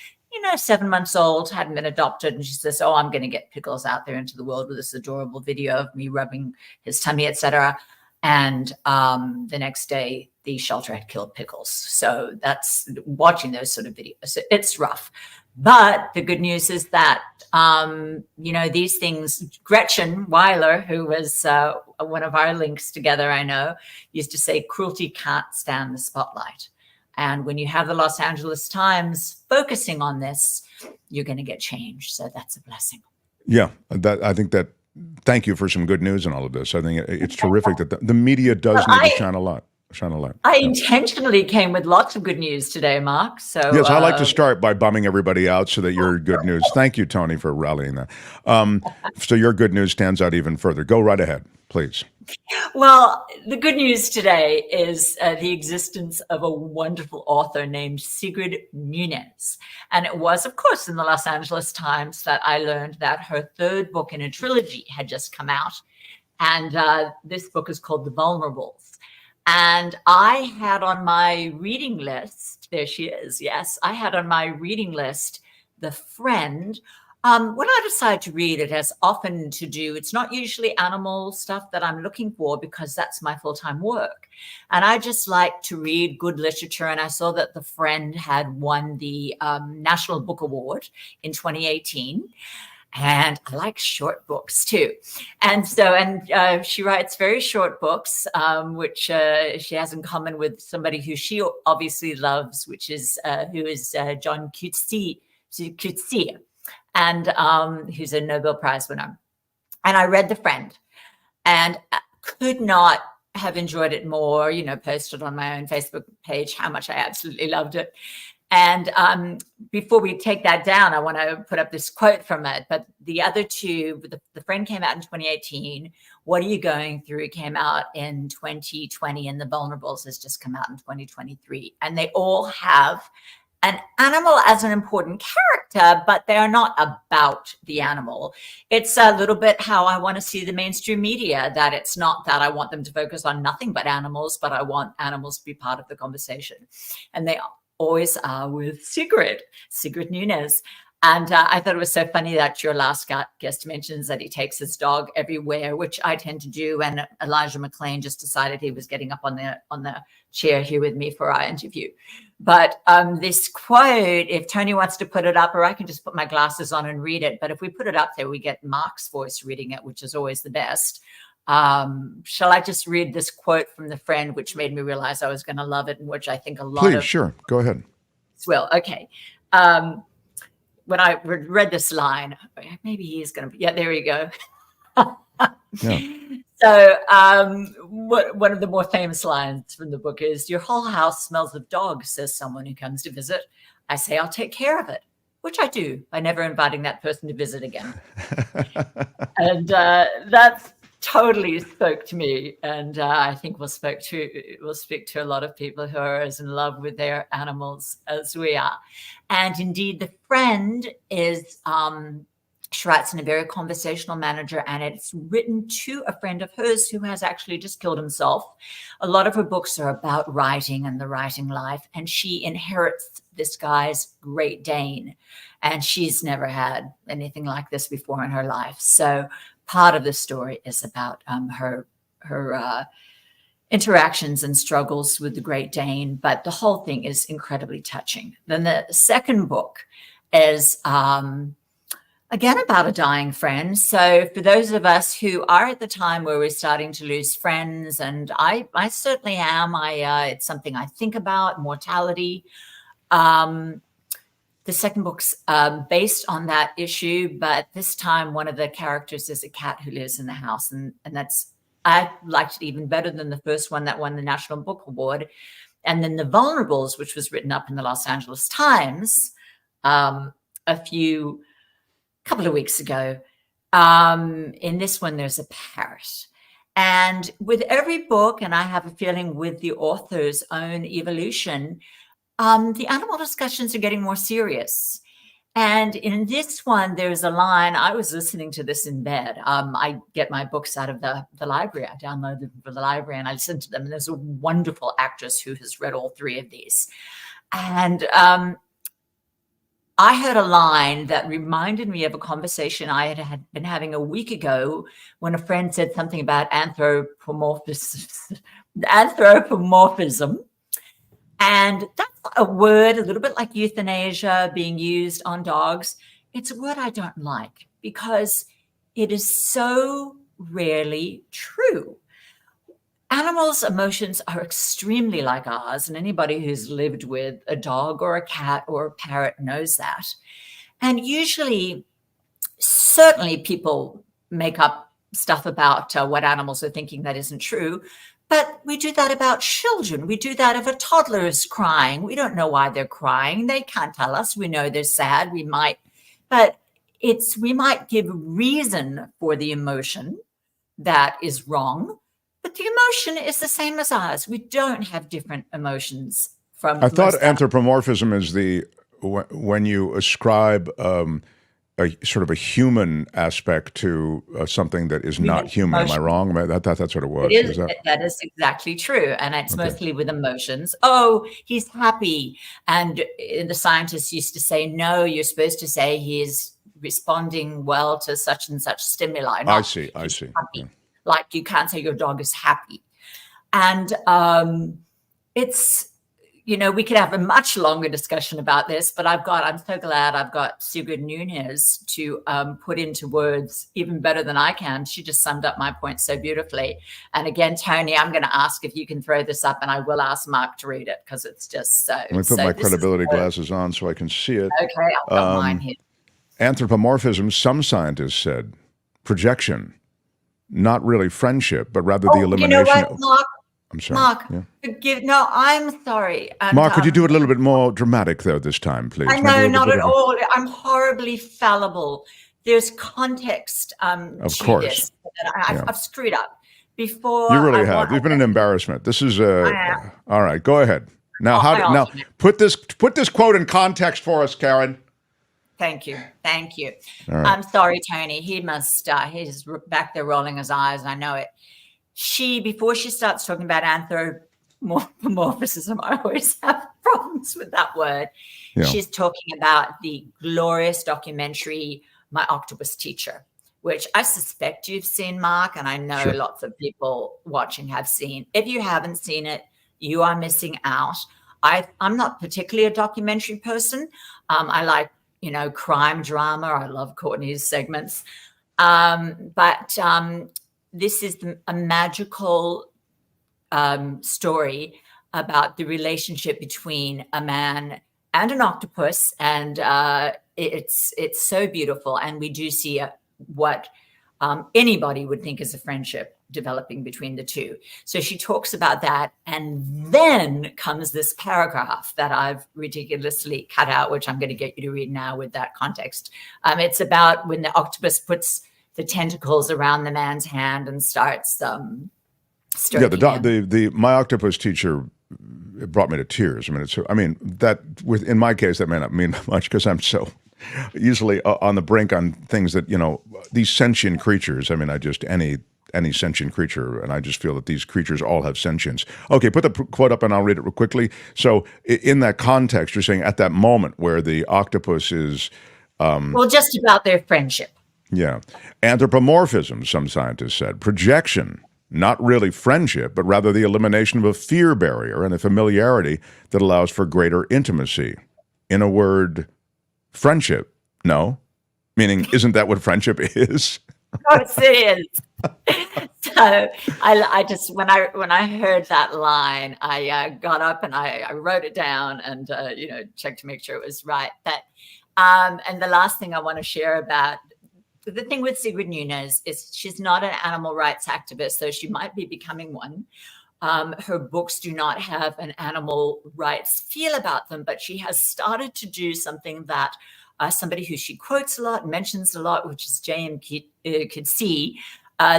Speaker 1: 7 months old, hadn't been adopted. And she says, oh, I'm going to get Pickles out there into the world with this adorable video of me rubbing his tummy, etc. And the next day, the shelter had killed Pickles. So that's watching those sort of videos. It's rough. But the good news is that, these things, Gretchen Weiler, who was one of our links together, I know, used to say, cruelty can't stand the spotlight. And when you have the Los Angeles Times focusing on this, you're going to get change. So that's a blessing.
Speaker 2: Yeah, I think thank you for some good news in all of this. I think it's terrific that the media does need to shine a lot. Shine a light.
Speaker 1: I intentionally came with lots of good news today, Mark. So
Speaker 2: yes, I like to start by bumming everybody out so that your good news. Thank you, Tony, for rallying that. So your good news stands out even further. Go right ahead, please.
Speaker 1: Well, the good news today is the existence of a wonderful author named Sigrid Nunez. And it was, of course, in the Los Angeles Times that I learned that her third book in a trilogy had just come out. And this book is called The Vulnerables. And I had on my reading list, there she is, yes, I had on my reading list The Friend. When I decide to read, it has often to do, it's not usually animal stuff that I'm looking for because that's my full-time work. And I just like to read good literature. And I saw that The Friend had won the National Book Award in 2018. And I like short books too. And so, she writes very short books, which she has in common with somebody who she obviously loves, which is, John Coetzee, and who's a Nobel Prize winner. And I read The Friend and could not have enjoyed it more, posted on my own Facebook page how much I absolutely loved it. And before we take that down, I want to put up this quote from it. But the other two, the Friend came out in 2018. What Are You Going Through came out in 2020. And The Vulnerables has just come out in 2023. And they all have an animal as an important character, but they are not about the animal. It's a little bit how I want to see the mainstream media, that it's not that I want them to focus on nothing but animals, but I want animals to be part of the conversation. And they always are with Sigrid Nunez. And I thought it was so funny that your last guest mentions that he takes his dog everywhere, which I tend to do. And Elijah McClain just decided he was getting up on the chair here with me for our interview. But this quote, if Tony wants to put it up, or I can just put my glasses on and read it. But if we put it up there, we get Mark's voice reading it, which is always the best. Shall I just read this quote from The Friend, which made me realize I was going to love it, and which I think a lot of...
Speaker 2: Please, sure. Go ahead.
Speaker 1: Well, okay. When I read this line, maybe he's going to... Yeah, there you go.
Speaker 2: Yeah.
Speaker 1: So one of the more famous lines from the book is, "Your whole house smells of dogs," says someone who comes to visit. I say, "I'll take care of it," which I do by never inviting that person to visit again. And that's totally spoke to me, and I think will speak to a lot of people who are as in love with their animals as we are. And indeed, The Friend is she writes in a very conversational manner, and it's written to a friend of hers who has actually just killed himself. A lot of her books are about writing and the writing life, and she inherits this guy's Great Dane, and she's never had anything like this before in her life. So part of the story is about her interactions and struggles with the Great Dane, but the whole thing is incredibly touching. Then the second book is again about a dying friend. So for those of us who are at the time where we're starting to lose friends, and I certainly am, it's something I think about, mortality. The second book's based on that issue, but this time one of the characters is a cat who lives in the house. And that's, I liked it even better than the first one that won the National Book Award. And then The Vulnerables, which was written up in the Los Angeles Times couple of weeks ago. In this one, there's a parrot. And with every book, and I have a feeling with the author's own evolution, the animal discussions are getting more serious. And in this one, there's a line, I was listening to this in bed. I get my books out of the library. I download them from the library and I listen to them. And there's a wonderful actress who has read all three of these. And I heard a line that reminded me of a conversation I had been having a week ago when a friend said something about anthropomorphism. And that's a word, a little bit like euthanasia being used on dogs. It's a word I don't like because it is so rarely true. Animals' emotions are extremely like ours, and anybody who's lived with a dog or a cat or a parrot knows that. And usually, certainly people make up stuff about what animals are thinking that isn't true, But we do that about children. We do that if a toddler is crying. We don't know why they're crying. They can't tell us. We know they're sad. We might give reason for the emotion that is wrong, but the emotion is the same as ours. We don't have different emotions from.
Speaker 2: I thought anthropomorphism is when you ascribe a sort of a human aspect to something that is not human. Am I wrong? I thought that's what it was.
Speaker 1: That is exactly true. And it's mostly with emotions. Oh, he's happy. And the scientists used to say, no, you're supposed to say he's responding well to such and such stimuli.
Speaker 2: I see.
Speaker 1: Yeah. Like you can't say your dog is happy. And it's, we could have a much longer discussion about this, but I'm so glad I've got Sigrid Nunez to put into words even better than I can. She just summed up my point so beautifully. And again, Tony, I'm going to ask if you can throw this up, and I will ask Mark to read it because it's just so.
Speaker 2: Let me put my credibility glasses on so I can see it.
Speaker 1: Okay, I've got mine here.
Speaker 2: Anthropomorphism, some scientists said, projection, not really friendship, but rather the elimination.
Speaker 1: You know what, Mark?
Speaker 2: I'm sorry.
Speaker 1: Mark,
Speaker 2: yeah.
Speaker 1: forgive. No, I'm sorry. And,
Speaker 2: Mark, could you do it a little bit more dramatic, though, this time, please?
Speaker 1: I know, not at all. I'm horribly fallible. There's context
Speaker 2: of
Speaker 1: to
Speaker 2: course.
Speaker 1: This that I've screwed up before.
Speaker 2: You really have. You've been an embarrassment. This is all right. Go ahead. Now, put this quote in context for us, Karen.
Speaker 1: Thank you.
Speaker 2: Right.
Speaker 1: I'm sorry, Tony. He must. He's back there rolling his eyes. I know it. Before she starts talking about anthropomorphism, I always have problems with that word. Yeah. She's talking about the glorious documentary, My Octopus Teacher, which I suspect you've seen, Mark, and I know lots of people watching have seen. If you haven't seen it, you are missing out. I'm not particularly a documentary person. I like, crime drama. I love Courtney's segments. But this is a magical story about the relationship between a man and an octopus, and it's so beautiful. And we do see what anybody would think is a friendship developing between the two. So she talks about that, and then comes this paragraph that I've ridiculously cut out, which I'm going to get you to read now with that context. It's about when the octopus puts the tentacles around the man's hand and starts
Speaker 2: the My Octopus Teacher brought me to tears. In my case that may not mean much because I'm so easily on the brink on things that these sentient creatures. Any sentient creature, and I just feel that these creatures all have sentience. Okay, put the quote up and I'll read it real quickly. So in that context, you're saying at that moment where the octopus is
Speaker 1: just about their friendship.
Speaker 2: Yeah. Anthropomorphism, some scientists said. Projection, not really friendship, but rather the elimination of a fear barrier and a familiarity that allows for greater intimacy. In a word, friendship. No? Meaning, isn't that what friendship is?
Speaker 1: Of course it is. So I just, when I heard that line, I got up and I wrote it down and, checked to make sure it was right. But, and the last thing I want to share about the thing with Sigrid Nunez is she's not an animal rights activist, so she might be becoming one. Her books do not have an animal rights feel about them, but she has started to do something that somebody who she quotes a lot, mentions a lot, which is J.M. Coetzee.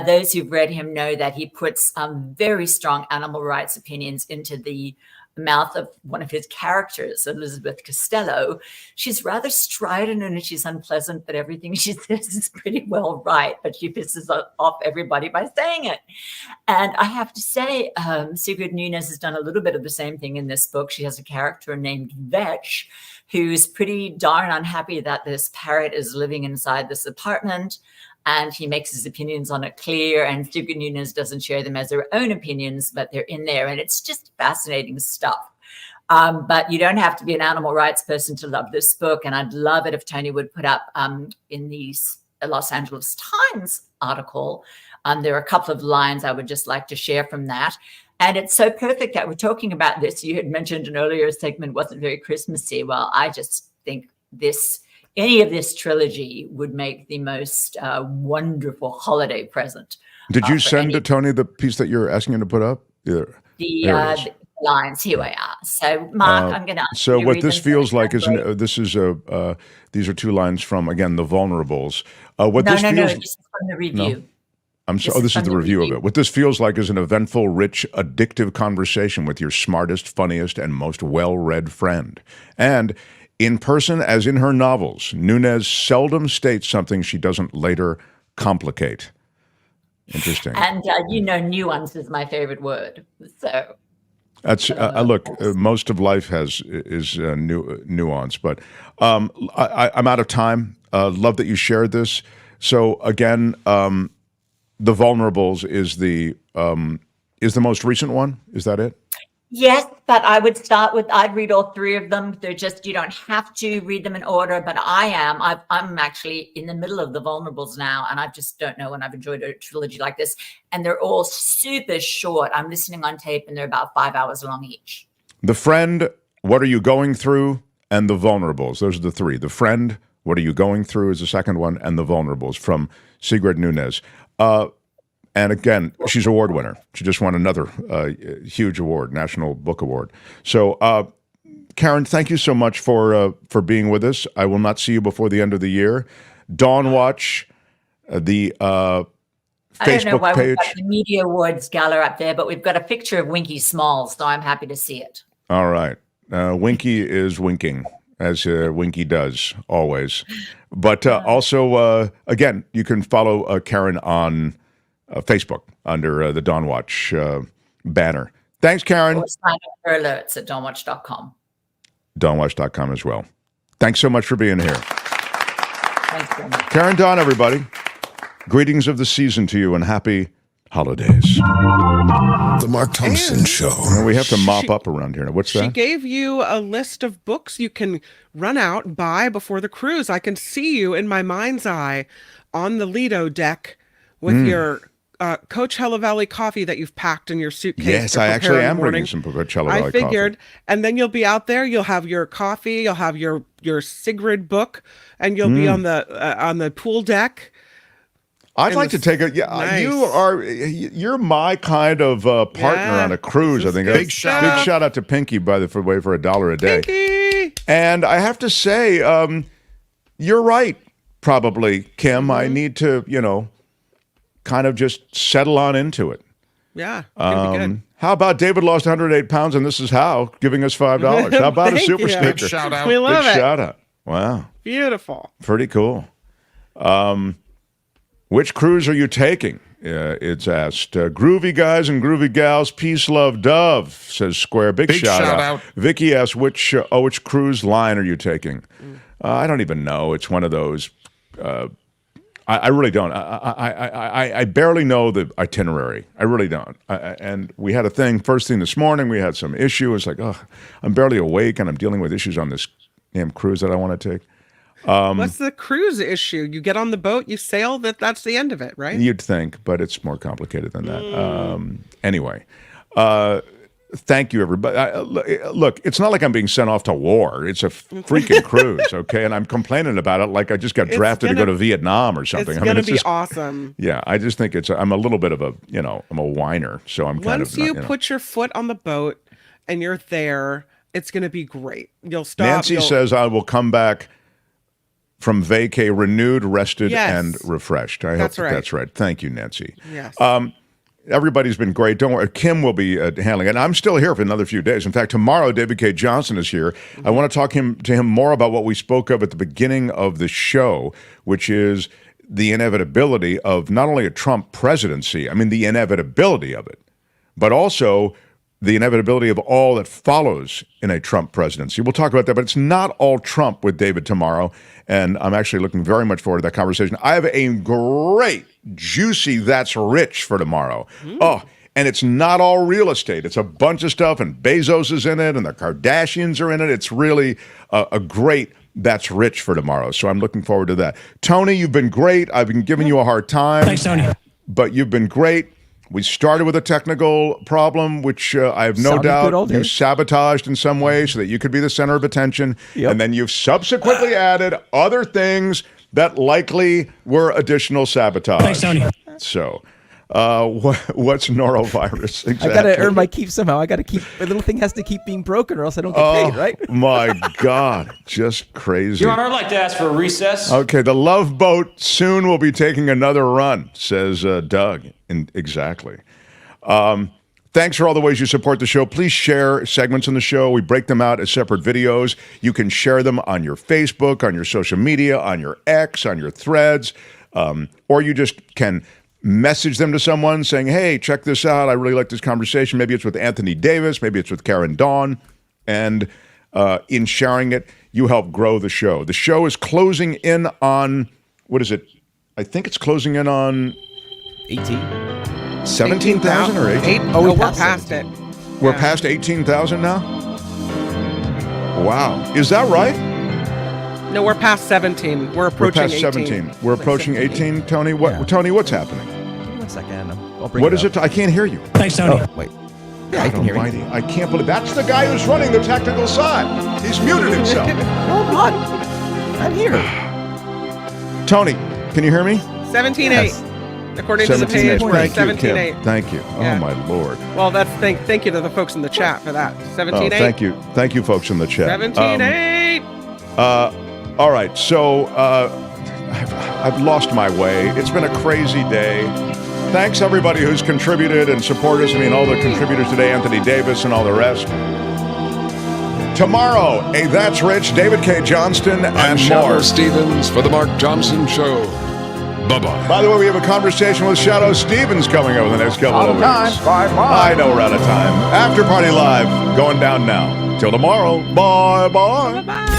Speaker 1: Those who've read him know that he puts very strong animal rights opinions into the mouth of one of his characters, Elizabeth Costello. She's rather strident and she's unpleasant, but everything she says is pretty well right, but she pisses off everybody by saying it. And I have to say, Sigrid Nunez has done a little bit of the same thing in this book. She has a character named Vetch, who's pretty darn unhappy that this parrot is living inside this apartment. And he makes his opinions on it clear, and Sigrid Nunez doesn't share them as her own opinions, but they're in there, and it's just fascinating stuff. But you don't have to be an animal rights person to love this book, and I'd love it if Tony would put up in the Los Angeles Times article. There are a couple of lines I would just like to share from that. And it's so perfect that we're talking about this. You had mentioned an earlier segment wasn't very Christmassy. Well, I just think any of this trilogy would make the most wonderful holiday present.
Speaker 2: Did you send to Tony the piece that you're asking him to put up?
Speaker 1: the lines. Here we are. So, Mark, I'm going to.
Speaker 2: So what this feels like is these are two lines from again the Vulnerables. What
Speaker 1: no,
Speaker 2: this feels
Speaker 1: this is from the review.
Speaker 2: No? I'm sorry. This is the review of it. What this feels like is an eventful, rich, addictive conversation with your smartest, funniest, and most well-read friend. And in person, as in her novels, Nunez seldom states something she doesn't later complicate. Interesting.
Speaker 1: And nuance is my favorite word. So
Speaker 2: that's look. Most of life is nuance, but I'm out of time. Love that you shared this. So again, The Vulnerables is the most recent one. Is that it?
Speaker 1: yes, but I would start with, I'd read all three of them. They're just, you don't have to read them in order, but I'm actually in the middle of The Vulnerables now, and I just don't know when I've enjoyed a trilogy like this. And they're all super short. I'm listening on tape, and they're about 5 hours long each.
Speaker 2: The Friend, What Are You Going Through? And The Vulnerables. Those are the three. The Friend, What Are You Going Through is the second one, and The Vulnerables from Sigrid Nunez. And again, she's an award winner. She just won another huge award, National Book Award. So, Karen, thank you so much for being with us. I will not see you before the end of the year. Dawn Watch, the Facebook
Speaker 1: I don't know why
Speaker 2: page.
Speaker 1: we've got the Media Awards gala up there, but we've got a picture of Winky Smalls, so I'm happy to see it.
Speaker 2: All right. Winky is winking, as Winky does, always. But also, again, you can follow Karen on Facebook under the Dawn Watch banner. Thanks, Karen.
Speaker 1: Or sign up for alerts at dawnwatch.com.
Speaker 2: Dawnwatch.com as well. Thanks so much for being here.
Speaker 1: Thanks very much.
Speaker 2: Karen Dawn, everybody. Greetings of the season to you and happy holidays.
Speaker 8: The Mark Thompson Show.
Speaker 2: And we have to mop up around here. What's
Speaker 3: She
Speaker 2: that?
Speaker 3: gave you a list of books you can run out, buy before the cruise. I can see you in my mind's eye on the Lido deck with your Coachella Valley coffee that you've packed in your suitcase.
Speaker 2: Yes, I actually am bringing some Coachella Valley
Speaker 3: I figured,
Speaker 2: coffee.
Speaker 3: And then you'll be out there. You'll have your coffee. You'll have your Sigrid book, and you'll be on the pool deck.
Speaker 2: I'd like to take a
Speaker 3: Nice.
Speaker 2: You're my kind of partner on a cruise. I think
Speaker 3: big shout
Speaker 2: out to Pinky for $1 a day.
Speaker 3: Pinky!
Speaker 2: And I have to say, you're right. Probably, Kim. I need to kind of just settle on into it.
Speaker 3: Yeah, it'll be good.
Speaker 2: How about David lost 108 pounds and this is how, giving us $5? How about a
Speaker 3: Thank
Speaker 2: super
Speaker 3: you.
Speaker 2: sticker?
Speaker 3: Big shout out. We love
Speaker 2: Big
Speaker 3: it.
Speaker 2: shout out. Wow.
Speaker 3: Beautiful.
Speaker 2: Pretty cool. Which cruise are you taking? It's asked. Groovy guys and groovy gals, peace, love, dove, says Square. Big shout out. Vicky asks, which cruise line are you taking? I don't even know. It's one of those. I really don't. I barely know the itinerary. I really don't. And we had a thing, first thing this morning, we had some issue. It's like, I'm barely awake and I'm dealing with issues on this damn cruise that I want to take.
Speaker 3: What's the cruise issue? You get on the boat, you sail, that's the end of it, right?
Speaker 2: You'd think, but it's more complicated than that. Anyway, thank you, everybody. Look, it's not like I'm being sent off to war. It's a freaking cruise, okay? And I'm complaining about it like I just got drafted to go to Vietnam or something.
Speaker 3: It's going to be awesome.
Speaker 2: Yeah, I just think I'm a little bit of a, I'm a whiner, so I'm kind of.
Speaker 3: Once you put your foot on the boat and you're there, it's going to be great. You'll stop.
Speaker 2: Nancy says I will come back from vacay renewed, rested, and refreshed. I hope that's right. Thank you, Nancy.
Speaker 3: Yes.
Speaker 2: Everybody's been great. Don't worry. Kim will be handling it. And I'm still here for another few days. In fact, tomorrow, David K. Johnson is here. I want to talk to him more about what we spoke of at the beginning of the show, which is the inevitability of not only a Trump presidency, the inevitability of it, but also the inevitability of all that follows in a Trump presidency. We'll talk about that, but it's not all Trump with David tomorrow, and I'm actually looking very much forward to that conversation. I have a great, juicy That's Rich for tomorrow. Oh, and it's not all real estate. It's a bunch of stuff, and Bezos is in it, and the Kardashians are in it. It's really a great That's Rich for tomorrow, so I'm looking forward to that. Tony, you've been great. I've been giving you a hard time.
Speaker 11: Thanks, Tony.
Speaker 2: But you've been great. We started with a technical problem, which I have no doubt you sabotaged in some way so that you could be the center of attention. Yep. And then you've subsequently added other things that likely were additional sabotage.
Speaker 11: Thanks, Tony.
Speaker 2: So What's norovirus? Exactly.
Speaker 4: I gotta earn my keep somehow. I gotta keep. The little thing has to keep being broken, or else I don't get paid. Right?
Speaker 2: My God, just crazy.
Speaker 5: Your Honor, I'd like to ask for a recess.
Speaker 2: Okay, the Love Boat soon will be taking another run, says Doug. Exactly. Thanks for all the ways you support the show. Please share segments in the show. We break them out as separate videos. You can share them on your Facebook, on your social media, on your X, on your threads, or you just can message them to someone saying, hey, check this out. I really like this conversation. Maybe it's with Anthony Davis. Maybe it's with Karen Dawn. And in sharing it, you help grow the show. The show is closing in on, what is it? I think it's closing in on 17,000 or 18?
Speaker 3: Oh, we're past it.
Speaker 2: We're past 18,000 now? Wow. Is that right?
Speaker 3: No, we're past 17. We're approaching 18.
Speaker 2: 17. We're approaching 18, Tony? Tony, what's happening?
Speaker 4: Give me 1 second. I'll bring
Speaker 2: What
Speaker 4: it
Speaker 2: is it? I can't hear you.
Speaker 24: Thanks, Tony.
Speaker 4: Oh, wait. Yeah, I can hear you.
Speaker 2: I can't believe that's the guy who's running the technical side. He's muted himself.
Speaker 4: No, I'm not. I'm here.
Speaker 2: Tony, can you hear me?
Speaker 3: 17.8. According to the page, we're at 17.8.
Speaker 2: Thank you.
Speaker 3: Yeah.
Speaker 2: Oh, my Lord.
Speaker 3: Well, that's thank you to the folks in the chat for that. 17.8.
Speaker 2: Thank you. Thank you, folks in the chat.
Speaker 3: 17.8.
Speaker 2: All right. So I've lost my way. It's been a crazy day. Thanks, everybody who's contributed and supported us. I mean, all the contributors today, Anthony Davis and all the rest. Tomorrow, That's Rich, David K. Johnston, and
Speaker 8: I'm Shadow
Speaker 2: more.
Speaker 8: Stevens for The Mark Johnson Show. Bye-bye.
Speaker 2: By the way, we have a conversation with Shadow Stevens coming up in the next couple of weeks. I know we're out of time. After Party Live, going down now. Till tomorrow. Bye-bye.
Speaker 3: Bye-bye.